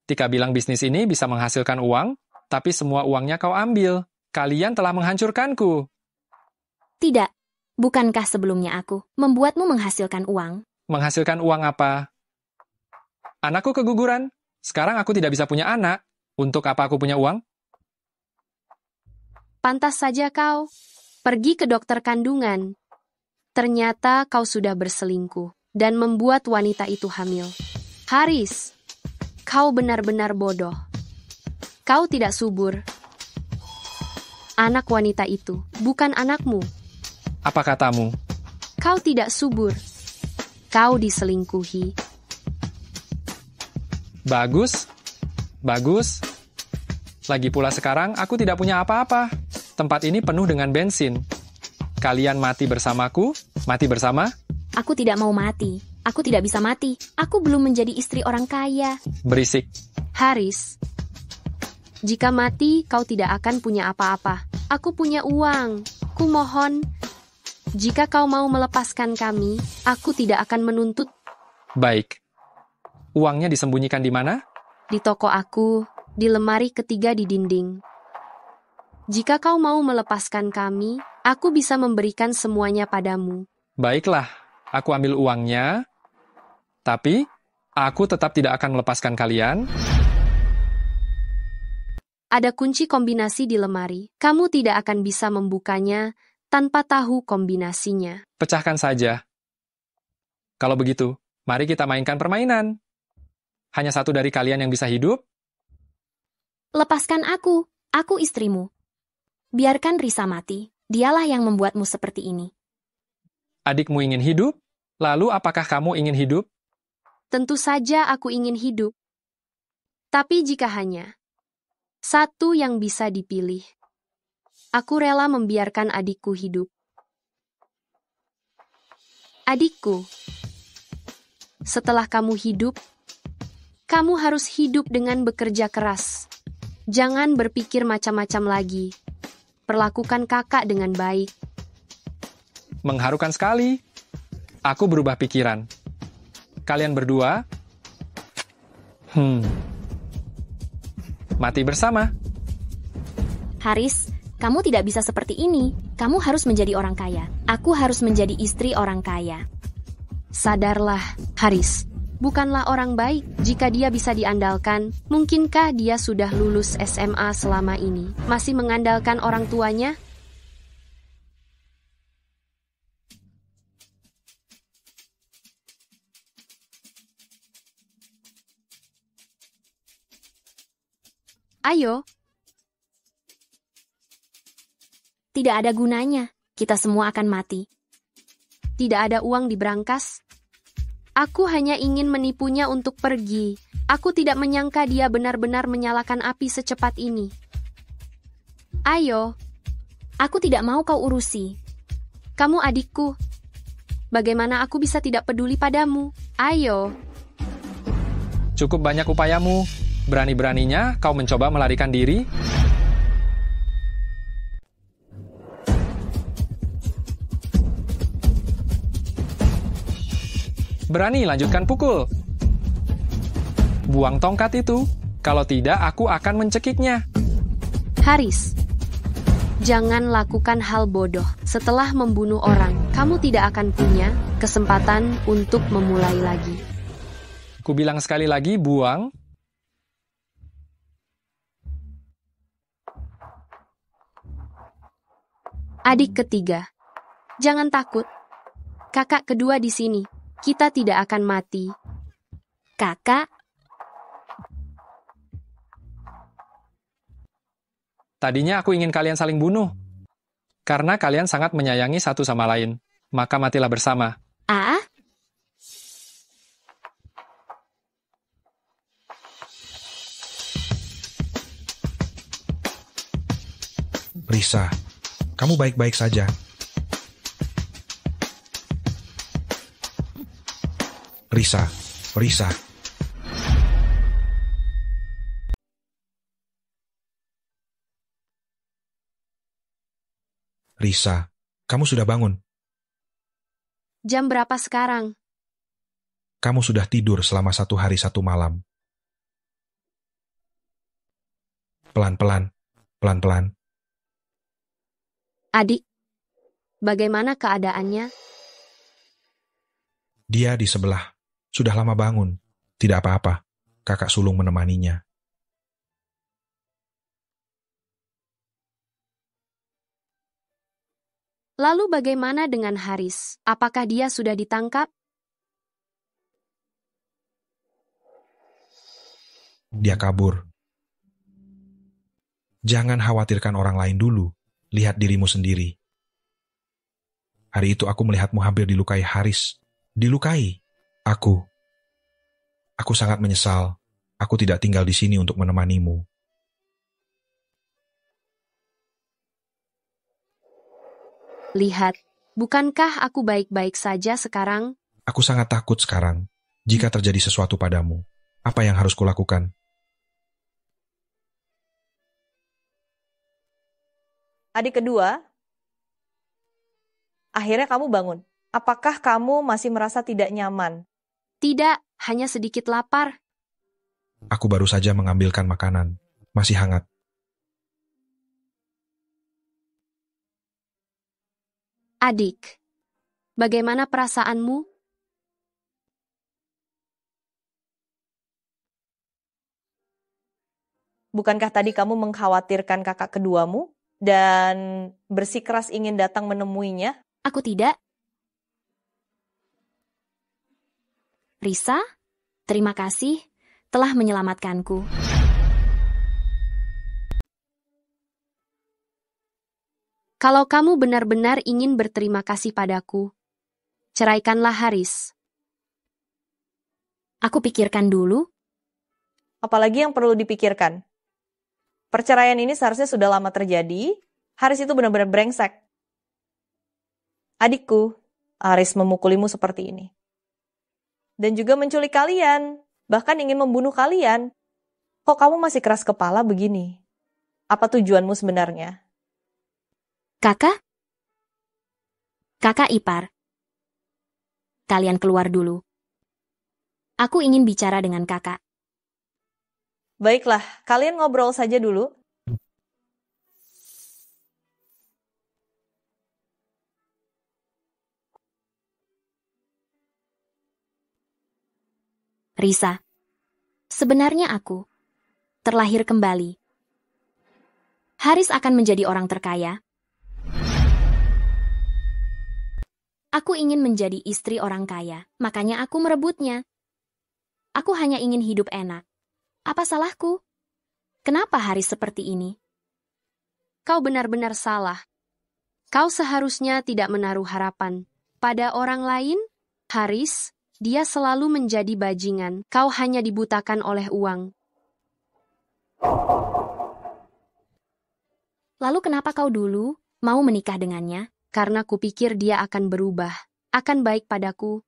Speaker 7: Tika bilang bisnis ini bisa menghasilkan uang, tapi semua uangnya kau ambil. Kalian telah menghancurkanku.
Speaker 4: Tidak. Bukankah sebelumnya aku membuatmu menghasilkan uang?
Speaker 7: Menghasilkan uang apa? Anakku keguguran. Sekarang aku tidak bisa punya anak. Untuk apa aku punya uang?
Speaker 2: Pantas saja kau pergi ke dokter kandungan. Ternyata kau sudah berselingkuh dan membuat wanita itu hamil. Haris, kau benar-benar bodoh. Kau tidak subur. Anak wanita itu bukan anakmu.
Speaker 7: Apa katamu?
Speaker 2: Kau tidak subur. Kau diselingkuhi.
Speaker 7: Bagus. Bagus. Lagi pula sekarang aku tidak punya apa-apa. Tempat ini penuh dengan bensin. Kalian mati bersamaku? Mati bersama?
Speaker 4: Aku tidak mau mati. Aku tidak bisa mati. Aku belum menjadi istri orang kaya.
Speaker 7: Berisik.
Speaker 2: Haris, jika mati kau tidak akan punya apa-apa. Aku punya uang. Kumohon, jika kau mau melepaskan kami, aku tidak akan menuntut.
Speaker 7: Baik. Uangnya disembunyikan di mana?
Speaker 2: Di toko aku, di lemari ketiga di dinding. Jika kau mau melepaskan kami, aku bisa memberikan semuanya padamu.
Speaker 7: Baiklah, aku ambil uangnya. Tapi, aku tetap tidak akan melepaskan kalian.
Speaker 2: Ada kunci kombinasi di lemari. Kamu tidak akan bisa membukanya tanpa tahu kombinasinya.
Speaker 7: Pecahkan saja. Kalau begitu, mari kita mainkan permainan. Hanya satu dari kalian yang bisa hidup?
Speaker 4: Lepaskan aku istrimu. Biarkan Risa mati. Dialah yang membuatmu seperti ini.
Speaker 7: Adikmu ingin hidup? Lalu apakah kamu ingin hidup?
Speaker 2: Tentu saja aku ingin hidup. Tapi jika hanya satu yang bisa dipilih, aku rela membiarkan adikku hidup. Adikku, setelah kamu hidup, kamu harus hidup dengan bekerja keras. Jangan berpikir macam-macam lagi. Perlakukan kakak dengan baik.
Speaker 7: Mengharukan sekali. Aku berubah pikiran. Kalian berdua mati bersama.
Speaker 4: Haris, kamu tidak bisa seperti ini. Kamu harus menjadi orang kaya. Aku harus menjadi istri orang kaya.
Speaker 2: Sadarlah, Haris. Bukanlah orang baik jika dia bisa diandalkan. Mungkinkah dia sudah lulus SMA selama ini? Masih mengandalkan orang tuanya? Ayo.
Speaker 4: Tidak ada gunanya. Kita semua akan mati.
Speaker 2: Tidak ada uang di brankas. Aku hanya ingin menipunya untuk pergi. Aku tidak menyangka dia benar-benar menyalakan api secepat ini. Ayo.
Speaker 4: Aku tidak mau kau urusi.
Speaker 2: Kamu adikku. Bagaimana aku bisa tidak peduli padamu? Ayo.
Speaker 7: Cukup banyak upayamu. Berani-beraninya kau mencoba melarikan diri? Berani lanjutkan pukul. Buang tongkat itu. Kalau tidak, aku akan mencekiknya.
Speaker 2: Haris, jangan lakukan hal bodoh. Setelah membunuh orang, kamu tidak akan punya kesempatan untuk memulai lagi.
Speaker 7: Ku bilang sekali lagi, buang.
Speaker 2: Adik ketiga, jangan takut. Kakak kedua di sini. Kita tidak akan mati.
Speaker 4: Kakak,
Speaker 7: tadinya aku ingin kalian saling bunuh. Karena kalian sangat menyayangi satu sama lain. Maka matilah bersama.
Speaker 1: Risa, kamu baik-baik saja. Risa. Risa, kamu sudah bangun.
Speaker 2: Jam berapa sekarang?
Speaker 1: Kamu sudah tidur selama 1 hari 1 malam. Pelan-pelan.
Speaker 2: Adik, bagaimana keadaannya?
Speaker 1: Dia di sebelah. Sudah lama bangun. Tidak apa-apa. Kakak sulung menemaninya.
Speaker 2: Lalu bagaimana dengan Haris? Apakah dia sudah ditangkap?
Speaker 1: Dia kabur. Jangan khawatirkan orang lain dulu. Lihat dirimu sendiri. Hari itu aku melihatmu hampir dilukai Haris. Dilukai. Aku sangat menyesal. Aku tidak tinggal di sini untuk menemanimu.
Speaker 2: Lihat, bukankah aku baik-baik saja sekarang?
Speaker 1: Aku sangat takut sekarang. Jika terjadi sesuatu padamu, apa yang harus kulakukan?
Speaker 3: Adik kedua, akhirnya kamu bangun. Apakah kamu masih merasa tidak nyaman?
Speaker 2: Tidak, hanya sedikit lapar.
Speaker 1: Aku baru saja mengambilkan makanan. Masih hangat.
Speaker 2: Adik, bagaimana perasaanmu?
Speaker 3: Bukankah tadi kamu mengkhawatirkan kakak keduamu dan bersikeras ingin datang menemuinya?
Speaker 4: Aku tidak. Risa, terima kasih telah menyelamatkanku.
Speaker 2: Kalau kamu benar-benar ingin berterima kasih padaku, ceraikanlah Haris.
Speaker 4: Aku pikirkan dulu.
Speaker 3: Apalagi yang perlu dipikirkan? Perceraian ini seharusnya sudah lama terjadi. Haris itu benar-benar brengsek. Adikku, Haris memukulimu seperti ini. Dan juga menculik kalian, bahkan ingin membunuh kalian. Kok kamu masih keras kepala begini? Apa tujuanmu sebenarnya?
Speaker 4: Kakak ipar. Kalian keluar dulu. Aku ingin bicara dengan kakak.
Speaker 3: Baiklah, kalian ngobrol saja dulu.
Speaker 4: Risa, sebenarnya aku terlahir kembali. Haris akan menjadi orang terkaya. Aku ingin menjadi istri orang kaya, makanya aku merebutnya. Aku hanya ingin hidup enak. Apa salahku? Kenapa Haris seperti ini?
Speaker 2: Kau benar-benar salah. Kau seharusnya tidak menaruh harapan pada orang lain. Haris, dia selalu menjadi bajingan. Kau hanya dibutakan oleh uang.
Speaker 4: Lalu kenapa kau dulu mau menikah dengannya?
Speaker 2: Karena kupikir dia akan berubah, akan baik padaku.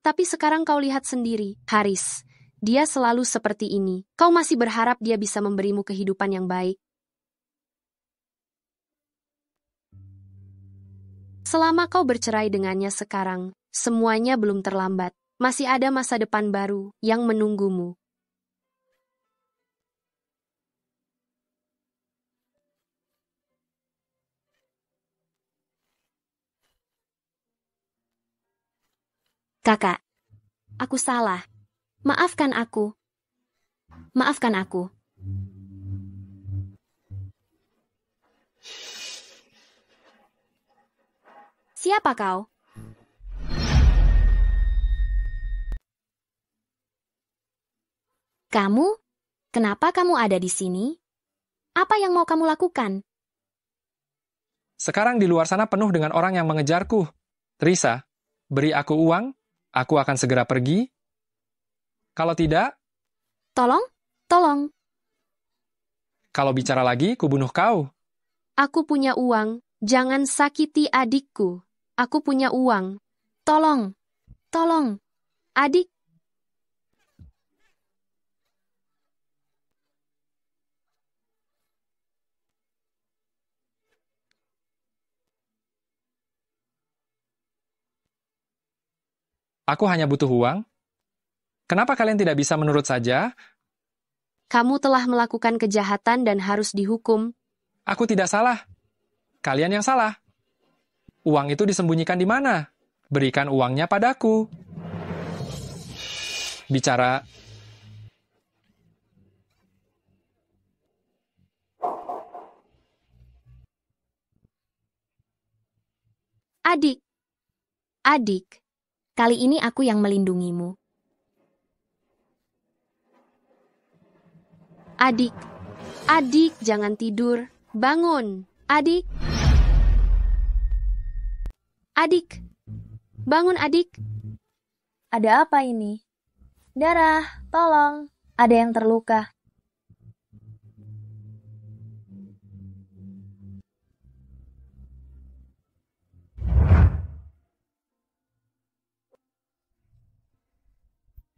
Speaker 2: Tapi sekarang kau lihat sendiri, Haris, dia selalu seperti ini. Kau masih berharap dia bisa memberimu kehidupan yang baik. Selama kau bercerai dengannya sekarang, semuanya belum terlambat. Masih ada masa depan baru yang menunggumu.
Speaker 4: Kakak, aku salah. Maafkan aku. Maafkan aku. Siapa kau? Kamu? Kenapa kamu ada di sini? Apa yang mau kamu lakukan?
Speaker 7: Sekarang di luar sana penuh dengan orang yang mengejarku. Risa, beri aku uang, aku akan segera pergi. Kalau tidak,
Speaker 4: Tolong.
Speaker 7: kalau bicara lagi, kubunuh kau.
Speaker 2: Aku punya uang, jangan sakiti adikku. Aku punya uang.
Speaker 4: Tolong.
Speaker 2: Adik.
Speaker 7: Aku hanya butuh uang. Kenapa kalian tidak bisa menurut saja?
Speaker 2: Kamu telah melakukan kejahatan dan harus dihukum.
Speaker 7: Aku tidak salah. Kalian yang salah. Uang itu disembunyikan di mana? Berikan uangnya padaku. Bicara.
Speaker 2: Adik.
Speaker 4: Kali ini aku yang melindungimu.
Speaker 2: Adik, jangan tidur. Bangun, adik. Bangun, adik.
Speaker 8: Ada apa ini? Darah, tolong. Ada yang terluka.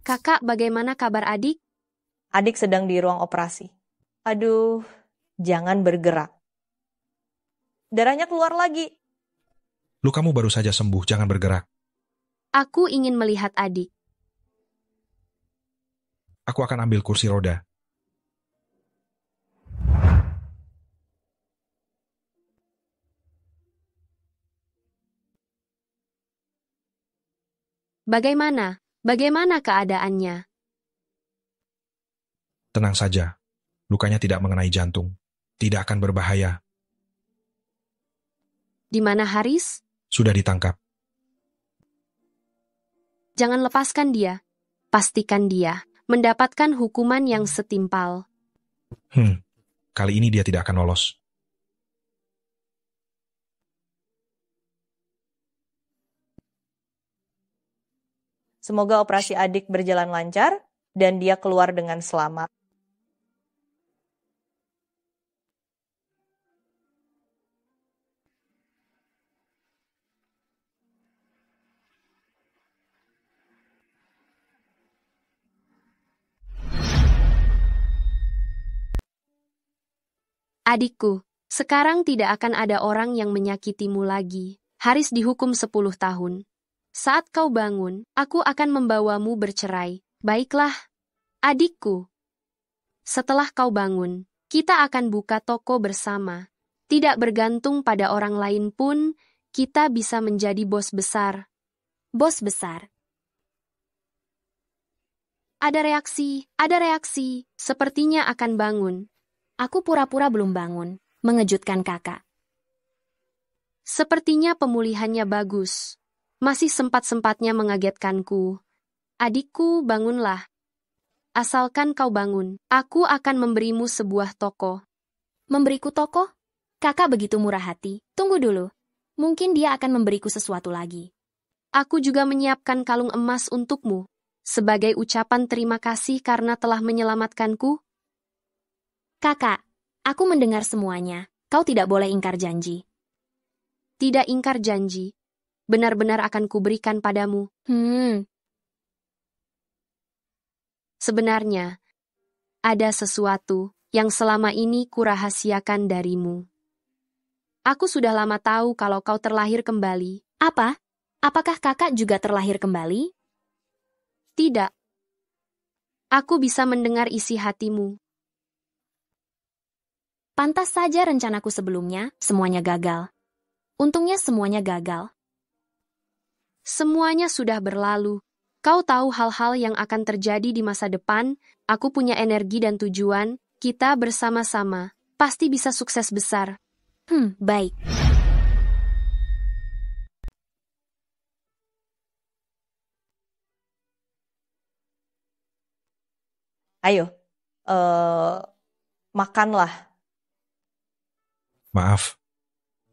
Speaker 2: Kakak, bagaimana kabar adik?
Speaker 3: Adik sedang di ruang operasi. Aduh, jangan bergerak. Darahnya keluar lagi.
Speaker 1: Lukamu baru saja sembuh, jangan bergerak.
Speaker 2: Aku ingin melihat adik.
Speaker 1: Aku akan ambil kursi roda.
Speaker 2: Bagaimana keadaannya?
Speaker 1: Tenang saja, lukanya tidak mengenai jantung. Tidak akan berbahaya.
Speaker 2: Di mana Haris?
Speaker 1: Sudah ditangkap.
Speaker 2: Jangan lepaskan dia. Pastikan dia mendapatkan hukuman yang setimpal.
Speaker 1: Kali ini dia tidak akan lolos.
Speaker 3: Semoga operasi adik berjalan lancar dan dia keluar dengan selamat.
Speaker 2: Adikku, sekarang tidak akan ada orang yang menyakitimu lagi. Haris dihukum 10 tahun. Saat kau bangun, aku akan membawamu bercerai. Baiklah, adikku. Setelah kau bangun, kita akan buka toko bersama. Tidak bergantung pada orang lain pun, kita bisa menjadi bos besar.
Speaker 4: Bos besar.
Speaker 2: Ada reaksi. Sepertinya akan bangun.
Speaker 4: Aku pura-pura belum bangun, mengejutkan kakak.
Speaker 2: Sepertinya pemulihannya bagus. Masih sempat-sempatnya mengagetkanku. Adikku, bangunlah. Asalkan kau bangun, aku akan memberimu sebuah toko.
Speaker 4: Memberiku toko? Kakak begitu murah hati. Tunggu dulu. Mungkin dia akan memberiku sesuatu lagi.
Speaker 2: Aku juga menyiapkan kalung emas untukmu, sebagai ucapan terima kasih karena telah menyelamatkanku.
Speaker 4: Kakak, aku mendengar semuanya. Kau tidak boleh ingkar janji.
Speaker 2: Tidak ingkar janji. Benar-benar akan kuberikan padamu. Sebenarnya, ada sesuatu yang selama ini kurahasiakan darimu. Aku sudah lama tahu kalau kau terlahir kembali.
Speaker 4: Apa? Apakah kakak juga terlahir kembali?
Speaker 2: Tidak. Aku bisa mendengar isi hatimu.
Speaker 4: Pantas saja rencanaku sebelumnya, semuanya gagal. Untungnya semuanya gagal.
Speaker 2: Semuanya sudah berlalu. Kau tahu hal-hal yang akan terjadi di masa depan. Aku punya energi dan tujuan. Kita bersama-sama pasti bisa sukses besar.
Speaker 4: Baik.
Speaker 3: Ayo, makanlah.
Speaker 1: Maaf,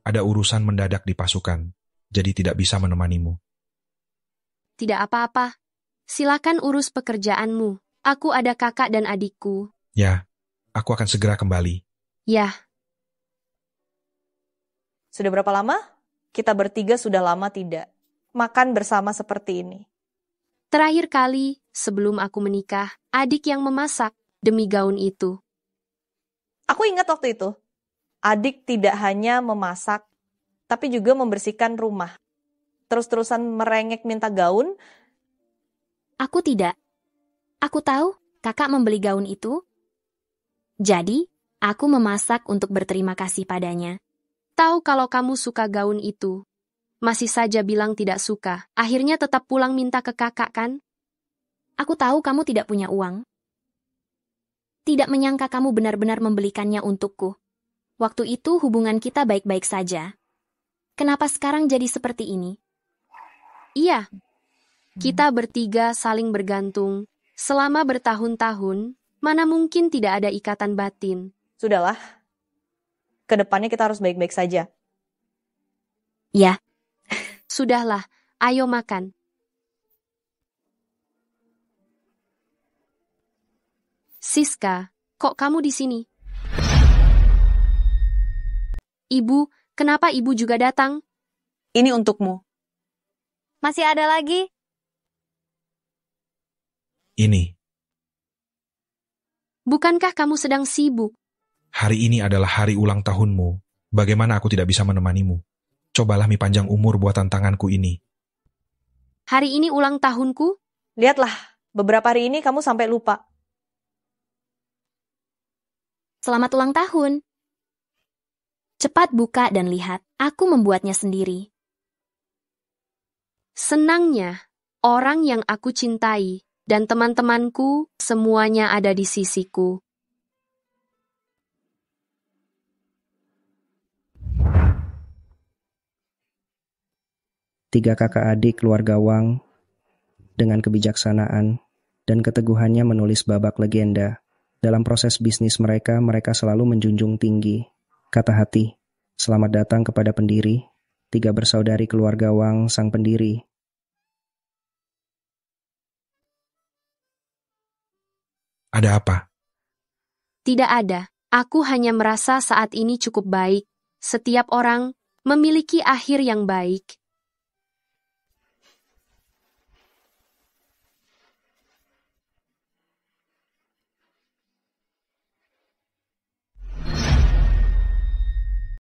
Speaker 1: ada urusan mendadak di pasukan, jadi tidak bisa menemanimu.
Speaker 2: Tidak apa-apa. Silakan urus pekerjaanmu. Aku ada kakak dan adikku.
Speaker 1: Ya, aku akan segera kembali.
Speaker 2: Ya.
Speaker 3: Sudah berapa lama? Kita bertiga sudah lama tidak makan bersama seperti ini.
Speaker 2: Terakhir kali, sebelum aku menikah, adik yang memasak demi gaun itu.
Speaker 3: Aku ingat waktu itu, adik tidak hanya memasak, tapi juga membersihkan rumah. Terus-terusan merengek minta gaun.
Speaker 4: Aku tidak. Aku tahu kakak membeli gaun itu. Jadi, aku memasak untuk berterima kasih padanya.
Speaker 2: Tahu kalau kamu suka gaun itu. Masih saja bilang tidak suka. Akhirnya tetap pulang minta ke kakak kan?
Speaker 4: Aku tahu kamu tidak punya uang. Tidak menyangka kamu benar-benar membelikannya untukku. Waktu itu hubungan kita baik-baik saja. Kenapa sekarang jadi seperti ini?
Speaker 2: Iya. Kita bertiga saling bergantung. Selama bertahun-tahun, mana mungkin tidak ada ikatan batin.
Speaker 3: Sudahlah. Kedepannya kita harus baik-baik saja.
Speaker 4: Ya.
Speaker 2: Sudahlah, ayo makan. Siska, kok kamu di sini? Ibu, kenapa ibu juga datang?
Speaker 5: Ini untukmu.
Speaker 14: Masih ada lagi?
Speaker 1: Ini,
Speaker 2: Bukankah kamu sedang sibuk?
Speaker 1: hari ini adalah hari ulang tahunmu. Bagaimana aku tidak bisa menemanimu? Cobalah mie panjang umur buatan tanganku ini.
Speaker 2: Hari ini ulang tahunku?
Speaker 3: Lihatlah, beberapa hari ini kamu sampai lupa.
Speaker 4: Selamat ulang tahun. Cepat buka dan lihat, aku membuatnya sendiri.
Speaker 2: Senangnya, orang yang aku cintai dan teman-temanku semuanya ada di sisiku.
Speaker 16: Tiga kakak adik keluarga Wang dengan kebijaksanaan dan keteguhannya menulis babak legenda. Dalam proses bisnis mereka selalu menjunjung tinggi kata hati. Selamat datang kepada pendiri, tiga bersaudari keluarga Wang sang pendiri.
Speaker 1: Ada apa?
Speaker 2: Tidak ada. Aku hanya merasa saat ini cukup baik. Setiap orang memiliki akhir yang baik.